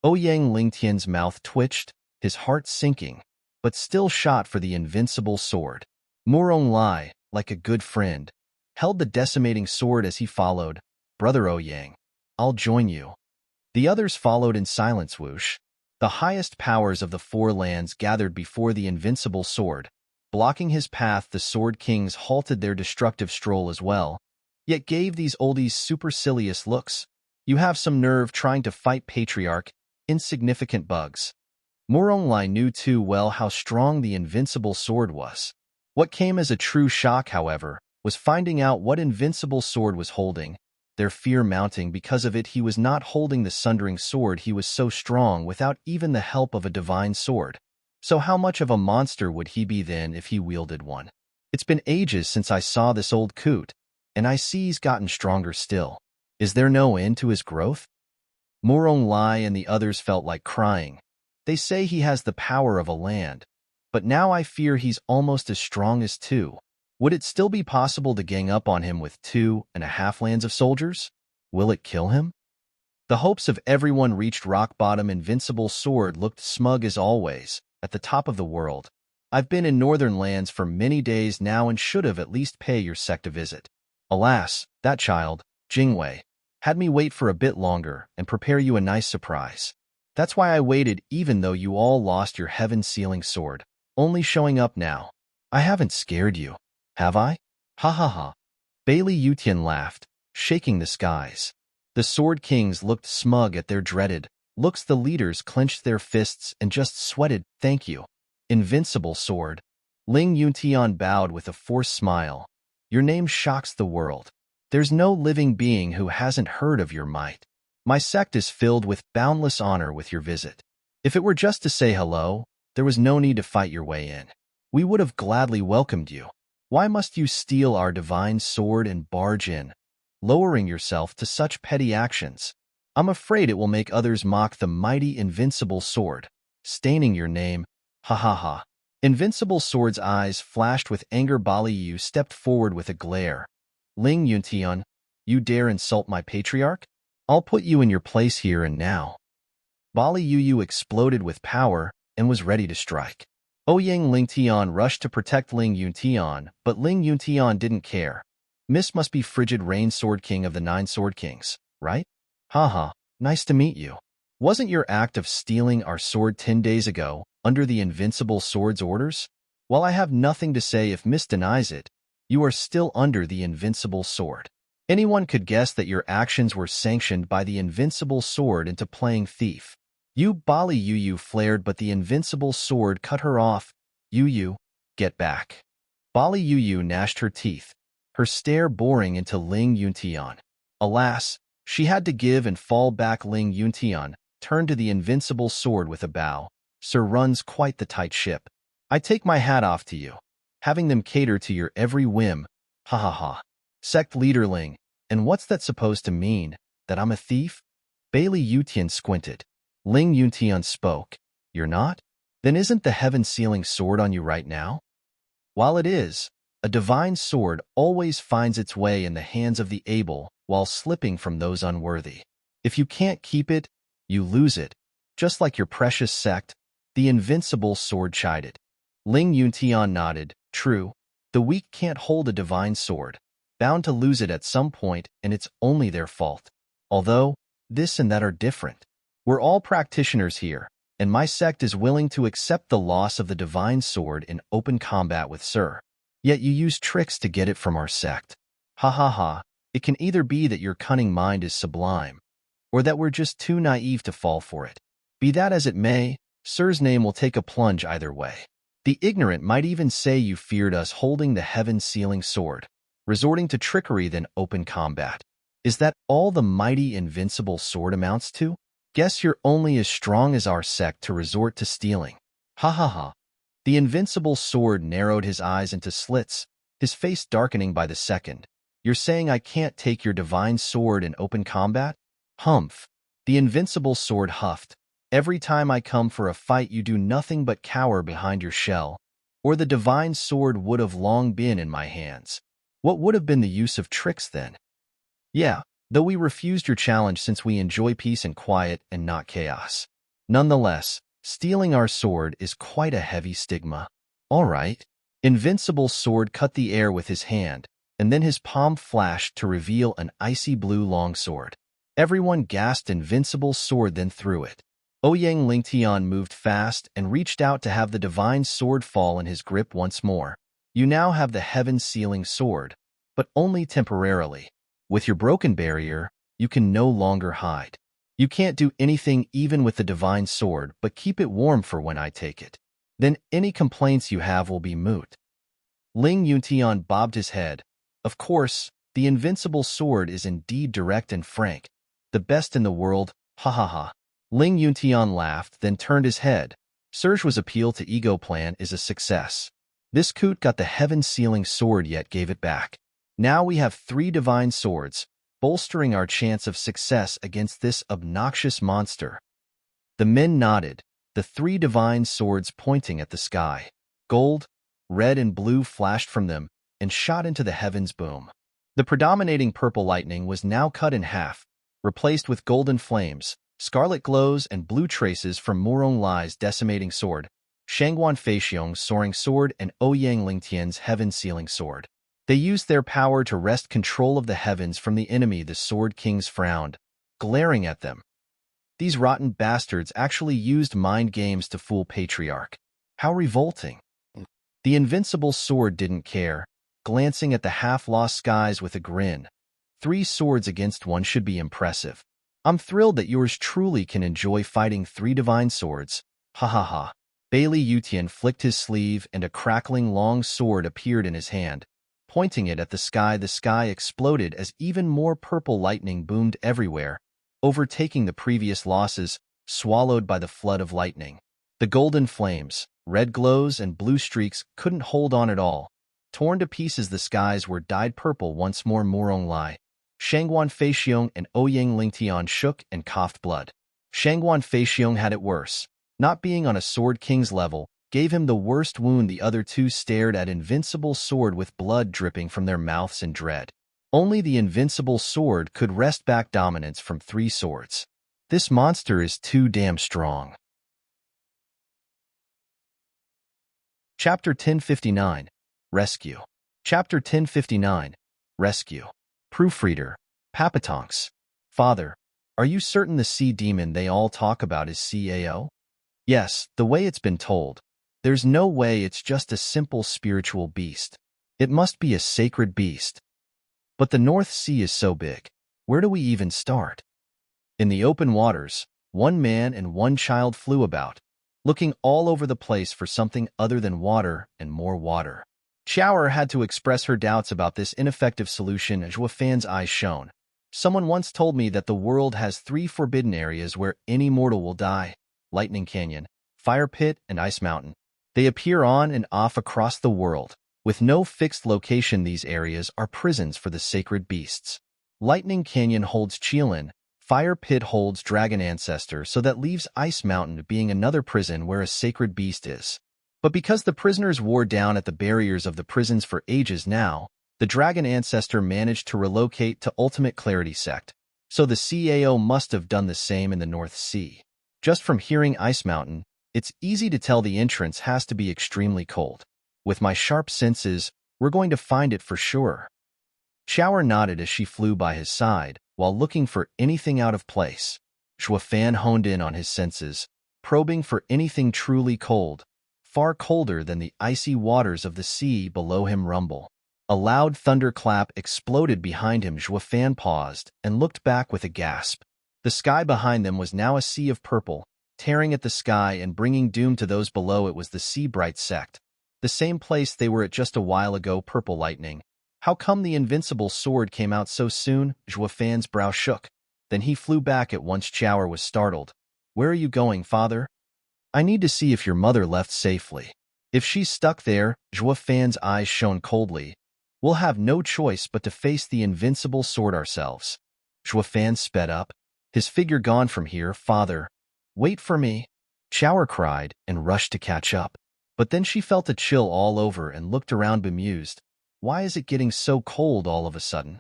Ouyang Lingtian's mouth twitched, his heart sinking, but still shot for the invincible sword. Murong Lai, like a good friend, held the decimating sword as he followed. Brother Ouyang, I'll join you. The others followed in silence. Whoosh! The highest powers of the 4 lands gathered before the invincible sword. Blocking his path, the sword kings halted their destructive stroll as well, yet gave these oldies supercilious looks. You have some nerve trying to fight Patriarch, insignificant bugs. Murong Lai knew too well how strong the invincible sword was. What came as a true shock, however, was finding out what invincible sword was holding. Their fear mounting because of it. He was not holding the sundering sword. He was so strong without even the help of a divine sword. So how much of a monster would he be then if he wielded one? It's been ages since I saw this old coot. and I see he's gotten stronger still. Is there no end to his growth? Morong Lai and the others felt like crying. They say he has the power of a land, but now I fear he's almost as strong as two. Would it still be possible to gang up on him with 2.5 lands of soldiers? Will it kill him? The hopes of everyone reached rock bottom. Invincible Sword looked smug as always, at the top of the world. I've been in northern lands for many days now and should have at least pay your sect a visit. Alas, that child, Jingwei, had me wait for a bit longer and prepare you a nice surprise. That's why I waited even though you all lost your heaven-sealing sword, only showing up now. I haven't scared you, have I? Ha ha ha. Bailey Yutian laughed, shaking the skies. The Sword Kings looked smug at their dreaded looks. The leaders clenched their fists and just sweated. Thank you, Invincible Sword. Ling Yuntian bowed with a forced smile. Your name shocks the world. There's no living being who hasn't heard of your might. My sect is filled with boundless honor with your visit. If it were just to say hello, there was no need to fight your way in. We would have gladly welcomed you. Why must you steal our divine sword and barge in, lowering yourself to such petty actions? I'm afraid it will make others mock the mighty Invincible Sword, staining your name. Ha ha ha. Invincible Sword's eyes flashed with anger. Bali Yu stepped forward with a glare. Ling Yuntian, you dare insult my patriarch? I'll put you in your place here and now. Bali Yu exploded with power and was ready to strike. Ouyang Lingtian rushed to protect Ling Yuntian, but Ling Yuntian didn't care. Miss must be Frigid Rain Sword King of the 9 Sword Kings, right? Haha, nice to meet you. Wasn't your act of stealing our sword 10 days ago under the Invincible Sword's orders? While I have nothing to say if Miss denies it, you are still under the Invincible Sword. Anyone could guess that your actions were sanctioned by the Invincible Sword into playing thief. Bali Yu flared, but the Invincible Sword cut her off. Yu, get back. Bali Yu gnashed her teeth, her stare boring into Ling Yuntian. Alas, she had to give and fall back. Ling Yuntian turned to the Invincible Sword with a bow. Sir runs quite the tight ship. I take my hat off to you, having them cater to your every whim. Ha ha ha. Sect leader Ling, and what's that supposed to mean? That I'm a thief? Bailey Yutian squinted. Ling Yuntian spoke. You're not? Then isn't the heaven-sealing sword on you right now? While it is, a divine sword always finds its way in the hands of the able while slipping from those unworthy. If you can't keep it, you lose it, just like your precious sect, the Invincible Sword chided. Ling Yuntian nodded. True, the weak can't hold a divine sword, bound to lose it at some point, and it's only their fault. Although, this and that are different. We're all practitioners here, and my sect is willing to accept the loss of the divine sword in open combat with Sir. Yet you use tricks to get it from our sect. Ha ha ha. It can either be that your cunning mind is sublime, or that we're just too naive to fall for it. Be that as it may, Sir's name will take a plunge either way. The ignorant might even say you feared us holding the heaven-sealing sword, resorting to trickery than open combat. Is that all the mighty Invincible Sword amounts to? Guess you're only as strong as our sect to resort to stealing. Ha ha ha. The Invincible Sword narrowed his eyes into slits, his face darkening by the second. You're saying I can't take your divine sword in open combat? Humph. The Invincible Sword huffed. Every time I come for a fight you do nothing but cower behind your shell, or the divine sword would have long been in my hands. What would have been the use of tricks then? Yeah, though we refused your challenge since we enjoy peace and quiet and not chaos. Nonetheless, stealing our sword is quite a heavy stigma. All right. Invincible Sword cut the air with his hand, and then his palm flashed to reveal an icy blue longsword. Everyone gasped. Invincible Sword then threw it. Ouyang Lingtian moved fast and reached out to have the divine sword fall in his grip once more. You now have the heaven-sealing sword, but only temporarily. With your broken barrier, you can no longer hide. You can't do anything even with the divine sword, but keep it warm for when I take it. Then any complaints you have will be moot. Ling Yuntian bobbed his head. Of course, the Invincible Sword is indeed direct and frank. The best in the world, ha ha ha. Ling Yuntian laughed, then turned his head. Serge's appeal to ego plan is a success. This coot got the heaven-sealing sword yet gave it back. Now we have 3 divine swords, bolstering our chance of success against this obnoxious monster." The men nodded, the 3 divine swords pointing at the sky. Gold, red, and blue flashed from them and shot into the heavens. Boom. The predominating purple lightning was now cut in half, replaced with golden flames, scarlet glows, and blue traces from Murong Lai's decimating sword, Shangguan Feixiong's soaring sword, and Ouyang Lingtian's heaven-sealing sword. They used their power to wrest control of the heavens from the enemy. The Sword Kings frowned, glaring at them. These rotten bastards actually used mind games to fool Patriarch. How revolting. The invincible sword didn't care, glancing at the half-lost skies with a grin. 3 swords against 1 should be impressive. I'm thrilled that yours truly can enjoy fighting 3 divine swords. Ha ha ha. Bailey Yutian flicked his sleeve and a crackling long sword appeared in his hand. Pointing it at the sky exploded as even more purple lightning boomed everywhere, overtaking the previous losses, swallowed by the flood of lightning. The golden flames, red glows, and blue streaks couldn't hold on at all. Torn to pieces, the skies were dyed purple once more. Murong Lai, Shangguan Feixiong, and Ouyang Lingtian shook and coughed blood. Shangguan Feixiong had it worse. Not being on a Sword King's level gave him the worst wound. The other 2 stared at invincible sword with blood dripping from their mouths in dread. Only the invincible sword could wrest back dominance from 3 swords. This monster is too damn strong. Chapter 1059, Rescue. Chapter 1059, Rescue. Proofreader, Papatonks. Father, are you certain the sea demon they all talk about is CAO? Yes, the way it's been told. There's no way it's just a simple spiritual beast. It must be a sacred beast. But the North Sea is so big. Where do we even start? In the open waters, 1 man and 1 child flew about, looking all over the place for something other than water and more water. Chower had to express her doubts about this ineffective solution as Zhuofan's eyes shone. Someone once told me that the world has 3 forbidden areas where any mortal will die: Lightning Canyon, Fire Pit, and Ice Mountain. They appear on and off across the world. With no fixed location, these areas are prisons for the sacred beasts. Lightning Canyon holds Qilin, Fire Pit holds Dragon Ancestor, so that leaves Ice Mountain being another prison where a sacred beast is. But because the prisoners wore down at the barriers of the prisons for ages now, the Dragon Ancestor managed to relocate to Ultimate Clarity Sect, so the CAO must have done the same in the North Sea. Just from hearing Ice Mountain, it's easy to tell the entrance has to be extremely cold. With my sharp senses, we're going to find it for sure. Chower nodded as she flew by his side, while looking for anything out of place. Zhuofan honed in on his senses, probing for anything truly cold, far colder than the icy waters of the sea below him. Rumble. A loud thunderclap exploded behind him. Zhuofan paused and looked back with a gasp. The sky behind them was now a sea of purple, tearing at the sky and bringing doom to those below. It was the Sea Bright sect, the same place they were at just a while ago. Purple lightning. How come the invincible sword came out so soon? Zhuofan's brow shook. Then he flew back at once. Chower was startled. Where are you going, father? I need to see if your mother left safely. If she's stuck there, Zhuofan's eyes shone coldly. We'll have no choice but to face the invincible sword ourselves. Zhuofan sped up. His figure gone from here. Father, wait for me. Chower cried and rushed to catch up. But then she felt a chill all over and looked around bemused. Why is it getting so cold all of a sudden?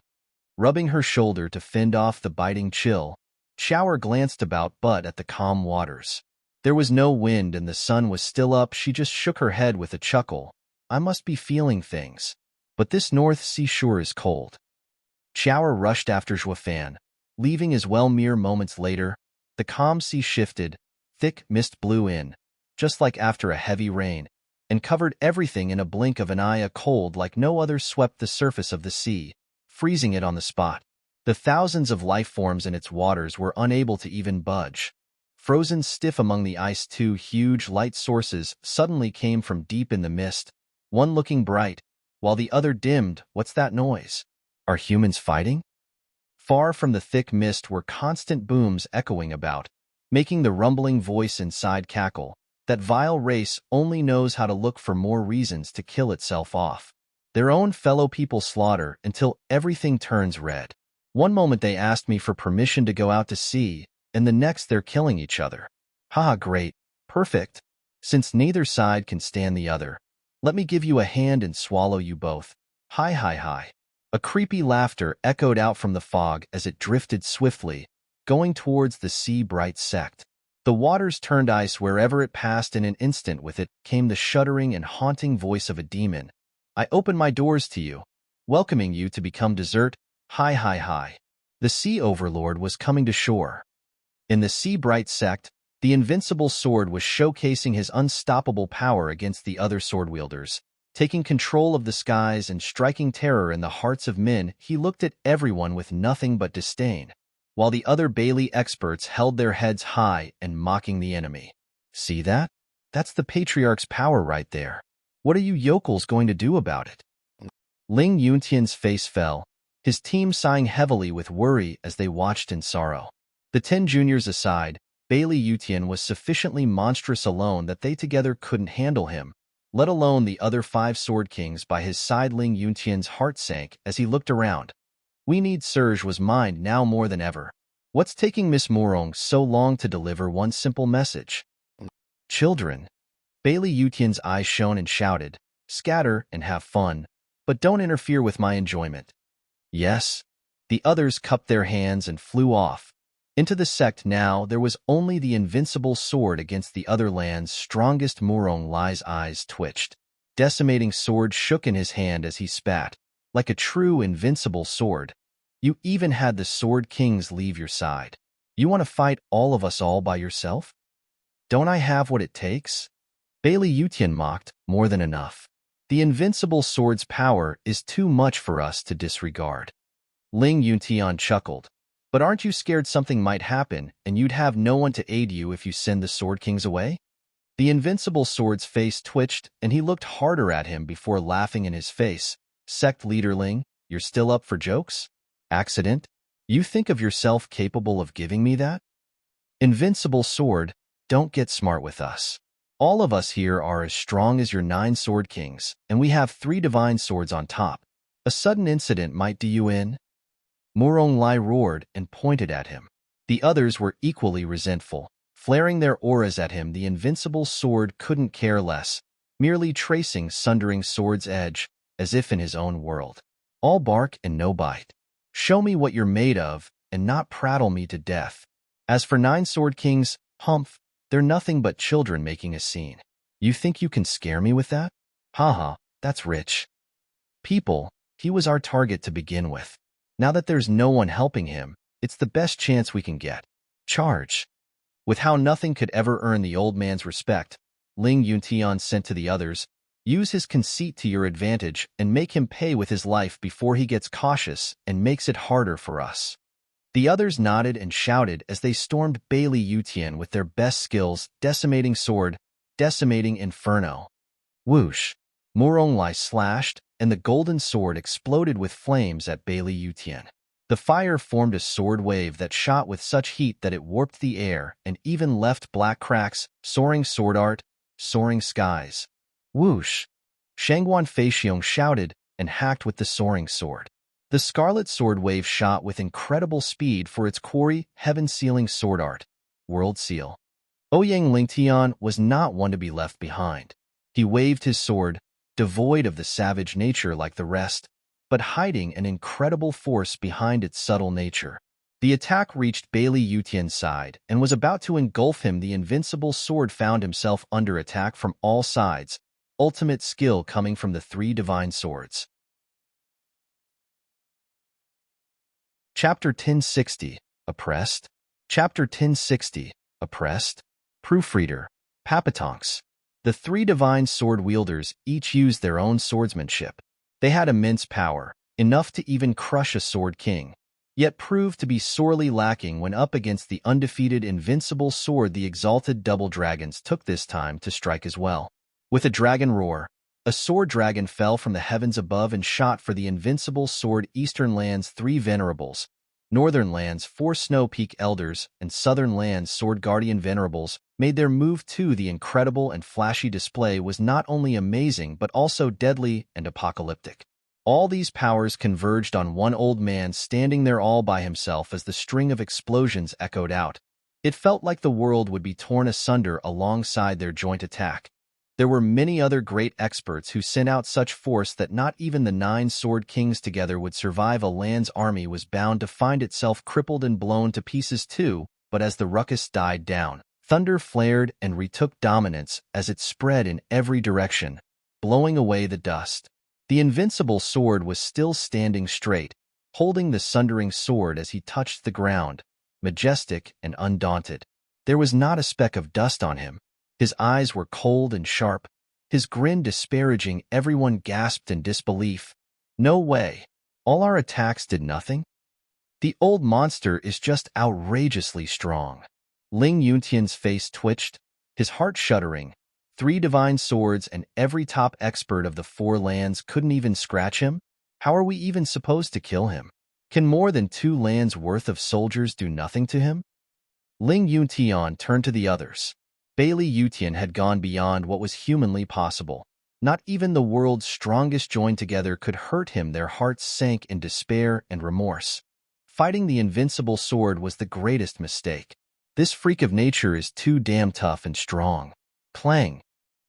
Rubbing her shoulder to fend off the biting chill, Chower glanced about but at the calm waters. There was no wind and the sun was still up. She just shook her head with a chuckle. I must be feeling things. But this North Sea sure is cold. Chower rushed after Zhuofan, leaving as well. Mere moments later, the calm sea shifted, thick mist blew in, just like after a heavy rain, and covered everything in a blink of an eye. A cold like no other swept the surface of the sea, freezing it on the spot. The thousands of life forms in its waters were unable to even budge. Frozen stiff among the ice, 2 huge light sources suddenly came from deep in the mist, one looking bright, while the other dimmed. What's that noise? Are humans fighting? Far from the thick mist were constant booms echoing about, making the rumbling voice inside cackle. That vile race only knows how to look for more reasons to kill itself off. Their own fellow people slaughter until everything turns red. One moment they asked me for permission to go out to sea, and the next they're killing each other. Haha, great. Perfect. Since neither side can stand the other, let me give you a hand and swallow you both. Hi hi hi. A creepy laughter echoed out from the fog as it drifted swiftly, going towards the sea-bright sect. The waters turned ice wherever it passed. In an instant with it came the shuddering and haunting voice of a demon. I open my doors to you, welcoming you to become dessert. Hi hi hi. The sea overlord was coming to shore. In the sea-bright sect, the invincible sword was showcasing his unstoppable power against the other sword-wielders. Taking control of the skies and striking terror in the hearts of men, he looked at everyone with nothing but disdain, while the other Bailey experts held their heads high and mocking the enemy. See that? That's the Patriarch's power right there. What are you yokels going to do about it? Ling Yuntian's face fell, his team sighing heavily with worry as they watched in sorrow. The 10 juniors aside, Bailey Yutian was sufficiently monstrous alone that they together couldn't handle him, let alone the other 5 sword kings by his side. Ling Yuntian's heart sank as he looked around. We need Serge was mined now more than ever. What's taking Miss Morong so long to deliver one simple message? Children. Bailey Yutian's eyes shone and shouted, scatter and have fun, but don't interfere with my enjoyment. Yes. The others cupped their hands and flew off. Into the sect now there was only the invincible sword against the other land's strongest. Morong Lai's eyes twitched. Decimating sword shook in his hand as he spat. Like a true invincible sword. You even had the sword kings leave your side. You want to fight all of us all by yourself? Don't I have what it takes? Bailey Yutian mocked, more than enough. The invincible sword's power is too much for us to disregard. Ling Yuntian chuckled. But aren't you scared something might happen and you'd have no one to aid you if you send the Sword Kings away? The invincible sword's face twitched and he looked harder at him before laughing in his face. Sect leader Ling, you're still up for jokes? Accident? You think of yourself capable of giving me that? Invincible sword, don't get smart with us. All of us here are as strong as your 9 sword kings, and we have 3 divine swords on top. A sudden incident might do you in. Morong Lai roared and pointed at him. The others were equally resentful, flaring their auras at him. The invincible sword couldn't care less, merely tracing sundering sword's edge, as if in his own world. All bark and no bite. Show me what you're made of, and not prattle me to death. As for 9 sword kings, humph, they're nothing but children making a scene. You think you can scare me with that? Haha, that's rich. People, he was our target to begin with. Now that there's no one helping him, it's the best chance we can get. Charge. With how nothing could ever earn the old man's respect, Ling Yuntian sent to the others, use his conceit to your advantage and make him pay with his life before he gets cautious and makes it harder for us. The others nodded and shouted as they stormed Bailey Yutian with their best skills, decimating sword, decimating inferno. Whoosh! Morong Lai slashed, and the golden sword exploded with flames at Bailey Yutian. The fire formed a sword wave that shot with such heat that it warped the air and even left black cracks, soaring sword art, soaring skies. Whoosh! Shangguan Feixiong shouted and hacked with the soaring sword. The scarlet sword wave shot with incredible speed for its quarry, heaven-sealing sword art, world seal. Ouyang Lingtian was not one to be left behind. He waved his sword, devoid of the savage nature like the rest, but hiding an incredible force behind its subtle nature. The attack reached Bailey Yutian's side and was about to engulf him. The invincible sword found himself under attack from all sides, ultimate skill coming from the 3 divine swords. Chapter 1060, Oppressed. Chapter 1060, Oppressed. Proofreader, Papatonks. The 3 divine sword wielders each used their own swordsmanship. They had immense power, enough to even crush a sword king, yet proved to be sorely lacking when up against the undefeated invincible sword. The exalted double dragons took this time to strike as well. With a dragon roar, a sword dragon fell from the heavens above and shot for the invincible sword. Eastern Lands 3 venerables, Northern Lands 4 Snow Peak elders, and Southern Lands sword guardian venerables made their move too. The incredible and flashy display was not only amazing but also deadly and apocalyptic. All these powers converged on one old man standing there all by himself as the string of explosions echoed out. It felt like the world would be torn asunder alongside their joint attack. There were many other great experts who sent out such force that not even the 9 sword kings together would survive. A land's army was bound to find itself crippled and blown to pieces too, but as the ruckus died down, thunder flared and retook dominance as it spread in every direction, blowing away the dust. The invincible sword was still standing straight, holding the sundering sword as he touched the ground, majestic and undaunted. There was not a speck of dust on him. His eyes were cold and sharp, his grin disparaging. Everyone gasped in disbelief. No way. All our attacks did nothing? The old monster is just outrageously strong. Ling Yuntian's face twitched, his heart shuddering. 3 divine swords and every top expert of the 4 lands couldn't even scratch him? How are we even supposed to kill him? Can more than 2 lands worth of soldiers do nothing to him? Ling Yuntian turned to the others. Bailey Yutian had gone beyond what was humanly possible. Not even the world's strongest joined together could hurt him. Their hearts sank in despair and remorse. Fighting the invincible sword was the greatest mistake. This freak of nature is too damn tough and strong. Clang!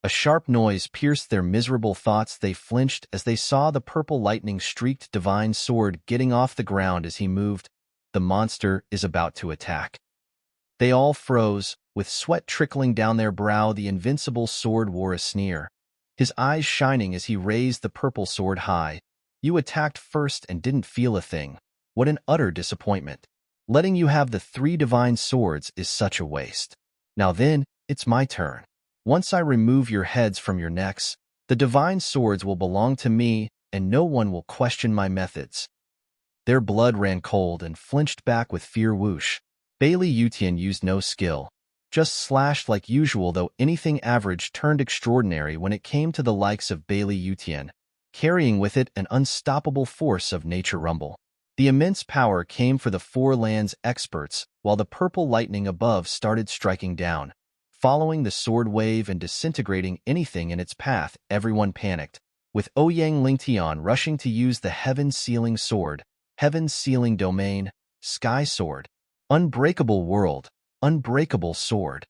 A sharp noise pierced their miserable thoughts. They flinched as they saw the purple lightning-streaked divine sword getting off the ground as he moved. The monster is about to attack. They all froze, with sweat trickling down their brow. The invincible sword wore a sneer, his eyes shining as he raised the purple sword high. You attacked first and didn't feel a thing. What an utter disappointment. Letting you have the 3 divine swords is such a waste. Now then, it's my turn. Once I remove your heads from your necks, the divine swords will belong to me, and no one will question my methods. Their blood ran cold and flinched back with fear. Whoosh. Bailey Yutian used no skill, just slashed like usual, though anything average turned extraordinary when it came to the likes of Bailey Yutian, carrying with it an unstoppable force of nature rumble. The immense power came for the 4 lands experts, while the purple lightning above started striking down, following the sword wave and disintegrating anything in its path. Everyone panicked, with Ouyang Lingtian rushing to use the heaven-sealing sword, heaven-sealing domain, sky sword, unbreakable world, unbreakable sword.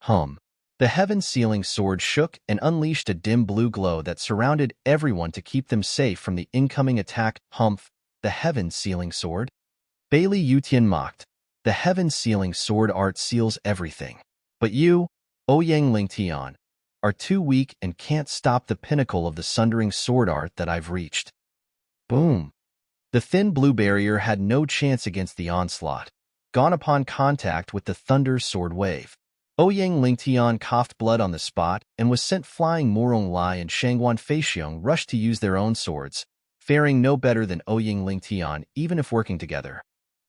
The heaven-sealing sword shook and unleashed a dim blue glow that surrounded everyone to keep them safe from the incoming attack. The heaven-sealing sword? Bailey Yutian mocked. The heaven-sealing sword art seals everything. But you, Ouyang Lingtian, are too weak and can't stop the pinnacle of the sundering sword art that I've reached. Boom! The thin blue barrier had no chance against the onslaught, gone upon contact with the thunder sword wave. Ouyang Lingtian coughed blood on the spot and was sent flying. Morong Lai and Shangguan Feixiong rushed to use their own swords, faring no better than Ouyang Lingtian even if working together.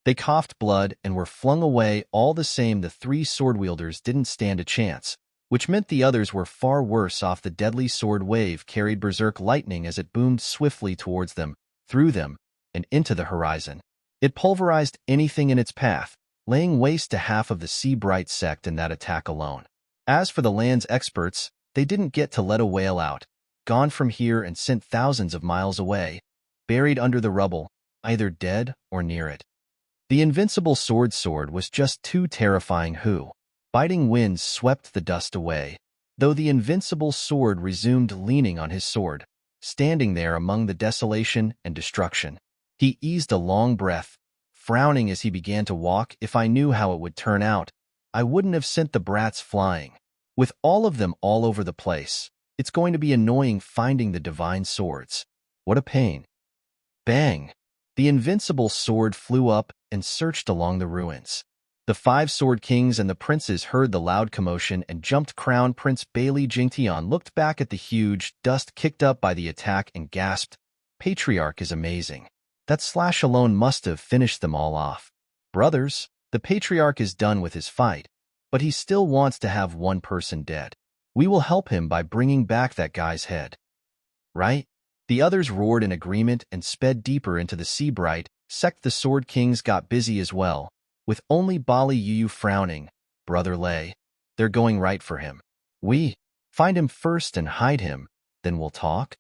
They coughed blood and were flung away all the same. The 3 sword-wielders didn't stand a chance, which meant the others were far worse off. The deadly sword wave carried berserk lightning as it boomed swiftly towards them, through them, and into the horizon. It pulverized anything in its path, laying waste to half of the Sea-Bright sect in that attack alone. As for the land's experts, they didn't get to let a wail out, gone from here and sent thousands of miles away, buried under the rubble, either dead or near it. The invincible sword was just too terrifying. Biting winds swept the dust away, though the invincible sword resumed leaning on his sword, standing there among the desolation and destruction. He eased a long breath, frowning as he began to walk. If I knew how it would turn out, I wouldn't have sent the brats flying. With all of them all over the place, it's going to be annoying finding the divine swords. What a pain. Bang! The invincible sword flew up and searched along the ruins. The 5 sword kings and the princes heard the loud commotion and jumped. Crown Prince Bailey Jingtian looked back at the huge dust kicked up by the attack and gasped, "Patriarch is amazing. That slash alone must have finished them all off." Brothers, the Patriarch is done with his fight, but he still wants to have one person dead. We will help him by bringing back that guy's head. Right? The others roared in agreement and sped deeper into the Sea-Bright sect. The Sword Kings got busy as well, with only Bali Yu frowning. "Brother Lei, They're going right for him. We find him first and hide him, then we'll talk?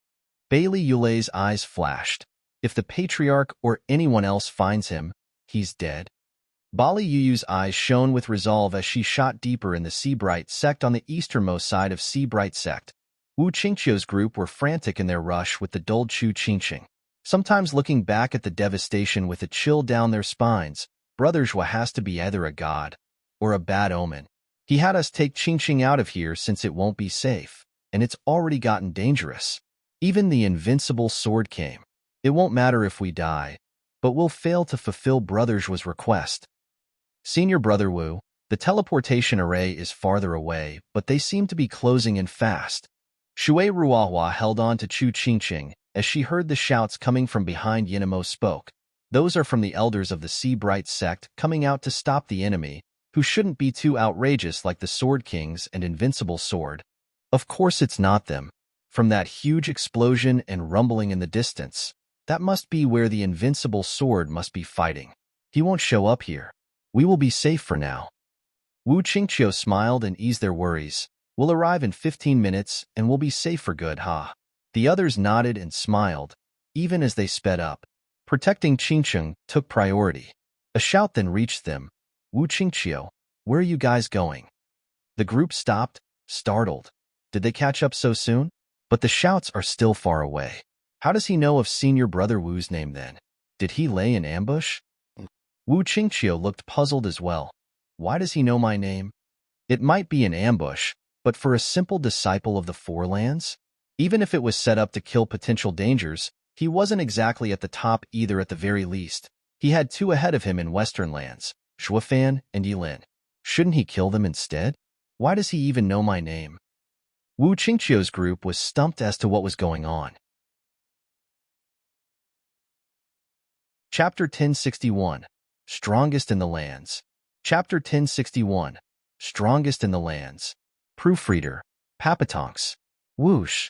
Bailey Yule's eyes flashed. If the Patriarch or anyone else finds him, he's dead. Bali Yuyu's eyes shone with resolve as she shot deeper in the Seabright sect on the easternmost side of Seabright sect. Wu Qingqiu's group were frantic in their rush with the dulled Chu Qingqing. Sometimes looking back at the devastation with a chill down their spines, Brother Zhua has to be either a god or a bad omen. He had us take Qingqing out of here since it won't be safe, and it's already gotten dangerous. Even the invincible sword came. It won't matter if we die, but we'll fail to fulfill Brother Zhua's request. Senior Brother Wu, the teleportation array is farther away, but they seem to be closing in fast. Shui Ruahua held on to Chu Qingqing as she heard the shouts coming from behind. Yinamo spoke. Those are from the elders of the Seabright sect coming out to stop the enemy, who shouldn't be too outrageous like the Sword Kings and Invincible Sword. Of course it's not them. From that huge explosion and rumbling in the distance, that must be where the Invincible Sword must be fighting. He won't show up here. We will be safe for now. Wu Qingqiu smiled and eased their worries. We'll arrive in 15 minutes and we'll be safe for good, ha. The others nodded and smiled, even as they sped up. Protecting Qingqing took priority. A shout then reached them. Wu Qingqiu, where are you guys going? The group stopped, startled. Did they catch up so soon? But the shouts are still far away. How does he know of Senior Brother Wu's name then? Did he lay an ambush? Wu Qingqiu looked puzzled as well. Why does he know my name? It might be an ambush, but for a simple disciple of the Four Lands? Even if it was set up to kill potential dangers, he wasn't exactly at the top either. At the very least. He had two ahead of him in Western Lands, Shuafan and Yilin. Shouldn't he kill them instead? Why does he even know my name? Wu Qingqiu's group was stumped as to what was going on. Chapter 1061. Strongest in the Lands. Chapter 1061. Strongest in the Lands. Proofreader. Papatonks. Whoosh.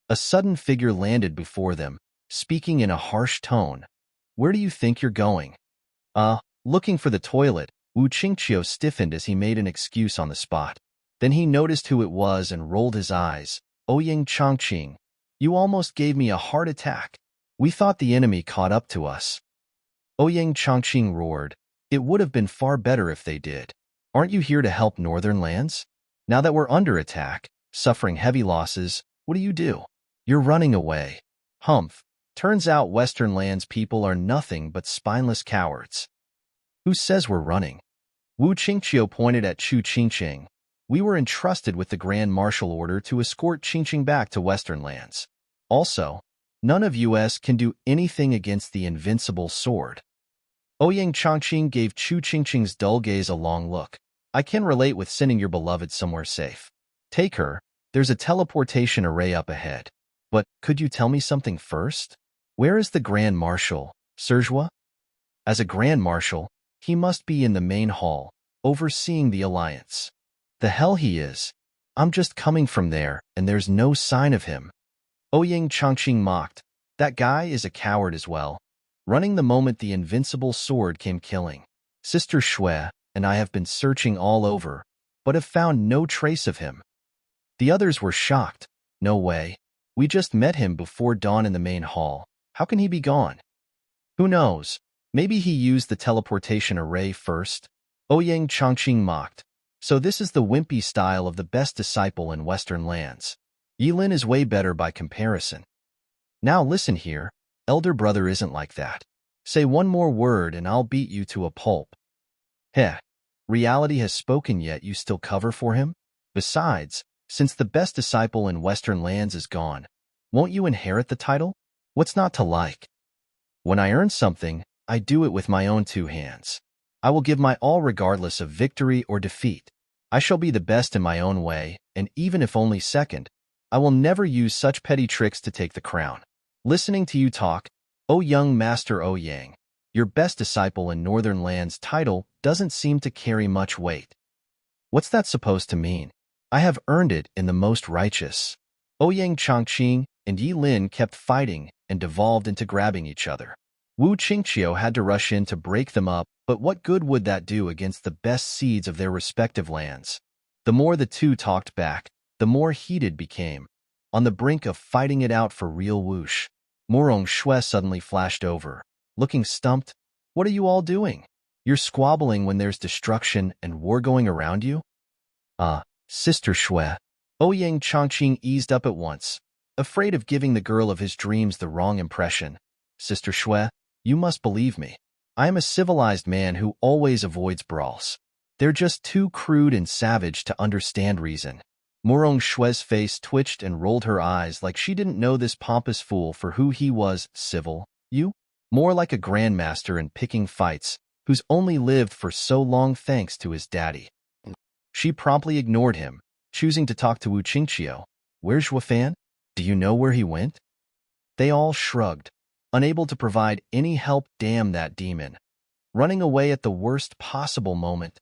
A sudden figure landed before them, speaking in a harsh tone. Where do you think you're going? Looking for the toilet. Wu Qingqiu stiffened as he made an excuse on the spot. Then he noticed who it was and rolled his eyes. Ouyang Chongqing, you almost gave me a heart attack. We thought the enemy caught up to us. Ouyang Chongqing roared. It would have been far better if they did. Aren't you here to help Northern Lands? Now that we're under attack, suffering heavy losses, what do? You're running away. Humph. Turns out Western Lands people are nothing but spineless cowards. Who says we're running? Wu Qingqiu pointed at Chu Qingqing. We were entrusted with the Grand Martial Order to escort Qingqing back to Western Lands. Also, none of us can do anything against the Invincible Sword. Ouyang Chongqing gave Chu Qingqing's dull gaze a long look. I can relate with sending your beloved somewhere safe. Take her. There's a teleportation array up ahead. But could you tell me something first? Where is the Grand Marshal, Serjua? As a Grand Marshal, he must be in the main hall, overseeing the alliance. The hell he is. I'm just coming from there, and there's no sign of him. Ouyang Chongqing mocked. That guy is a coward as well. Running the moment the Invincible Sword came killing. Sister Shui and I have been searching all over, but have found no trace of him. The others were shocked. No way. We just met him before dawn in the main hall. How can he be gone? Who knows? Maybe he used the teleportation array first? Ouyang Chongqing mocked. So this is the wimpy style of the best disciple in Western Lands. Yilin is way better by comparison. Now listen here. Elder brother isn't like that. Say one more word and I'll beat you to a pulp. Heh. Reality has spoken yet you still cover for him? Besides, since the best disciple in Western Lands is gone, won't you inherit the title? What's not to like? When I earn something, I do it with my own two hands. I will give my all regardless of victory or defeat. I shall be the best in my own way, and even if only second, I will never use such petty tricks to take the crown. Listening to you talk, O young Master Ouyang, your best disciple in Northern Lands title doesn't seem to carry much weight. What's that supposed to mean? I have earned it in the most righteous. Ouyang Chongqing and Yilin kept fighting and devolved into grabbing each other. Wu Qingqiu had to rush in to break them up, but what good would that do against the best seeds of their respective lands? The more the two talked back, the more heated became, on the brink of fighting it out for real whoosh. Morong Shui suddenly flashed over, looking stumped. What are you all doing? You're squabbling when there's destruction and war going around you? Sister Shui. Ouyang Chongqing eased up at once, afraid of giving the girl of his dreams the wrong impression. Sister Shui, you must believe me. I am a civilized man who always avoids brawls. They're just too crude and savage to understand reason. Morong Shui's face twitched and rolled her eyes like she didn't know this pompous fool for who he was. Civil? You? More like a grandmaster in picking fights, who's only lived for so long thanks to his daddy. She promptly ignored him, choosing to talk to Wu Qingqiu. Where's Zhuofan? Do you know where he went? They all shrugged, unable to provide any help. Damn that demon. Running away at the worst possible moment.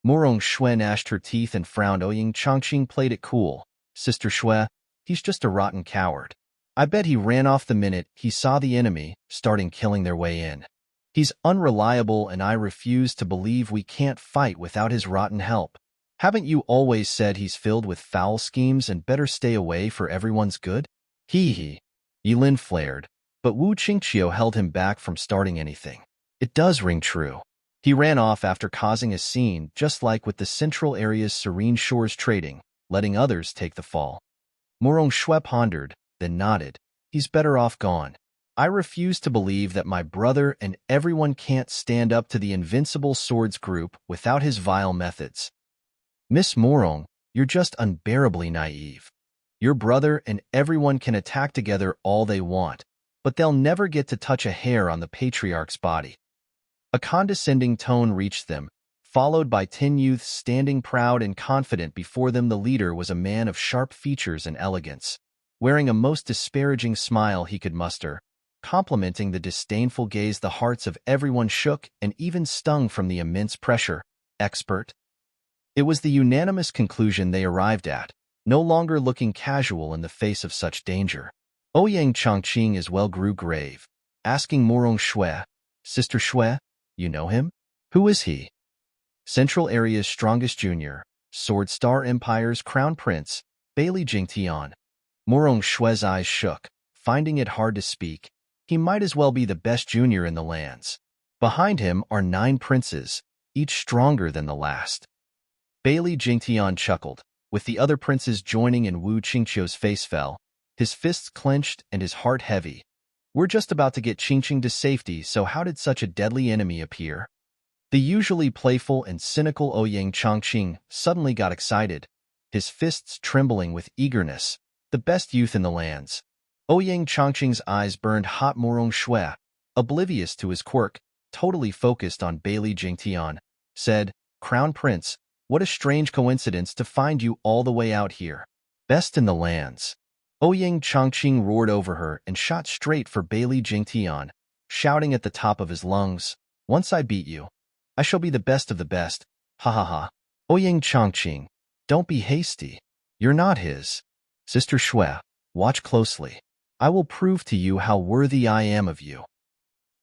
Morong Shui gnashed her teeth and frowned. Ouyang Chongqing played it cool. Sister Shui, he's just a rotten coward. I bet he ran off the minute he saw the enemy starting killing their way in. He's unreliable and I refuse to believe we can't fight without his rotten help. Haven't you always said he's filled with foul schemes and better stay away for everyone's good? Hee. Yilin flared, but Wu Qingqiu held him back from starting anything. It does ring true. He ran off after causing a scene, just like with the central area's serene shores trading, letting others take the fall. Morong Shui pondered, then nodded. He's better off gone. I refuse to believe that my brother and everyone can't stand up to the Invincible Swords group without his vile methods. Miss Morong, you're just unbearably naive. Your brother and everyone can attack together all they want, but they'll never get to touch a hair on the patriarch's body. A condescending tone reached them, followed by 10 youths standing proud and confident before them. The leader was a man of sharp features and elegance, wearing a most disparaging smile he could muster, complimenting the disdainful gaze. The hearts of everyone shook and even stung from the immense pressure. Expert. It was the unanimous conclusion they arrived at, no longer looking casual in the face of such danger. Ouyang Chongqing as well grew grave, asking Morong Shui, Sister Shui, you know him? Who is he? Central Area's strongest junior, Sword Star Empire's crown prince, Bailey Jingtian. Morong Shui's eyes shook, finding it hard to speak. He might as well be the best junior in the lands. Behind him are 9 princes, each stronger than the last. Bailey Jingtian chuckled, with the other princes joining in. Wu Qingqiu's face fell, his fists clenched and his heart heavy. We're just about to get Qingqing to safety, so how did such a deadly enemy appear? The usually playful and cynical Ouyang Chongqing suddenly got excited, his fists trembling with eagerness. The best youth in the lands. Ouyang Chongqing's eyes burned hot. Morong Shui, oblivious to his quirk, totally focused on Bailey Jingtian, said, Crown Prince, what a strange coincidence to find you all the way out here. Best in the lands. Ouyang Chongqing roared over her and shot straight for Bailey Jingtian, shouting at the top of his lungs, Once I beat you, I shall be the best of the best. Ha ha ha. Ouyang Chongqing, don't be hasty. You're not his. Sister Shui, watch closely. I will prove to you how worthy I am of you.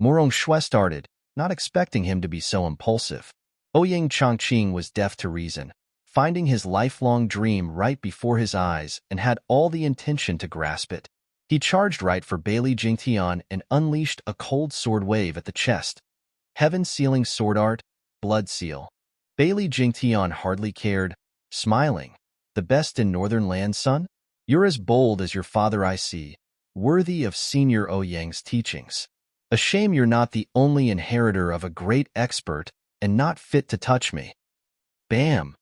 Morong Shui started, not expecting him to be so impulsive. Ouyang Chongqing was deaf to reason, finding his lifelong dream right before his eyes and had all the intention to grasp it. He charged right for Bailey Jingtian and unleashed a cold sword wave at the chest. Heaven-sealing sword art, blood seal. Bailey Jingtian hardly cared, smiling. The best in Northern Land, son? You're as bold as your father, I see, worthy of Senior Ouyang's teachings. A shame you're not the only inheritor of a great expert and not fit to touch me. Bam!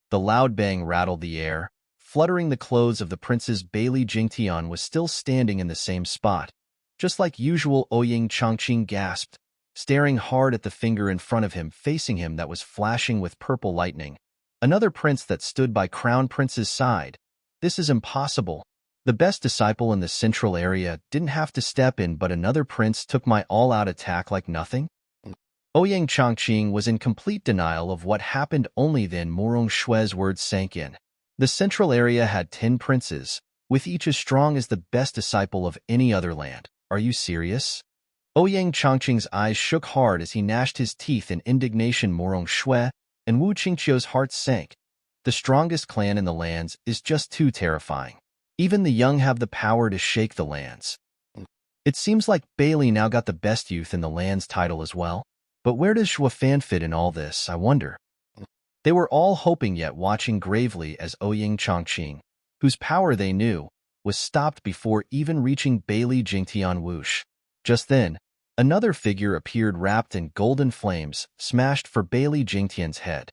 The loud bang rattled the air, fluttering the clothes of the princes. Bailey Jingtian was still standing in the same spot. Just like usual, Ouyang Chongqing gasped, staring hard at the finger in front of him, facing him that was flashing with purple lightning. Another prince that stood by Crown Prince's side. This is impossible. The best disciple in the central area didn't have to step in, but another prince took my all-out attack like nothing. Ouyang Chongqing was in complete denial of what happened. Only then Morong Shui's words sank in. The central area had 10 princes, with each as strong as the best disciple of any other land. Are you serious? Ouyang Chongqing's eyes shook hard as he gnashed his teeth in indignation. Morong Shui and Wu Qingqiu's hearts sank. The strongest clan in the lands is just too terrifying. Even the young have the power to shake the lands. It seems like Bailey now got the best youth in the land's title as well. But where does Shuafan fit in all this, I wonder? They were all hoping yet watching gravely as Ouyang Chongqing, whose power they knew, was stopped before even reaching Bailey Jingtian Wush. Just then, another figure appeared wrapped in golden flames, smashed for Bailey Jingtian's head.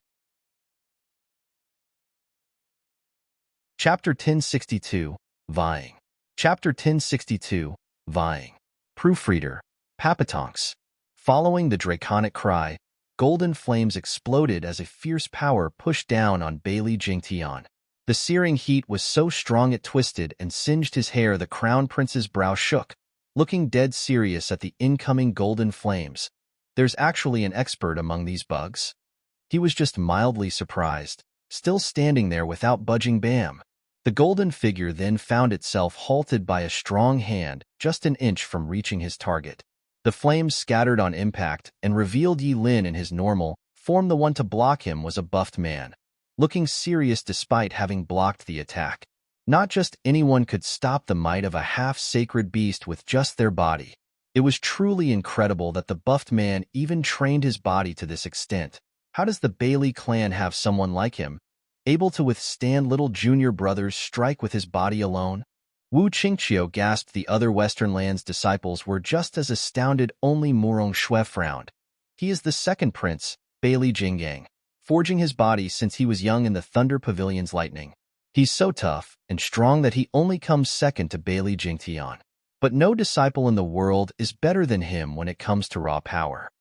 Chapter 1062, Vying. Chapter 1062, Vying. Proofreader, Papatonks. Following the draconic cry, golden flames exploded as a fierce power pushed down on Bailey Jingtian. The searing heat was so strong it twisted and singed his hair. The crown prince's brow shook, looking dead serious at the incoming golden flames. There's actually an expert among these bugs? He was just mildly surprised, still standing there without budging. Bam! The golden figure then found itself halted by a strong hand just an inch from reaching his target. The flames scattered on impact and revealed Yi Lin in his normal form. The one to block him was a buffed man, looking serious despite having blocked the attack. Not just anyone could stop the might of a half-sacred beast with just their body. It was truly incredible that the buffed man even trained his body to this extent. How does the Bailey clan have someone like him, able to withstand little junior brother's strike with his body alone? Wu Qingqiu gasped. The other Western Lands disciples were just as astounded. Only Murong Shui frowned. He is the second prince, Bailey Jinggang, forging his body since he was young in the Thunder Pavilion's lightning. He's so tough and strong that he only comes second to Bailey Jingtian. But no disciple in the world is better than him when it comes to raw power.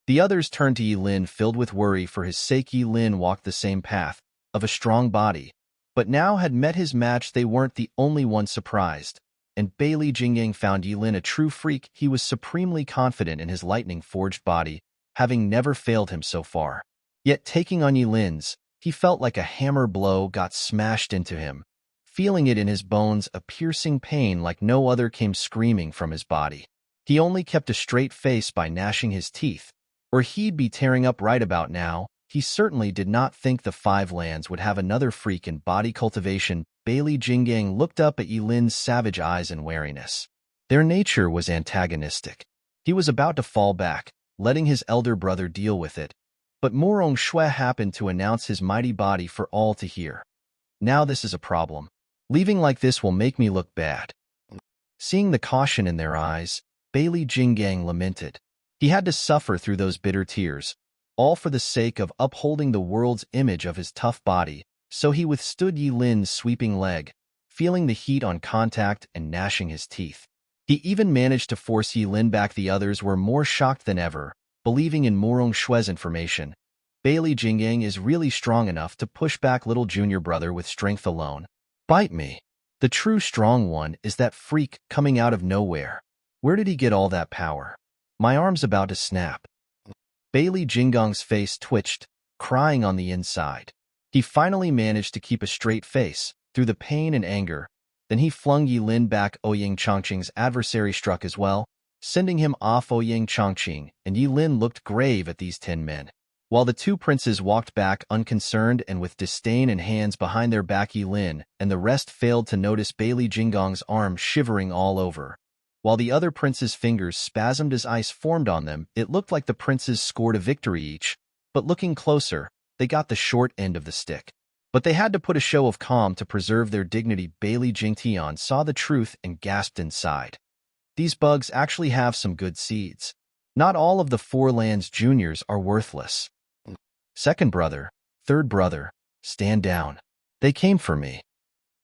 The others turned to Yi Lin filled with worry for his sake. Yi Lin walked the same path, of a strong body, but now had met his match. They weren't the only ones surprised, and Bailey Jinggang found Yi Lin a true freak. He was supremely confident in his lightning-forged body, having never failed him so far. Yet taking on Yi Lin's, he felt like a hammer blow got smashed into him. Feeling it in his bones, a piercing pain like no other came screaming from his body. He only kept a straight face by gnashing his teeth, or he'd be tearing up right about now. He certainly did not think the Five Lands would have another freak in body cultivation. Bailey Jinggang looked up at Yi Lin's savage eyes in wariness. Their nature was antagonistic. He was about to fall back, letting his elder brother deal with it, but Murong Shui happened to announce his mighty body for all to hear. Now this is a problem. Leaving like this will make me look bad. Seeing the caution in their eyes, Bailey Jinggang lamented. He had to suffer through those bitter tears, all for the sake of upholding the world's image of his tough body, so he withstood Yi Lin's sweeping leg, feeling the heat on contact and gnashing his teeth. He even managed to force Yi Lin back. The others were more shocked than ever, believing in Murong Shui's information. Bailey Jinggang is really strong enough to push back little junior brother with strength alone. Bite me. The true strong one is that freak coming out of nowhere. Where did he get all that power? My arm's about to snap. Bailey Jinggong's face twitched, crying on the inside. He finally managed to keep a straight face through the pain and anger. Then he flung Yi Lin back. Ouyang Chongqing's adversary struck as well, sending him off. Ouyang Chongqing and Yi Lin looked grave at these 10 men, while the two princes walked back unconcerned and with disdain and hands behind their back. Yi Lin and the rest failed to notice Bailey Jinggong's arm shivering all over. While the other prince's fingers spasmed as ice formed on them, it looked like the princes scored a victory each, but looking closer, they got the short end of the stick. But they had to put a show of calm to preserve their dignity. Bailey Jingtian saw the truth and gasped inside. These bugs actually have some good seeds. Not all of the Four Lands juniors are worthless. Second brother, third brother, stand down. They came for me.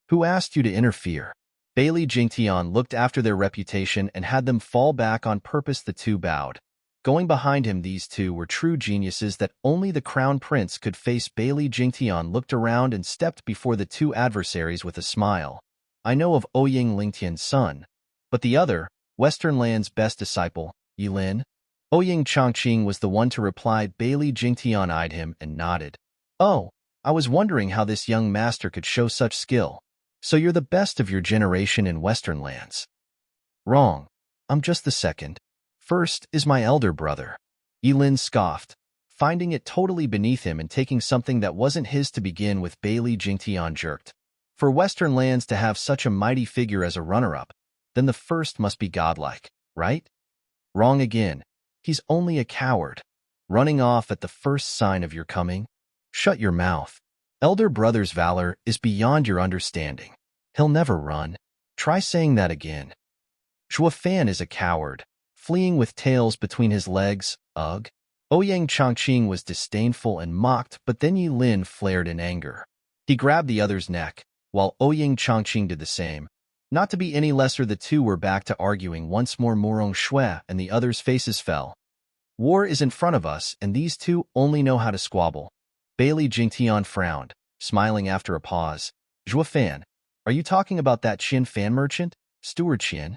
Who asked you to interfere? Bailey Jingtian looked after their reputation and had them fall back on purpose. The two bowed. Going behind him, these two were true geniuses that only the crown prince could face. Bailey Jingtian looked around and stepped before the two adversaries with a smile. I know of Ouyang Lingtian's son, but the other, Western Land's best disciple, Yi Lin? Ouyang Chongqing was the one to reply. Bailey Jingtian eyed him and nodded. Oh, I was wondering how this young master could show such skill. So you're the best of your generation in Western Lands. Wrong. I'm just the second. First is my elder brother. Yi Lin scoffed, finding it totally beneath him and taking something that wasn't his to begin with. Bailey Jingtian jerked. For Western lands to have such a mighty figure as a runner-up, then the first must be godlike, right? Wrong again. He's only a coward. Running off at the first sign of your coming? Shut your mouth. Elder brother's valor is beyond your understanding. He'll never run. Try saying that again. Zhuo Fan is a coward, fleeing with tails between his legs. Ugh. Ouyang Chongqing was disdainful and mocked, but then Yi Lin flared in anger. He grabbed the other's neck, while Ouyang Chongqing did the same. Not to be any lesser, the two were back to arguing once more. Morong Shui and the others' faces fell. War is in front of us, and these two only know how to squabble. Bailey Jingtian frowned, smiling after a pause. Zhuo Fan, are you talking about that Qian fan merchant? Steward Qian?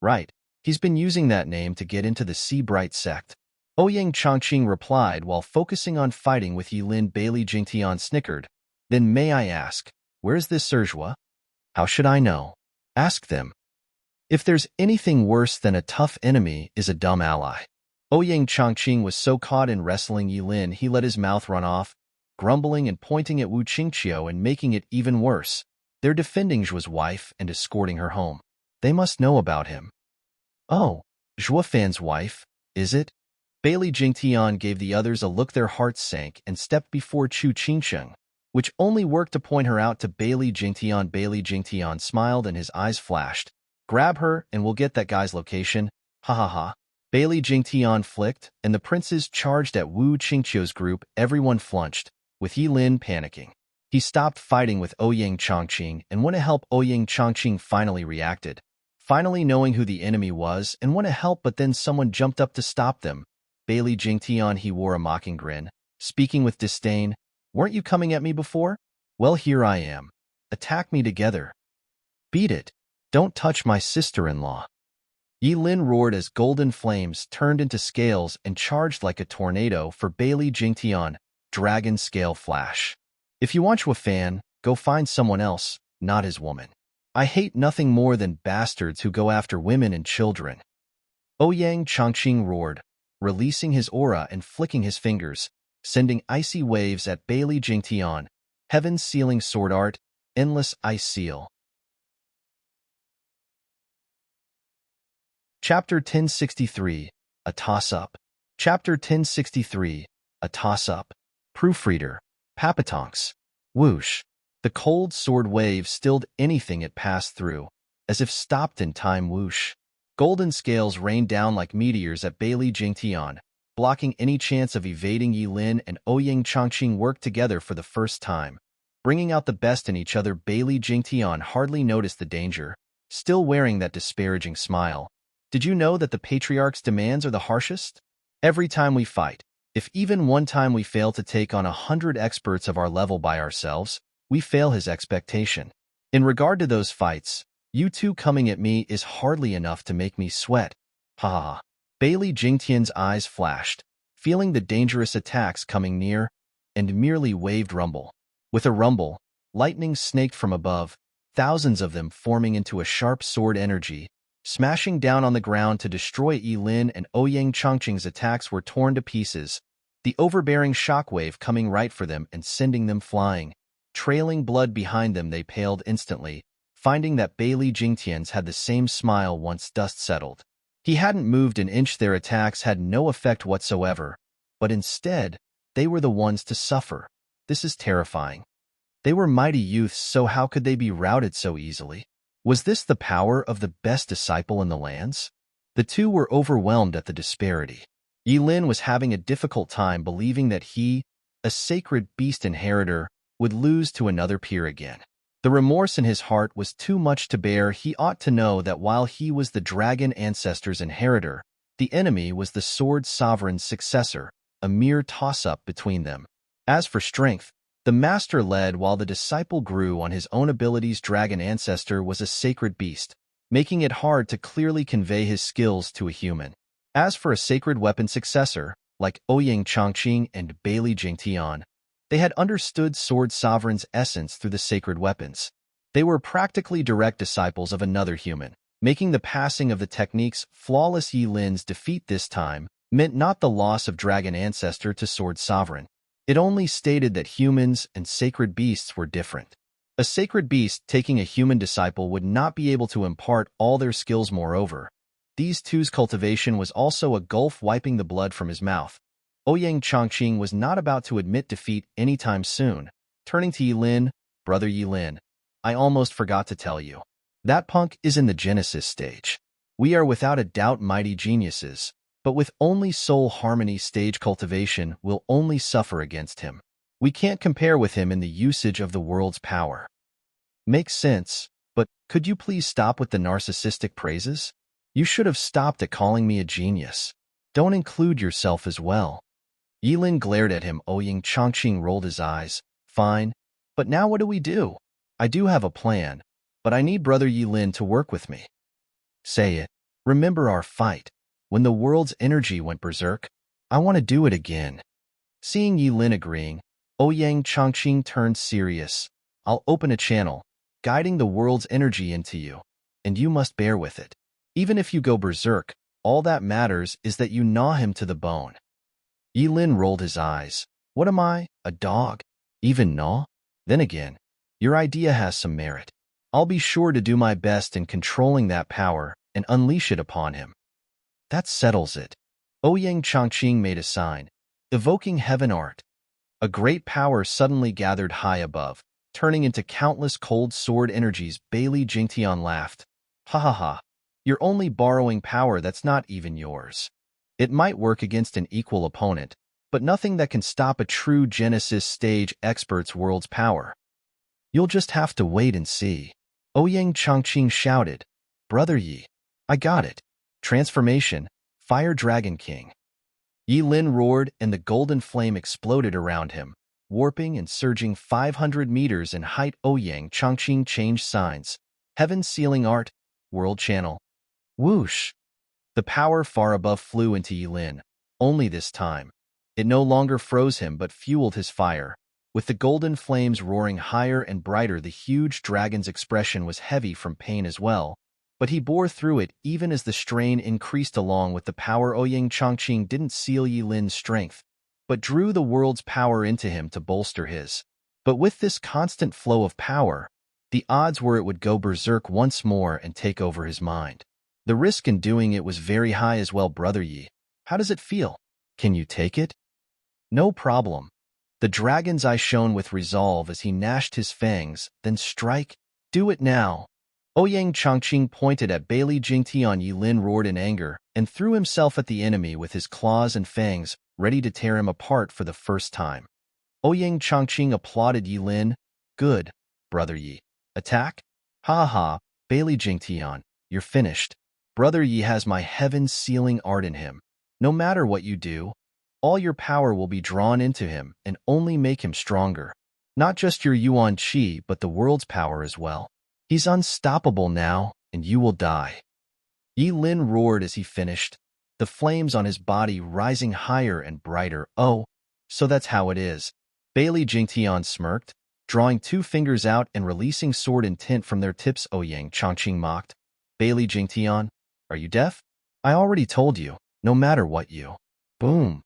Right. He's been using that name to get into the Sea Bright sect. Ouyang Chongqing replied while focusing on fighting with Yi Lin. Bailey Jingtian snickered. Then may I ask, where's this Zhuo? How should I know? Ask them. If there's anything worse than a tough enemy is a dumb ally. Ouyang Chongqing was so caught in wrestling Yi Lin he let his mouth run off, grumbling and pointing at Wu Qingqiu and making it even worse. They're defending Zhuo's wife and escorting her home. They must know about him. Oh, Zhuo Fan's wife, is it? Bailey Jingtian gave the others a look. Their hearts sank and stepped before Chu Qingsheng, which only worked to point her out to Bailey Jingtian. Bailey Jingtian smiled and his eyes flashed. Grab her and we'll get that guy's location. Ha ha ha. Bailey Jingtian flicked, and the princes charged at Wu Qingqiu's group. Everyone flinched, with Yi Lin panicking. He stopped fighting with Ouyang Chongqing and went to help. Ouyang Chongqing finally reacted, finally knowing who the enemy was, and went to help, but then someone jumped up to stop them. Bailey Jingtian, he wore a mocking grin, speaking with disdain. Weren't you coming at me before? Well, here I am. Attack me together. Beat it. Don't touch my sister-in-law. Yi Lin roared as golden flames turned into scales and charged like a tornado for Bailey Jingtian. Dragon scale flash. If you want Zhuo Fan, go find someone else, not his woman. I hate nothing more than bastards who go after women and children. Ouyang Chongqing roared, releasing his aura and flicking his fingers, sending icy waves at Bailey Jingtian. Heaven's sealing sword art, endless ice seal. Chapter 1063, A Toss-Up. Chapter 1063, A Toss-Up. Proofreader, Papatonks. Whoosh. The cold sword wave stilled anything it passed through, as if stopped in time. Whoosh. Golden scales rained down like meteors at Bailey Jingtian, blocking any chance of evading. Yi Lin and Ouyang Chongqing worked together for the first time, bringing out the best in each other. Bailey Jingtian hardly noticed the danger, still wearing that disparaging smile. Did you know that the Patriarch's demands are the harshest? Every time we fight, if even one time we fail to take on 100 experts of our level by ourselves, we fail his expectation. In regard to those fights, you two coming at me is hardly enough to make me sweat. Ha ha ha. Bailey Jingtian's eyes flashed, feeling the dangerous attacks coming near, and merely waved rumble. With a rumble, lightning snaked from above, thousands of them forming into a sharp sword energy, smashing down on the ground to destroy. Yi Lin and Ouyang Chongqing's attacks were torn to pieces, the overbearing shockwave coming right for them and sending them flying. Trailing blood behind them, they paled instantly, finding that Bailey Jingtian's had the same smile once dust settled. He hadn't moved an inch. Their attacks had no effect whatsoever, but instead, they were the ones to suffer. This is terrifying. They were mighty youths, so how could they be routed so easily? Was this the power of the best disciple in the lands? The two were overwhelmed at the disparity. Yi Lin was having a difficult time believing that he, a sacred beast inheritor, would lose to another peer again. The remorse in his heart was too much to bear. He ought to know that while he was the dragon ancestor's inheritor, the enemy was the sword sovereign's successor, a mere toss-up between them. As for strength, the master led while the disciple grew on his own abilities. Dragon ancestor was a sacred beast, making it hard to clearly convey his skills to a human. As for a sacred weapon successor, like Ouyang Chongqing and Bailey Jingtian, they had understood sword sovereign's essence through the sacred weapons. They were practically direct disciples of another human, making the passing of the techniques flawless. Yi Lin's defeat this time meant not the loss of dragon ancestor to sword sovereign. It only stated that humans and sacred beasts were different. A sacred beast taking a human disciple would not be able to impart all their skills. Moreover, these two's cultivation was also a gulf wiping the blood from his mouth. Ouyang Chongqing was not about to admit defeat anytime soon. Turning to Yilin, "Brother Yilin, I almost forgot to tell you. That punk is in the Genesis stage. We are without a doubt mighty geniuses, but with only soul harmony stage cultivation will only suffer against him. We can't compare with him in the usage of the world's power." Makes sense, but could you please stop with the narcissistic praises? You should have stopped at calling me a genius. Don't include yourself as well. Yilin glared at him. Ouyang Chongqing rolled his eyes. Fine, but now what do we do? I do have a plan, but I need Brother Yilin to work with me. Say it. Remember our fight, when the world's energy went berserk? I want to do it again. Seeing Yilin agreeing, Ouyang Chongqing turned serious. I'll open a channel, guiding the world's energy into you, and you must bear with it. Even if you go berserk, all that matters is that you gnaw him to the bone. Yilin rolled his eyes. What am I, a dog? Even gnaw? Then again, your idea has some merit. I'll be sure to do my best in controlling that power and unleash it upon him. That settles it. Ouyang Chongqing made a sign, evoking heaven art. A great power suddenly gathered high above, turning into countless cold sword energies. Bailey Jingtian laughed. Ha ha ha. You're only borrowing power that's not even yours. It might work against an equal opponent, but nothing that can stop a true Genesis stage expert's world's power. You'll just have to wait and see. Ouyang Chongqing shouted, Brother Yi, I got it. Transformation, Fire Dragon King. Yilin roared and the golden flame exploded around him, warping and surging 500 meters in height. Ouyang Chongqing changed signs. Heaven Sealing Art, World Channel. Whoosh! The power far above flew into Yilin. Only this time, it no longer froze him but fueled his fire. With the golden flames roaring higher and brighter, the huge dragon's expression was heavy from pain as well, but he bore through it even as the strain increased along with the power. Ouyang Chongqing didn't seal Yilin's strength, but drew the world's power into him to bolster his. But with this constant flow of power, the odds were it would go berserk once more and take over his mind. The risk in doing it was very high as well. Brother Yi, how does it feel? Can you take it? No problem. The dragon's eye shone with resolve as he gnashed his fangs. Then strike. Do it now. Ouyang Chongqing pointed at Bailey Jingtian. Yilin roared in anger and threw himself at the enemy with his claws and fangs, ready to tear him apart for the first time. Ouyang Chongqing applauded Yilin. Good, Brother Yi. Attack? Ha ha, Bailey Jingtian, you're finished. Brother Yi has my heaven-sealing art in him. No matter what you do, all your power will be drawn into him and only make him stronger. Not just your Yuan Qi, but the world's power as well. He's unstoppable now, and you will die. Yilin roared as he finished, the flames on his body rising higher and brighter. Oh, so that's how it is. Bailey Jingtian smirked, drawing two fingers out and releasing sword intent from their tips. Ouyang Chongqing mocked. Bailey Jingtian, are you deaf? I already told you, no matter what you... Boom.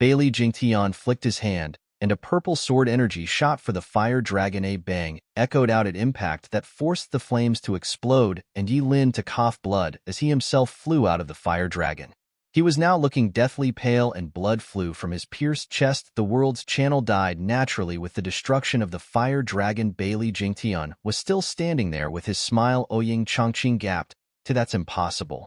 Bailey Jingtian flicked his hand, and a purple sword energy shot for the fire dragon. A bang echoed out at impact that forced the flames to explode and Yilin to cough blood as he himself flew out of the fire dragon. He was now looking deathly pale and blood flew from his pierced chest. The world's channel died naturally with the destruction of the fire dragon. Bailey Jingtian was still standing there with his smile. Ouyang Chongqing gasped, That's impossible.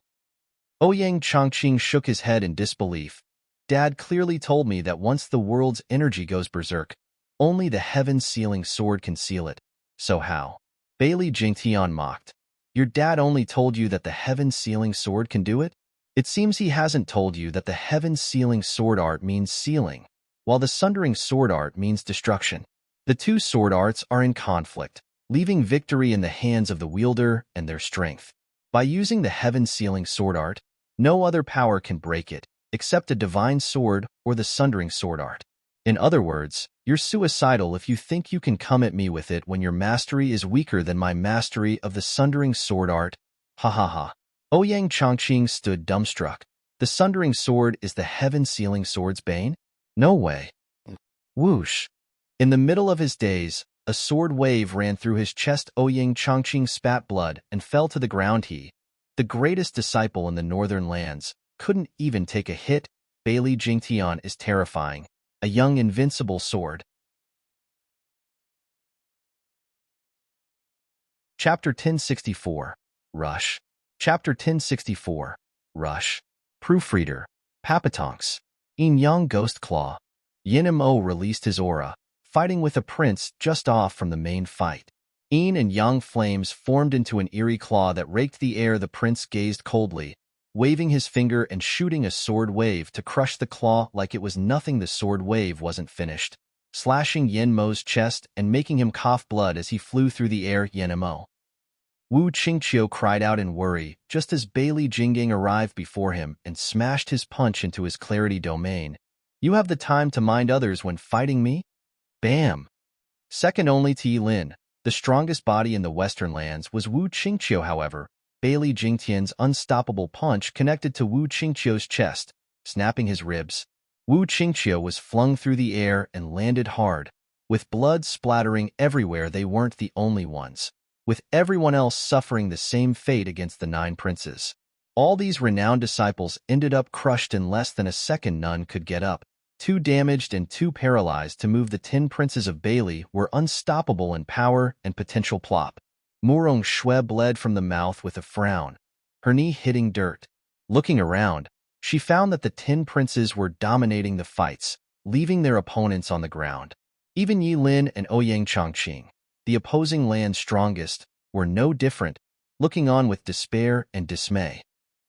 Ouyang Chongqing shook his head in disbelief. Dad clearly told me that once the world's energy goes berserk, only the heaven-sealing sword can seal it. So how? Bailey Jingtian mocked. Your dad only told you that the heaven-sealing sword can do it? It seems he hasn't told you that the heaven-sealing sword art means sealing, while the sundering sword art means destruction. The two sword arts are in conflict, leaving victory in the hands of the wielder and their strength. By using the heaven-sealing sword art, no other power can break it, except a divine sword or the sundering sword art. In other words, you're suicidal if you think you can come at me with it when your mastery is weaker than my mastery of the sundering sword art. Ha ha ha. Ouyang Chongqing stood dumbstruck. The sundering sword is the heaven-sealing sword's bane? No way. Whoosh. In the middle of his daze, a sword wave ran through his chest. Ouyang Chongqing spat blood and fell to the ground. He, the greatest disciple in the northern lands, couldn't even take a hit. Bailey Jingtian is terrifying. A young invincible sword. Chapter 1064. Rush. Chapter 1064. Rush. Proofreader. Papatonks. Yin Yang Ghost Claw. Yin Mo released his aura, fighting with a prince just off from the main fight. Yin and Yang flames formed into an eerie claw that raked the air. The prince gazed coldly, waving his finger and shooting a sword wave to crush the claw like it was nothing. The sword wave wasn't finished, slashing Yin Mo's chest and making him cough blood as he flew through the air. Yin Mo. Wu Qingqiu cried out in worry just as Bailey Jinggang arrived before him and smashed his punch into his clarity domain. You have the time to mind others when fighting me? Bam! Second only to Yilin, the strongest body in the western lands was Wu Qingqiu. However, Bailey Jingtian's unstoppable punch connected to Wu Qingqiu's chest, snapping his ribs. Wu Qingqiu was flung through the air and landed hard, with blood splattering everywhere. They weren't the only ones, with everyone else suffering the same fate against the 9 princes. All these renowned disciples ended up crushed in less than a second. None could get up, too damaged and too paralyzed to move. The 10 princes of Bailey were unstoppable in power and potential. Plop. Murong Shui bled from the mouth with a frown, her knee hitting dirt. Looking around, she found that the 10 princes were dominating the fights, leaving their opponents on the ground. Even Yilin and Ouyang Chongqing, the opposing land's strongest, were no different, looking on with despair and dismay.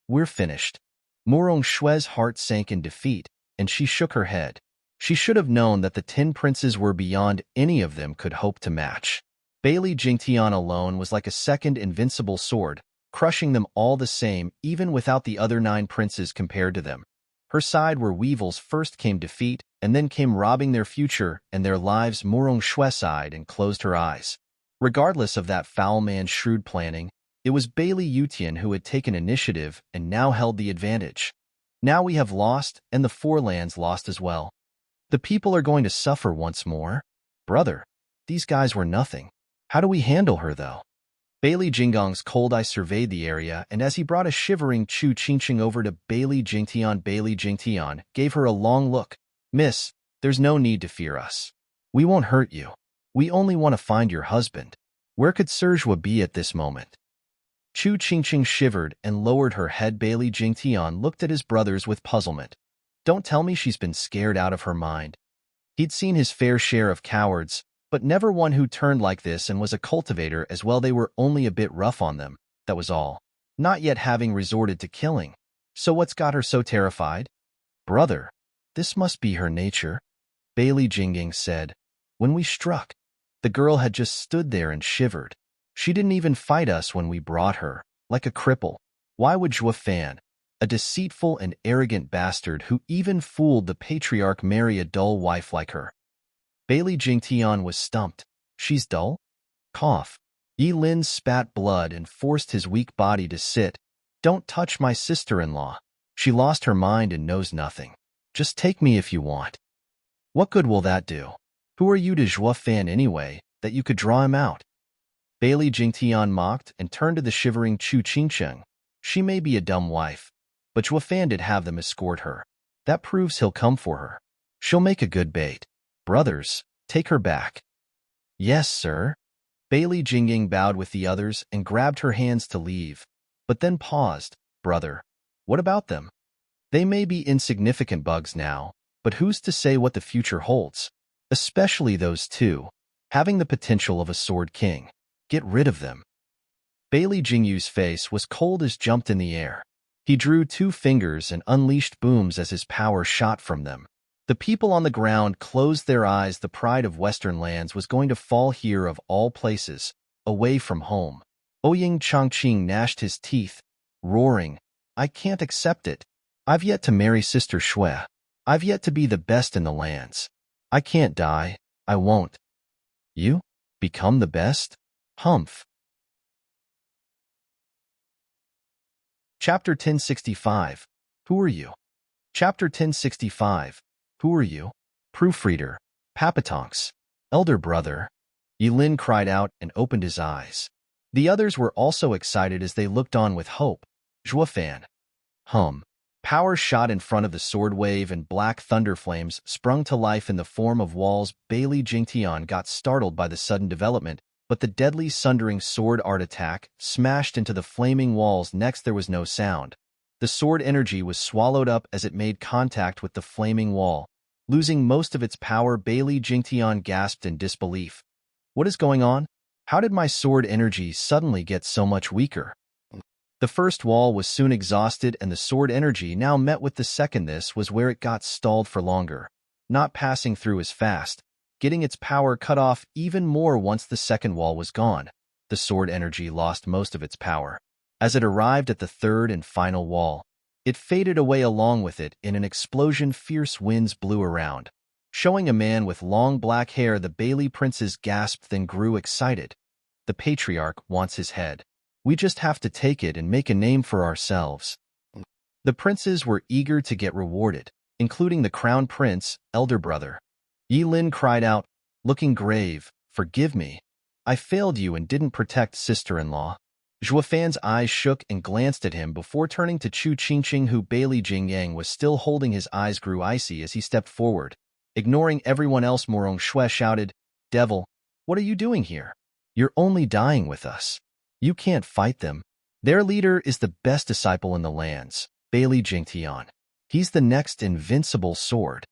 We're finished. Murong Shui's heart sank in defeat, and she shook her head. She should have known that the 10 princes were beyond any of them could hope to match. Bailey Jingtian alone was like a second invincible sword, crushing them all the same, even without the other 9 princes compared to them. Her side were Weevil's. First came defeat, and then came robbing their future and their lives. Murong Shui sighed and closed her eyes. Regardless of that foul man's shrewd planning, it was Bailey Yutian who had taken initiative and now held the advantage. Now we have lost, and the 4 lands lost as well. The people are going to suffer once more. Brother, these guys were nothing. How do we handle her, though? Bailey Jinggong's cold eye surveyed the area, and as he brought a shivering Chu Qingqing over to Bailey Jingtian gave her a long look. Miss, there's no need to fear us. We won't hurt you. We only want to find your husband. Where could Serjua be at this moment? Chu Qingqing shivered and lowered her head. Bailey Jingtian looked at his brothers with puzzlement. Don't tell me she's been scared out of her mind. He'd seen his fair share of cowards, but never one who turned like this and was a cultivator as well. They were only a bit rough on them, that was all, not yet having resorted to killing. So what's got her so terrified? Brother, this must be her nature, Bailey Jinggang said. When we struck, the girl had just stood there and shivered. She didn't even fight us when we brought her, like a cripple. Why would Zhua Fan, a deceitful and arrogant bastard who even fooled the patriarch, marry a dull wife like her? Bailey Jingtian was stumped. She's dull? Cough. Yilin spat blood and forced his weak body to sit. Don't touch my sister-in-law. She lost her mind and knows nothing. Just take me if you want. What good will that do? Who are you to Zhua Fan anyway, that you could draw him out? Bailey Jingtian mocked and turned to the shivering Chu Qingqing. She may be a dumb wife, but Zhua Fan did have them escort her. That proves he'll come for her. She'll make a good bait. Brothers, take her back. Yes, sir. Bailey Jinggang bowed with the others and grabbed her hands to leave, but then paused. Brother, what about them? They may be insignificant bugs now, but who's to say what the future holds? Especially those 2, having the potential of a sword king. Get rid of them. Bailey Jingyu's face was cold as jumped in the air. He drew 2 fingers and unleashed booms as his power shot from them. The people on the ground closed their eyes. The pride of Western lands was going to fall here of all places, away from home. Ouyang Chongqing gnashed his teeth, roaring, I can't accept it. I've yet to marry Sister Shui. I've yet to be the best in the lands. I can't die. I won't. You? Become the best? Humph. Chapter 1065. Who are you? Chapter 1065. Who are you? Proofreader. Papatonks. Elder brother. Yilin cried out and opened his eyes. The others were also excited as they looked on with hope. Zhuofan. Power shot in front of the sword wave and black thunder flames sprung to life in the form of walls. Bailey Jingtian got startled by the sudden development, but the deadly sundering sword art attack smashed into the flaming walls. Next there was no sound. The sword energy was swallowed up as it made contact with the flaming wall. Losing most of its power, Bailey Jingtian gasped in disbelief. What is going on? How did my sword energy suddenly get so much weaker? The first wall was soon exhausted and the sword energy now met with the second. This was where it got stalled for longer, not passing through as fast, getting its power cut off even more once the second wall was gone. The sword energy lost most of its power. As it arrived at the third and final wall, it faded away along with it in an explosion. Fierce winds blew around, showing a man with long black hair. The Bailey princes gasped, then grew excited. The patriarch wants his head. We just have to take it and make a name for ourselves. The princes were eager to get rewarded, including the crown prince, elder brother. Yilin cried out, looking grave, "Forgive me. I failed you and didn't protect sister-in-law." Zhuofan's eyes shook and glanced at him before turning to Chu Qingqing, who Bailey Jingyang was still holding. His eyes grew icy as he stepped forward. Ignoring everyone else, Morong Shui shouted, "Devil, what are you doing here? You're only dying with us. You can't fight them. Their leader is the best disciple in the lands, Bailey Jingtian. He's the next invincible sword."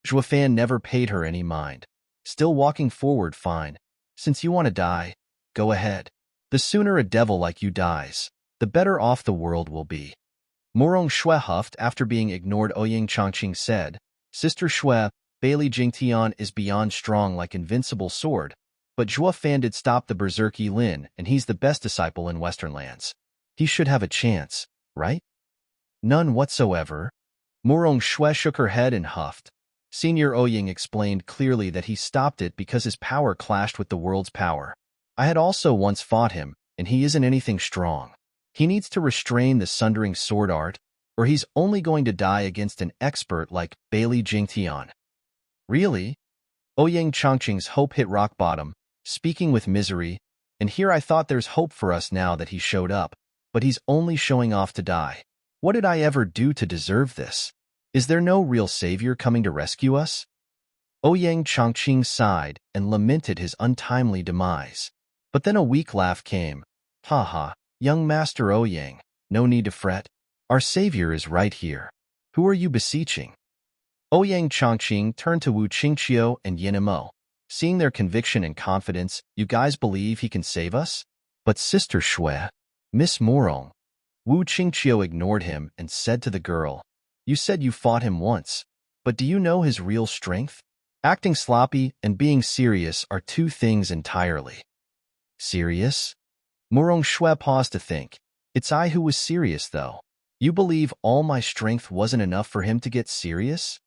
Zhuofan never paid her any mind. Still walking forward, "Fine. Since you want to die, go ahead. The sooner a devil like you dies, the better off the world will be." Morong Shui huffed after being ignored. Ouyang Changqing said, "Sister Shui, Bailey Jingtian is beyond strong like invincible sword. But Zhuofan did stop the berserk Yilin, and he's the best disciple in Western lands. He should have a chance, right?" "None whatsoever." Morong Shui shook her head and huffed. Senior Ouyang explained clearly that he stopped it because his power clashed with the world's power. "I had also once fought him, and he isn't anything strong. He needs to restrain the sundering sword art, or he's only going to die against an expert like Bailey Jingtian." "Really?" Ouyang Changqing's hope hit rock bottom, speaking with misery. "And here I thought there's hope for us now that he showed up, but he's only showing off to die. What did I ever do to deserve this? Is there no real savior coming to rescue us?" Ouyang Changqing sighed and lamented his untimely demise. But then a weak laugh came. "Ha ha, young Master Ouyang, no need to fret. Our savior is right here. Who are you beseeching?" Ouyang Changqing turned to Wu Qingqiu and Yinimo. Seeing their conviction and confidence, "You guys believe he can save us?" "But Sister Shui, Miss Morong." Wu Qingqiu ignored him and said to the girl, "You said you fought him once, but do you know his real strength? Acting sloppy and being serious are two things entirely." "Serious?" Morong Shui paused to think. "It's I who was serious, though. You believe all my strength wasn't enough for him to get serious?"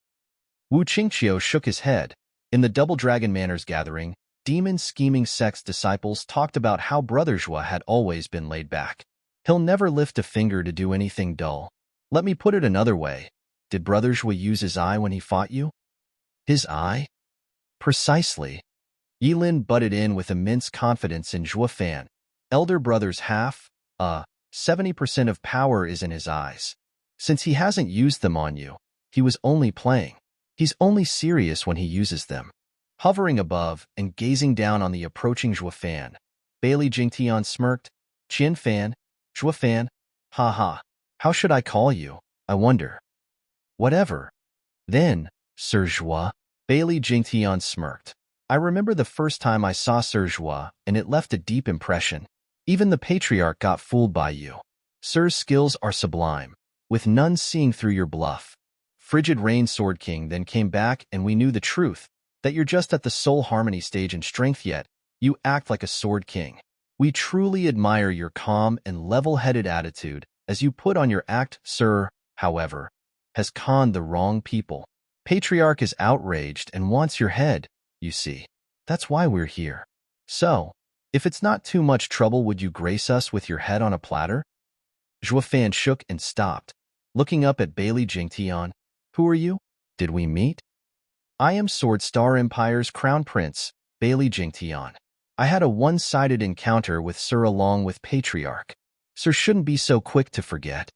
Wu Qingqiu shook his head. In the Double Dragon Manners gathering, demon scheming sex disciples talked about how Brother Zhua had always been laid back. He'll never lift a finger to do anything dull. Let me put it another way. Did Brother Zhua use his eye when he fought you? His eye? Precisely. Yilin butted in with immense confidence in Zhuofan. Elder brother's 70% of power is in his eyes. Since he hasn't used them on you, he was only playing. He's only serious when he uses them. Hovering above and gazing down on the approaching Zhuofan, Bailey Jingtian smirked. "Qianfan, Zhuofan, ha ha. How should I call you, I wonder?" "Whatever." "Then, Sir Zhua," Bailey Jingtian smirked. "I remember the first time I saw Sir Zhua, and it left a deep impression. Even the patriarch got fooled by you. Sir's skills are sublime, with none seeing through your bluff. Frigid Rain Sword King then came back and we knew the truth, that you're just at the soul harmony stage in strength, yet you act like a sword king. We truly admire your calm and level-headed attitude as you put on your act. Sir, however, has conned the wrong people. Patriarch is outraged and wants your head, you see. That's why we're here. So, if it's not too much trouble, would you grace us with your head on a platter?" Zhuofan shook and stopped. looking up at Bailey Jingtian. Who are you? Did we meet? I am Sword Star Empire's Crown Prince, Bailey Jingtian. I had a one-sided encounter with Sir along with Patriarch. Sir shouldn't be so quick to forget.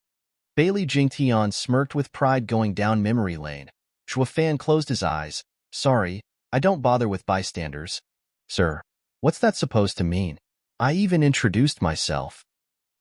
Bailey Jingtian smirked with pride going down memory lane. Zhuofan closed his eyes. Sorry, I don't bother with bystanders. Sir, what's that supposed to mean? I even introduced myself.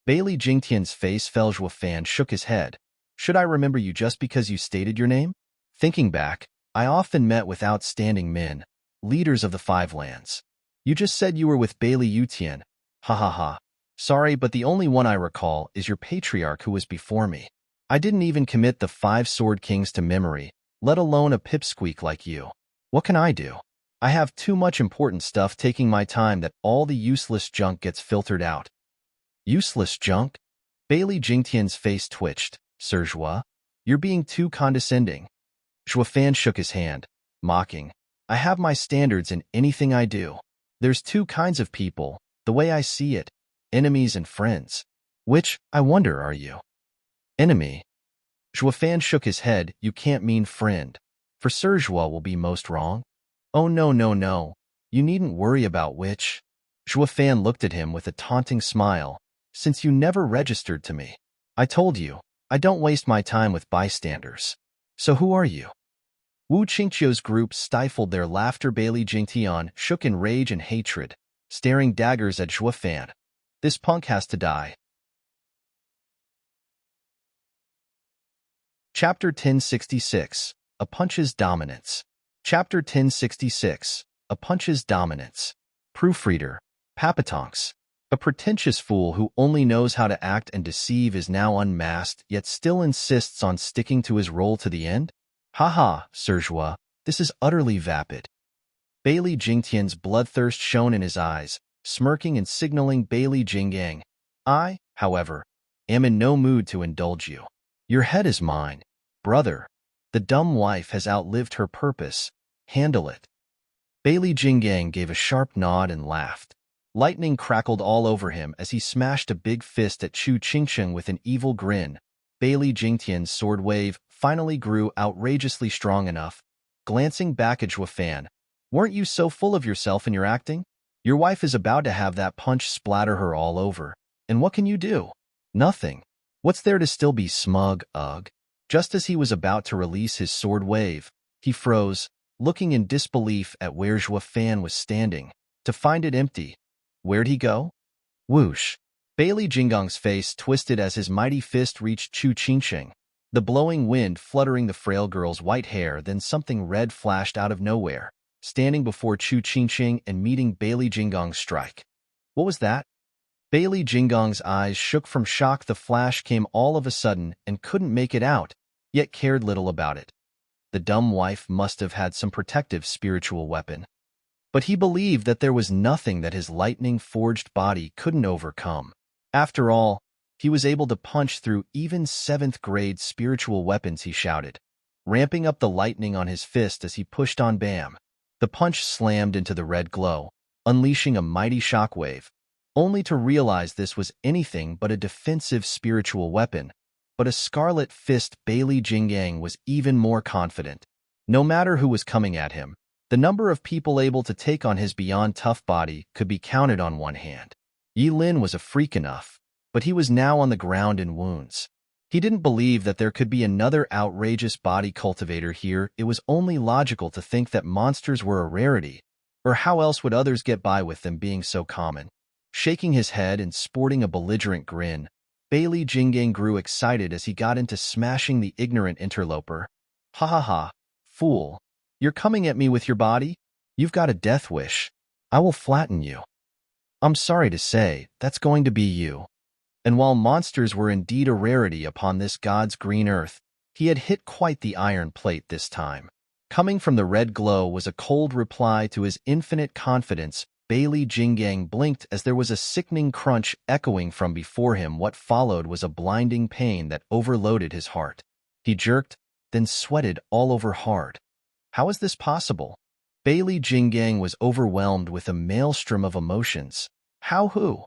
Bailey Jingtian's face fell. Zhuofan shook his head. Should I remember you just because you stated your name? Thinking back, I often met with outstanding men, leaders of the Five Lands. You just said you were with Bailey Yutian. Ha ha ha. Sorry, but the only one I recall is your patriarch who was before me. I didn't even commit the 5 Sword Kings to memory, let alone a pipsqueak like you. What can I do? I have too much important stuff taking my time that all the useless junk gets filtered out. Useless junk? Bailey Jingtian's face twitched. Sir Zhua, you're being too condescending. Zhuofan shook his hand, mocking. I have my standards in anything I do. There's 2 kinds of people, the way I see it, enemies and friends. Which, I wonder, are you? Enemy? Zhuofan shook his head. You can't mean friend. For Sir Zhua will be most wrong. Oh no no no, you needn't worry about which. Zhuofan looked at him with a taunting smile. Since you never registered to me. I told you, I don't waste my time with bystanders. So who are you? Wu Qingqiu's group stifled their laughter. Bailey Jingtian shook in rage and hatred, staring daggers at Zhuofan. This punk has to die. Chapter 1066, A Punch's Dominance. Chapter 1066, A Punch's Dominance. Proofreader, Papatonks. A pretentious fool who only knows how to act and deceive is now unmasked, yet still insists on sticking to his role to the end? Haha, Sir Zhua, this is utterly vapid. Bailey Jingtian's bloodthirst shone in his eyes, smirking and signaling Bailey Jinggang. I, however, am in no mood to indulge you. Your head is mine, brother. The dumb wife has outlived her purpose. Handle it. Bailey Jinggang gave a sharp nod and laughed. Lightning crackled all over him as he smashed a big fist at Chu Qingsheng with an evil grin. Bailey Jingtian's sword wave finally grew outrageously strong enough. Glancing back at Zhuofan, weren't you so full of yourself in your acting? Your wife is about to have that punch splatter her all over. And what can you do? Nothing. What's there to still be smug, ugh? Just as he was about to release his sword wave, he froze, looking in disbelief at where Zhuofan was standing, to find it empty. Where'd he go? Whoosh. Bailey Jingang's face twisted as his mighty fist reached Chu Qingsheng, the blowing wind fluttering the frail girl's white hair. Then something red flashed out of nowhere, standing before Chu Qingsheng and meeting Bailey Jingang's strike. What was that? Bailey Jingang's eyes shook from shock. The flash came all of a sudden and couldn't make it out, yet cared little about it. The dumb wife must have had some protective spiritual weapon. But he believed that there was nothing that his lightning-forged body couldn't overcome. After all, he was able to punch through even 7th-grade spiritual weapons. He shouted, ramping up the lightning on his fist as he pushed on. Bam! The punch slammed into the red glow, unleashing a mighty shockwave, only to realize this was anything but a defensive spiritual weapon. But a scarlet fist. Bailey Jinggang was even more confident. No matter who was coming at him, the number of people able to take on his beyond tough body could be counted on one hand. Yi Lin was a freak enough, but he was now on the ground in wounds. He didn't believe that there could be another outrageous body cultivator here. It was only logical to think that monsters were a rarity, or how else would others get by with them being so common? Shaking his head and sporting a belligerent grin, Bailey Jinggang grew excited as he got into smashing the ignorant interloper. Ha ha ha, fool. You're coming at me with your body? You've got a death wish. I will flatten you. I'm sorry to say, that's going to be you. And while monsters were indeed a rarity upon this god's green earth, he had hit quite the iron plate this time. Coming from the red glow was a cold reply to his infinite confidence. Bailey Jinggang blinked as there was a sickening crunch echoing from before him. What followed was a blinding pain that overloaded his heart. He jerked, then sweated all over hard. How is this possible? Bailey Jinggang was overwhelmed with a maelstrom of emotions. Who?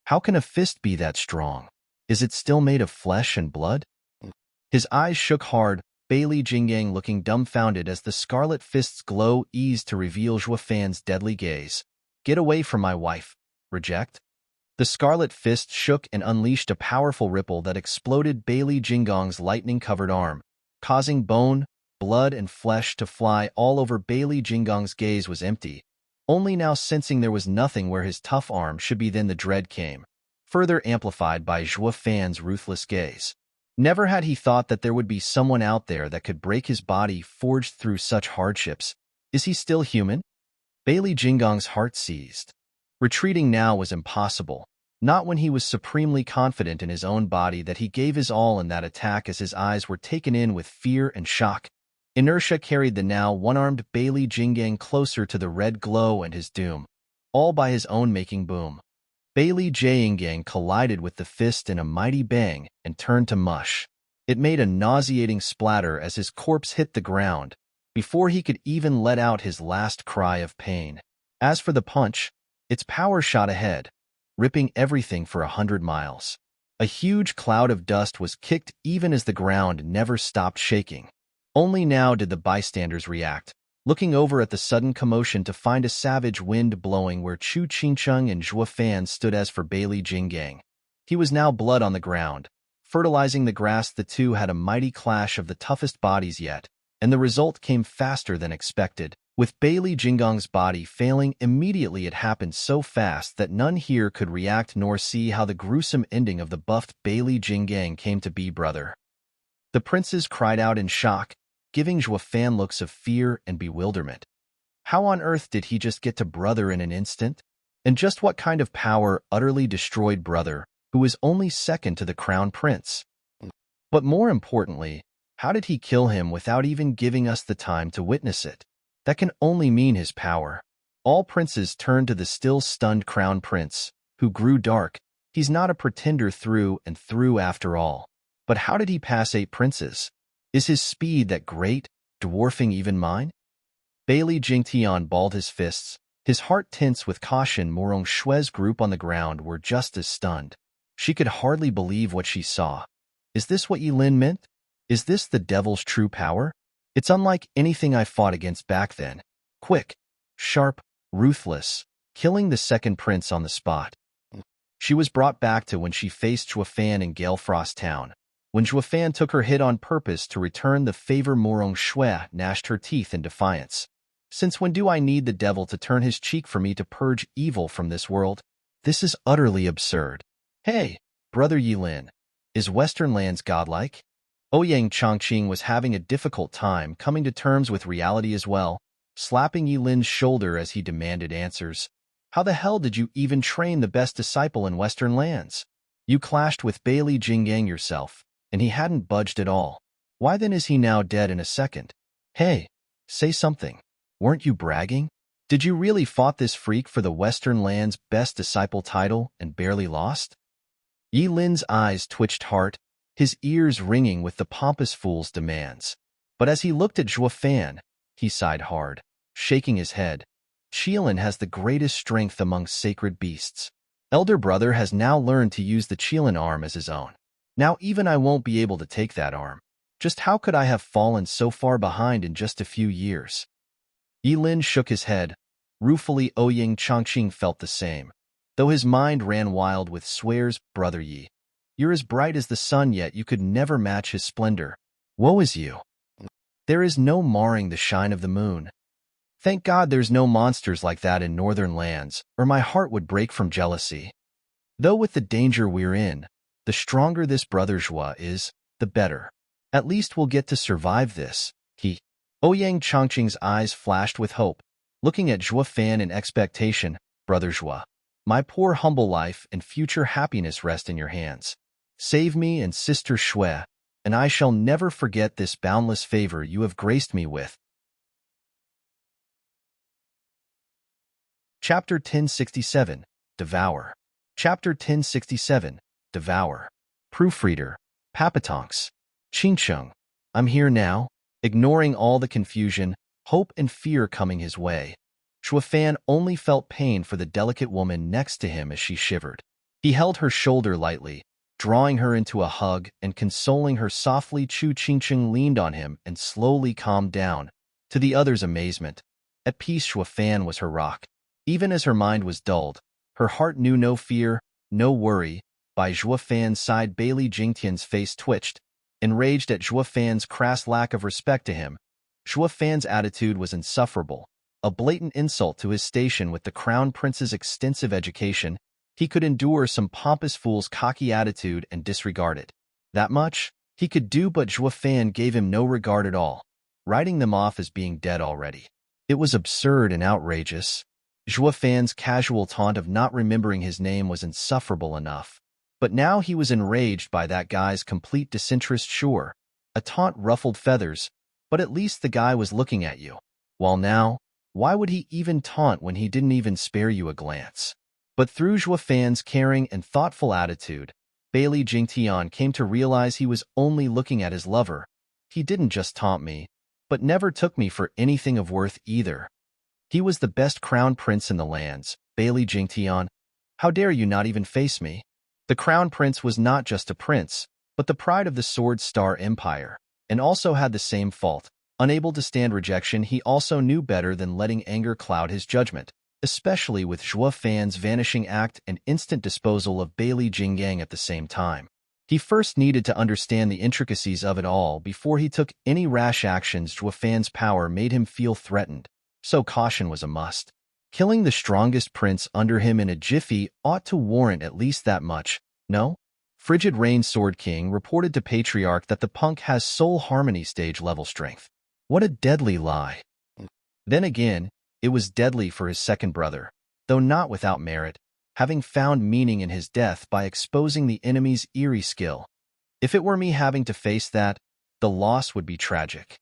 How can a fist be that strong? Is it still made of flesh and blood? His eyes shook hard, Bailey Jinggang looking dumbfounded as the scarlet fist's glow eased to reveal Zhuofan's deadly gaze. "Get away from my wife. Reject?" The scarlet fist shook and unleashed a powerful ripple that exploded Bailey Jinggong's lightning-covered arm, causing bone, blood, and flesh to fly all over. Bailey Jinggong's gaze was empty, only now sensing there was nothing where his tough arm should be. Then the dread came, further amplified by Zhuofan's ruthless gaze. Never had he thought that there would be someone out there that could break his body forged through such hardships. Is he still human? Bailey Jinggong's heart seized. Retreating now was impossible, not when he was supremely confident in his own body that he gave his all in that attack. As his eyes were taken in with fear and shock, inertia carried the now one-armed Bailey Jinggang closer to the red glow and his doom, all by his own making. Boom. Bailey Jinggang collided with the fist in a mighty bang and turned to mush. It made a nauseating splatter as his corpse hit the ground, before he could even let out his last cry of pain. As for the punch, its power shot ahead, ripping everything for 100 miles. A huge cloud of dust was kicked even as the ground never stopped shaking. Only now did the bystanders react, looking over at the sudden commotion to find a savage wind blowing where Chu Qingcheng and Zhuofan stood. As for Bailey Jinggang, he was now blood on the ground, fertilizing the grass. The two had a mighty clash of the toughest bodies yet, and the result came faster than expected. With Bailey Jinggong's body failing immediately, it happened so fast that none here could react nor see how the gruesome ending of the buffed Bailey Jinggang came to be. "Brother!" The princes cried out in shock, giving Zhuofan looks of fear and bewilderment. How on earth did he just get to brother in an instant? And just what kind of power utterly destroyed brother, who was only second to the crown prince? But more importantly, how did he kill him without even giving us the time to witness it? That can only mean his power. All princes turned to the still stunned crown prince, who grew dark. He's not a pretender through and through after all. But how did he pass 8 princes? Is his speed that great, dwarfing even mine? Bailey Jingtian balled his fists, his heart tense with caution. Morong Shue's group on the ground were just as stunned. She could hardly believe what she saw. Is this what Yilin meant? Is this the devil's true power? It's unlike anything I fought against back then. Quick, sharp, ruthless, killing the second prince on the spot. She was brought back to when she faced Zhuofan in Galefrost Town. When Zhuofan took her hit on purpose to return the favor, Morong Shue gnashed her teeth in defiance. "Since when do I need the devil to turn his cheek for me to purge evil from this world? This is utterly absurd." "Hey, brother Yilin, is Western lands godlike?" Ouyang Chongqing was having a difficult time coming to terms with reality as well, slapping Yilin's shoulder as he demanded answers. "How the hell did you even train the best disciple in Western lands? You clashed with Bailey Jinggang yourself, and he hadn't budged at all. Why then is he now dead in a second? Hey, say something. Weren't you bragging? Did you really fought this freak for the Western land's best disciple title and barely lost?" Yilin's eyes twitched hard, his ears ringing with the pompous fool's demands. But as he looked at Zhuofan, he sighed hard, shaking his head. "Qilin has the greatest strength among sacred beasts. Elder brother has now learned to use the Qilin arm as his own. Now even I won't be able to take that arm. Just how could I have fallen so far behind in just a few years?" Yilin shook his head. Ruefully, Ouyang Chongqing felt the same, though his mind ran wild with swears. "Brother Yi, you're as bright as the sun, yet you could never match his splendor. Woe is you. There is no marring the shine of the moon. Thank God there's no monsters like that in northern lands, or my heart would break from jealousy. Though with the danger we're in, the stronger this brother Zhua is, the better. At least we'll get to survive this." Ouyang Chongqing's eyes flashed with hope, looking at Zhuofan in expectation. "Brother Zhua, my poor humble life and future happiness rest in your hands. Save me and Sister Shue, and I shall never forget this boundless favor you have graced me with." Chapter 1067, Devour. Chapter 1067, Devour. Proofreader, Papatonks. Qingcheng, I'm here now. Ignoring all the confusion, hope and fear coming his way, Zhuofan only felt pain for the delicate woman next to him as she shivered. He held her shoulder lightly, Drawing her into a hug and consoling her softly, Chu Qingqing leaned on him and slowly calmed down. To the other's amazement, at peace Xue Fan was her rock. Even as her mind was dulled, her heart knew no fear, no worry. By Xue Fan's side, Bailey Jingtian's face twitched, enraged at Xue Fan's crass lack of respect to him. Xue Fan's attitude was insufferable, a blatant insult to his station with the crown prince's extensive education. He could endure some pompous fool's cocky attitude and disregard it. That much he could do, but Xue Fan gave him no regard at all, writing them off as being dead already. It was absurd and outrageous. Xue Fan's casual taunt of not remembering his name was insufferable enough. But now he was enraged by that guy's complete disinterest. Sure, a taunt ruffled feathers, but at least the guy was looking at you. While now, why would he even taunt when he didn't even spare you a glance? But through Xue Fan's caring and thoughtful attitude, Bailey Jingtian came to realize he was only looking at his lover. He didn't just taunt me, but never took me for anything of worth either. He was the best crown prince in the lands. Bailey Jingtian, how dare you not even face me? The crown prince was not just a prince, but the pride of the Sword Star Empire, and also had the same fault. Unable to stand rejection, he also knew better than letting anger cloud his judgment, especially with Xue Fan's vanishing act and instant disposal of Bailey Jinggang at the same time. He first needed to understand the intricacies of it all before he took any rash actions. Xue Fan's power made him feel threatened, so caution was a must. Killing the strongest prince under him in a jiffy ought to warrant at least that much, no? Frigid Rain Sword King reported to Patriarch that the punk has soul harmony stage level strength. What a deadly lie. Then again, it was deadly for his second brother, though not without merit, having found meaning in his death by exposing the enemy's eerie skill. If it were me having to face that, the loss would be tragic.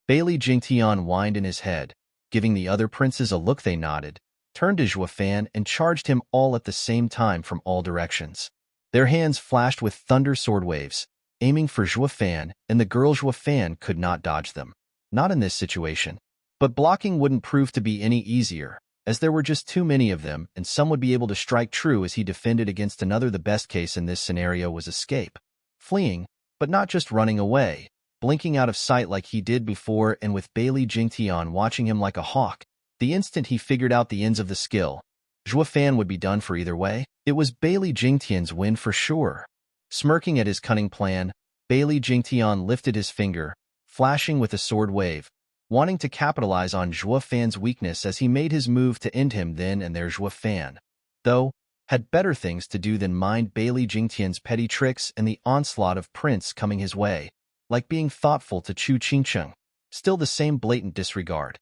Bailey Jingtian whined in his head, giving the other princes a look. They nodded, turned to Xue Fan and charged him all at the same time from all directions. Their hands flashed with thunder sword waves, aiming for Xue Fan, and the girl Xue Fan could not dodge them. Not in this situation. But blocking wouldn't prove to be any easier, as there were just too many of them, and some would be able to strike true as he defended against another. The best case in this scenario was escape. Fleeing, but not just running away, blinking out of sight like he did before, and with Bailey Jingtian watching him like a hawk. The instant he figured out the ends of the skill, Xue Fan would be done for either way. It was Bailey Jingtian's win for sure. Smirking at his cunning plan, Bailey Jingtian lifted his finger, flashing with a sword wave, wanting to capitalize on Xue Fan's weakness as he made his move to end him then and there. Xue Fan, though, had better things to do than mind Bailey Jingtian's petty tricks and the onslaught of prince coming his way, like being thoughtful to Chu Qingcheng, still the same blatant disregard.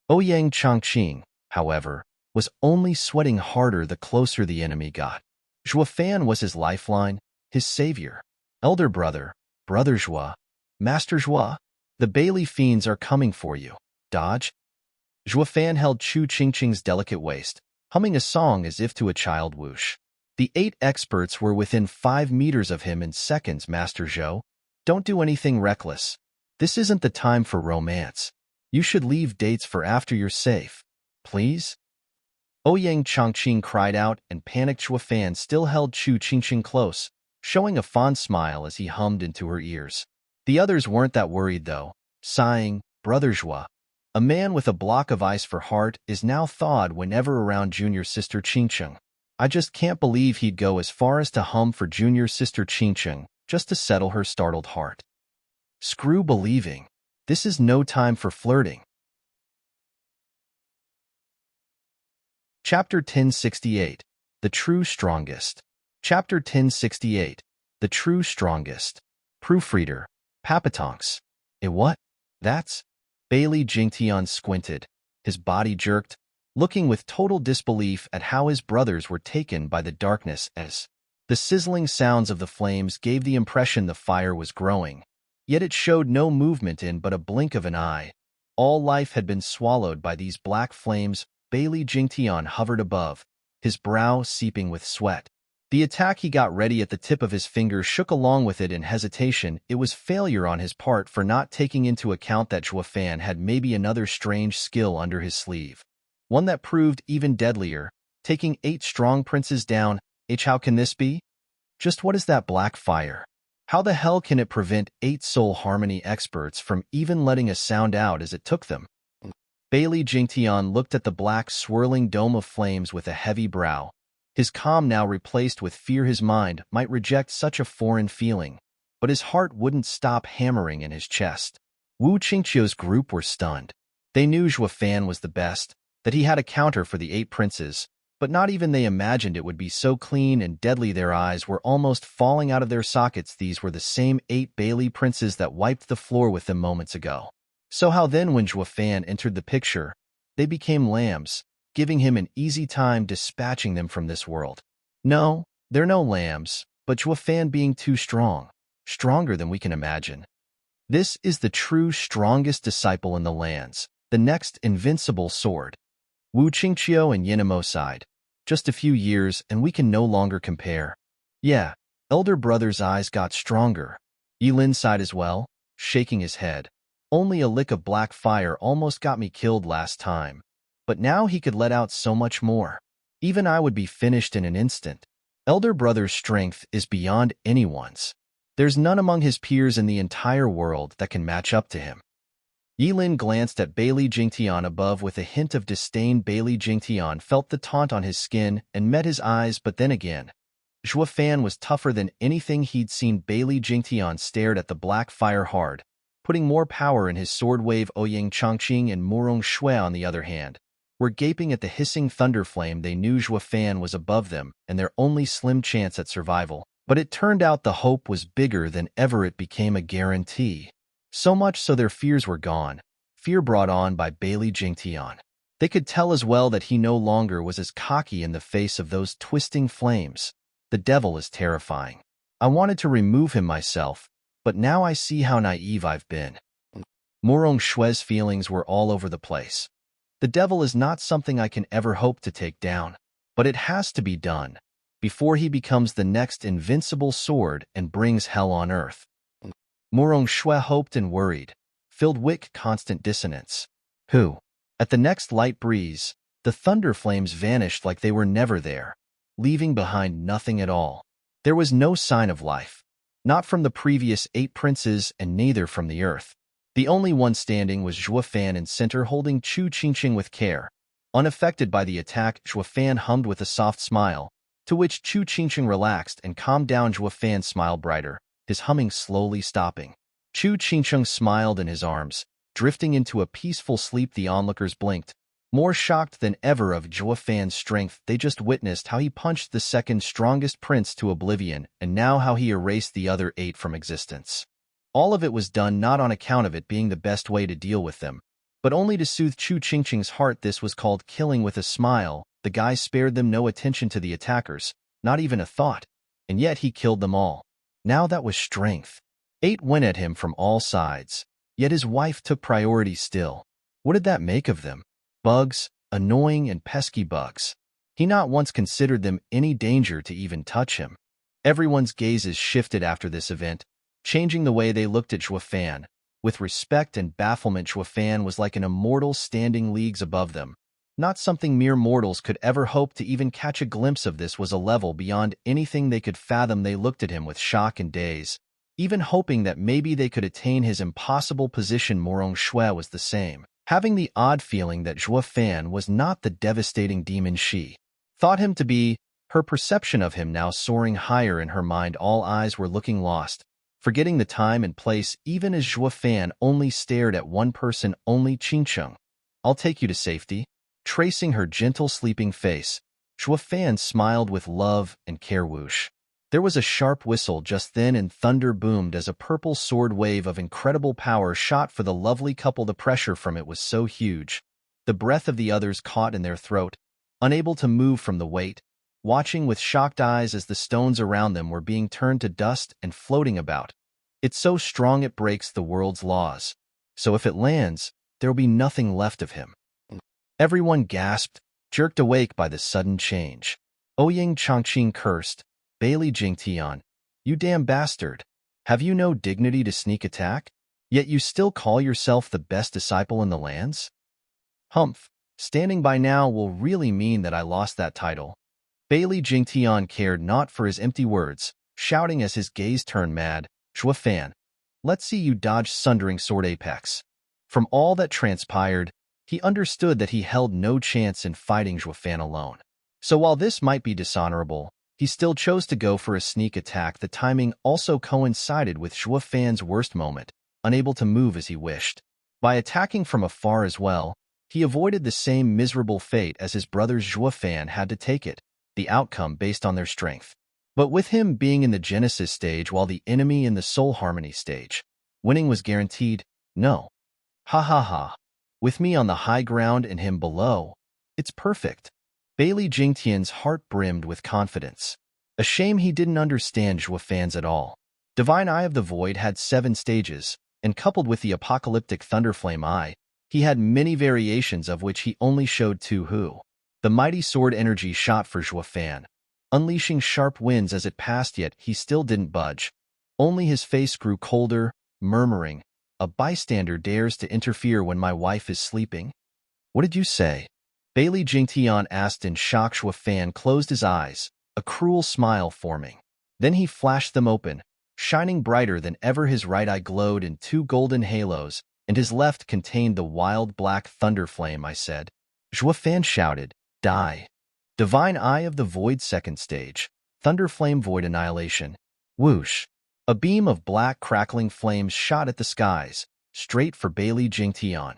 Ouyang Chongqing, however, was only sweating harder the closer the enemy got. Xue Fan was his lifeline, his savior. Elder brother, Brother Xue, Master Xue, the Bailey fiends are coming for you. Dodge. Xue Fan held Chu Qingqing's delicate waist, humming a song as if to a child. Whoosh. The 8 experts were within 5 meters of him in seconds. Master Zhou, don't do anything reckless. This isn't the time for romance. You should leave dates for after you're safe. Please? Ouyang Chongqing cried out, and panicked Xue Fan still held Chu Qingqing close, showing a fond smile as he hummed into her ears. The others weren't that worried though, sighing, Brother Xue, a man with a block of ice for heart, is now thawed whenever around junior sister Qingqing. I just can't believe he'd go as far as to hum for junior sister Qingqing, just to settle her startled heart. Screw believing. This is no time for flirting. Chapter 1068, The True Strongest. Chapter 1068, The True Strongest. Proofreader, Papatonks. What? That's... Bailey Jingtian squinted, his body jerked, looking with total disbelief at how his brothers were taken by the darkness as the sizzling sounds of the flames gave the impression the fire was growing, yet it showed no movement in but a blink of an eye. All life had been swallowed by these black flames. Bailey Jingtian hovered above, his brow seeping with sweat. The attack he got ready at the tip of his finger shook along with it in hesitation. It was failure on his part for not taking into account that Xue Fan had maybe another strange skill under his sleeve. One that proved even deadlier, taking 8 strong princes down. How can this be? Just what is that black fire? How the hell can it prevent 8 soul harmony experts from even letting a sound out as it took them? Bailey Jingtian looked at the black swirling dome of flames with a heavy brow. His calm now replaced with fear. His mind might reject such a foreign feeling, but his heart wouldn't stop hammering in his chest. Wu Qingqiu's group were stunned. They knew Zhuo Fan was the best, that he had a counter for the 8 princes, but not even they imagined it would be so clean and deadly. Their eyes were almost falling out of their sockets. These were the same 8 Bailey princes that wiped the floor with them moments ago. So how then, when Zhuo Fan entered the picture, they became lambs, giving him an easy time dispatching them from this world? No, they're no lambs, but Zhuo Fan being too strong, stronger than we can imagine. This is the true strongest disciple in the lands, the next invincible sword. Wu Qingqiu and Yinamo sighed. Just a few years and we can no longer compare. Yeah, elder brother's eyes got stronger. Yilin sighed as well, shaking his head. Only a lick of black fire almost got me killed last time, but now he could let out so much more. Even I would be finished in an instant. Elder brother's strength is beyond anyone's. There's none among his peers in the entire world that can match up to him. Yilin glanced at Bailey Jingtian above with a hint of disdain. Bailey Jingtian felt the taunt on his skin and met his eyes, but then again, Zhuo Fan was tougher than anything he'd seen. Bailey Jingtian stared at the black fire hard, putting more power in his sword wave. Ouyang Chongqing and Murong Shui, on the other hand, were gaping at the hissing thunder flame. They knew Zhuo Fan was above them and their only slim chance at survival, but it turned out the hope was bigger than ever. It became a guarantee. So much so their fears were gone, fear brought on by Bailey Jingtian. They could tell as well that he no longer was as cocky in the face of those twisting flames. The devil is terrifying. I wanted to remove him myself, but now I see how naive I've been. Murong Shui's feelings were all over the place. The devil is not something I can ever hope to take down, but it has to be done before he becomes the next invincible sword and brings hell on earth. Murong Shui hoped and worried, filled with constant dissonance. Who? At the next light breeze, the thunder flames vanished like they were never there, leaving behind nothing at all. There was no sign of life, not from the previous 8 princes and neither from the earth. The only one standing was Zhuo Fan in center, holding Chu Qingqing with care. Unaffected by the attack, Zhuo Fan hummed with a soft smile, to which Chu Qingqing relaxed and calmed down. Zhuo Fan smiled brighter, his humming slowly stopping. Chu Qingqing smiled in his arms, drifting into a peaceful sleep. The onlookers blinked, more shocked than ever of Zhuo Fan's strength. They just witnessed how he punched the second strongest prince to oblivion, and now how he erased the other 8 from existence. All of it was done not on account of it being the best way to deal with them, but only to soothe Chu Qingqing's heart. This was called killing with a smile. The guy spared them no attention to the attackers, not even a thought, and yet he killed them all. Now that was strength. 8 went at him from all sides, yet his wife took priority still. What did that make of them? Bugs, annoying and pesky bugs. He not once considered them any danger to even touch him. Everyone's gazes shifted after this event, changing the way they looked at Zhuo Fan. With respect and bafflement, Zhuo Fan was like an immortal standing leagues above them. Not something mere mortals could ever hope to even catch a glimpse of. This was a level beyond anything they could fathom. They looked at him with shock and daze, even hoping that maybe they could attain his impossible position. Murong Shui was the same, having the odd feeling that Zhuo Fan was not the devastating demon she thought him to be. Her perception of him now soaring higher in her mind. All eyes were looking lost, forgetting the time and place, even as Zhuo Fan only stared at one person only. Qingqing, I'll take you to safety. Tracing her gentle sleeping face, Zhuo Fan smiled with love and care. Whoosh. There was a sharp whistle just then and thunder boomed as a purple sword wave of incredible power shot for the lovely couple. The pressure from it was so huge, the breath of the others caught in their throat, unable to move from the weight, watching with shocked eyes as the stones around them were being turned to dust and floating about. It's so strong it breaks the world's laws. So if it lands, there'll be nothing left of him. Everyone gasped, jerked awake by the sudden change. Ouyang Chongqing cursed, Bailey Jingtian, you damn bastard. Have you no dignity to sneak attack? Yet you still call yourself the best disciple in the lands? Humph, standing by now will really mean that I lost that title. Bailey Jingtian cared not for his empty words, shouting as his gaze turned mad, "Zhuo let's see you dodge sundering sword apex." From all that transpired, he understood that he held no chance in fighting Zhuo alone. So while this might be dishonorable, he still chose to go for a sneak attack. The timing also coincided with Zhuo worst moment, unable to move as he wished. By attacking from afar as well, he avoided the same miserable fate as his brothers Zhuo had to take it, the outcome based on their strength. But with him being in the Genesis stage while the enemy in the Soul Harmony stage, winning was guaranteed. No. Ha ha ha. With me on the high ground and him below, it's perfect. Bailey Jingtian's heart brimmed with confidence. A shame he didn't understand Zhuo at all. Divine Eye of the Void had 7 stages, and coupled with the apocalyptic Thunderflame Eye, he had many variations of which he only showed 2 The mighty sword energy shot for Zhuo, unleashing sharp winds as it passed, yet he still didn't budge. Only his face grew colder, murmuring, "A bystander dares to interfere when my wife is sleeping?" "What did you say?" Bailey Jingtian asked in shock. Zhuo closed his eyes, a cruel smile forming. Then he flashed them open, shining brighter than ever. His right eye glowed in 2 golden halos, and his left contained the wild black thunder flame. "I said." Zhuo shouted, "Die." Divine Eye of the Void second stage, Thunder Flame Void Annihilation. Whoosh! A beam of black crackling flames shot at the skies, straight for Bailey Jingtian.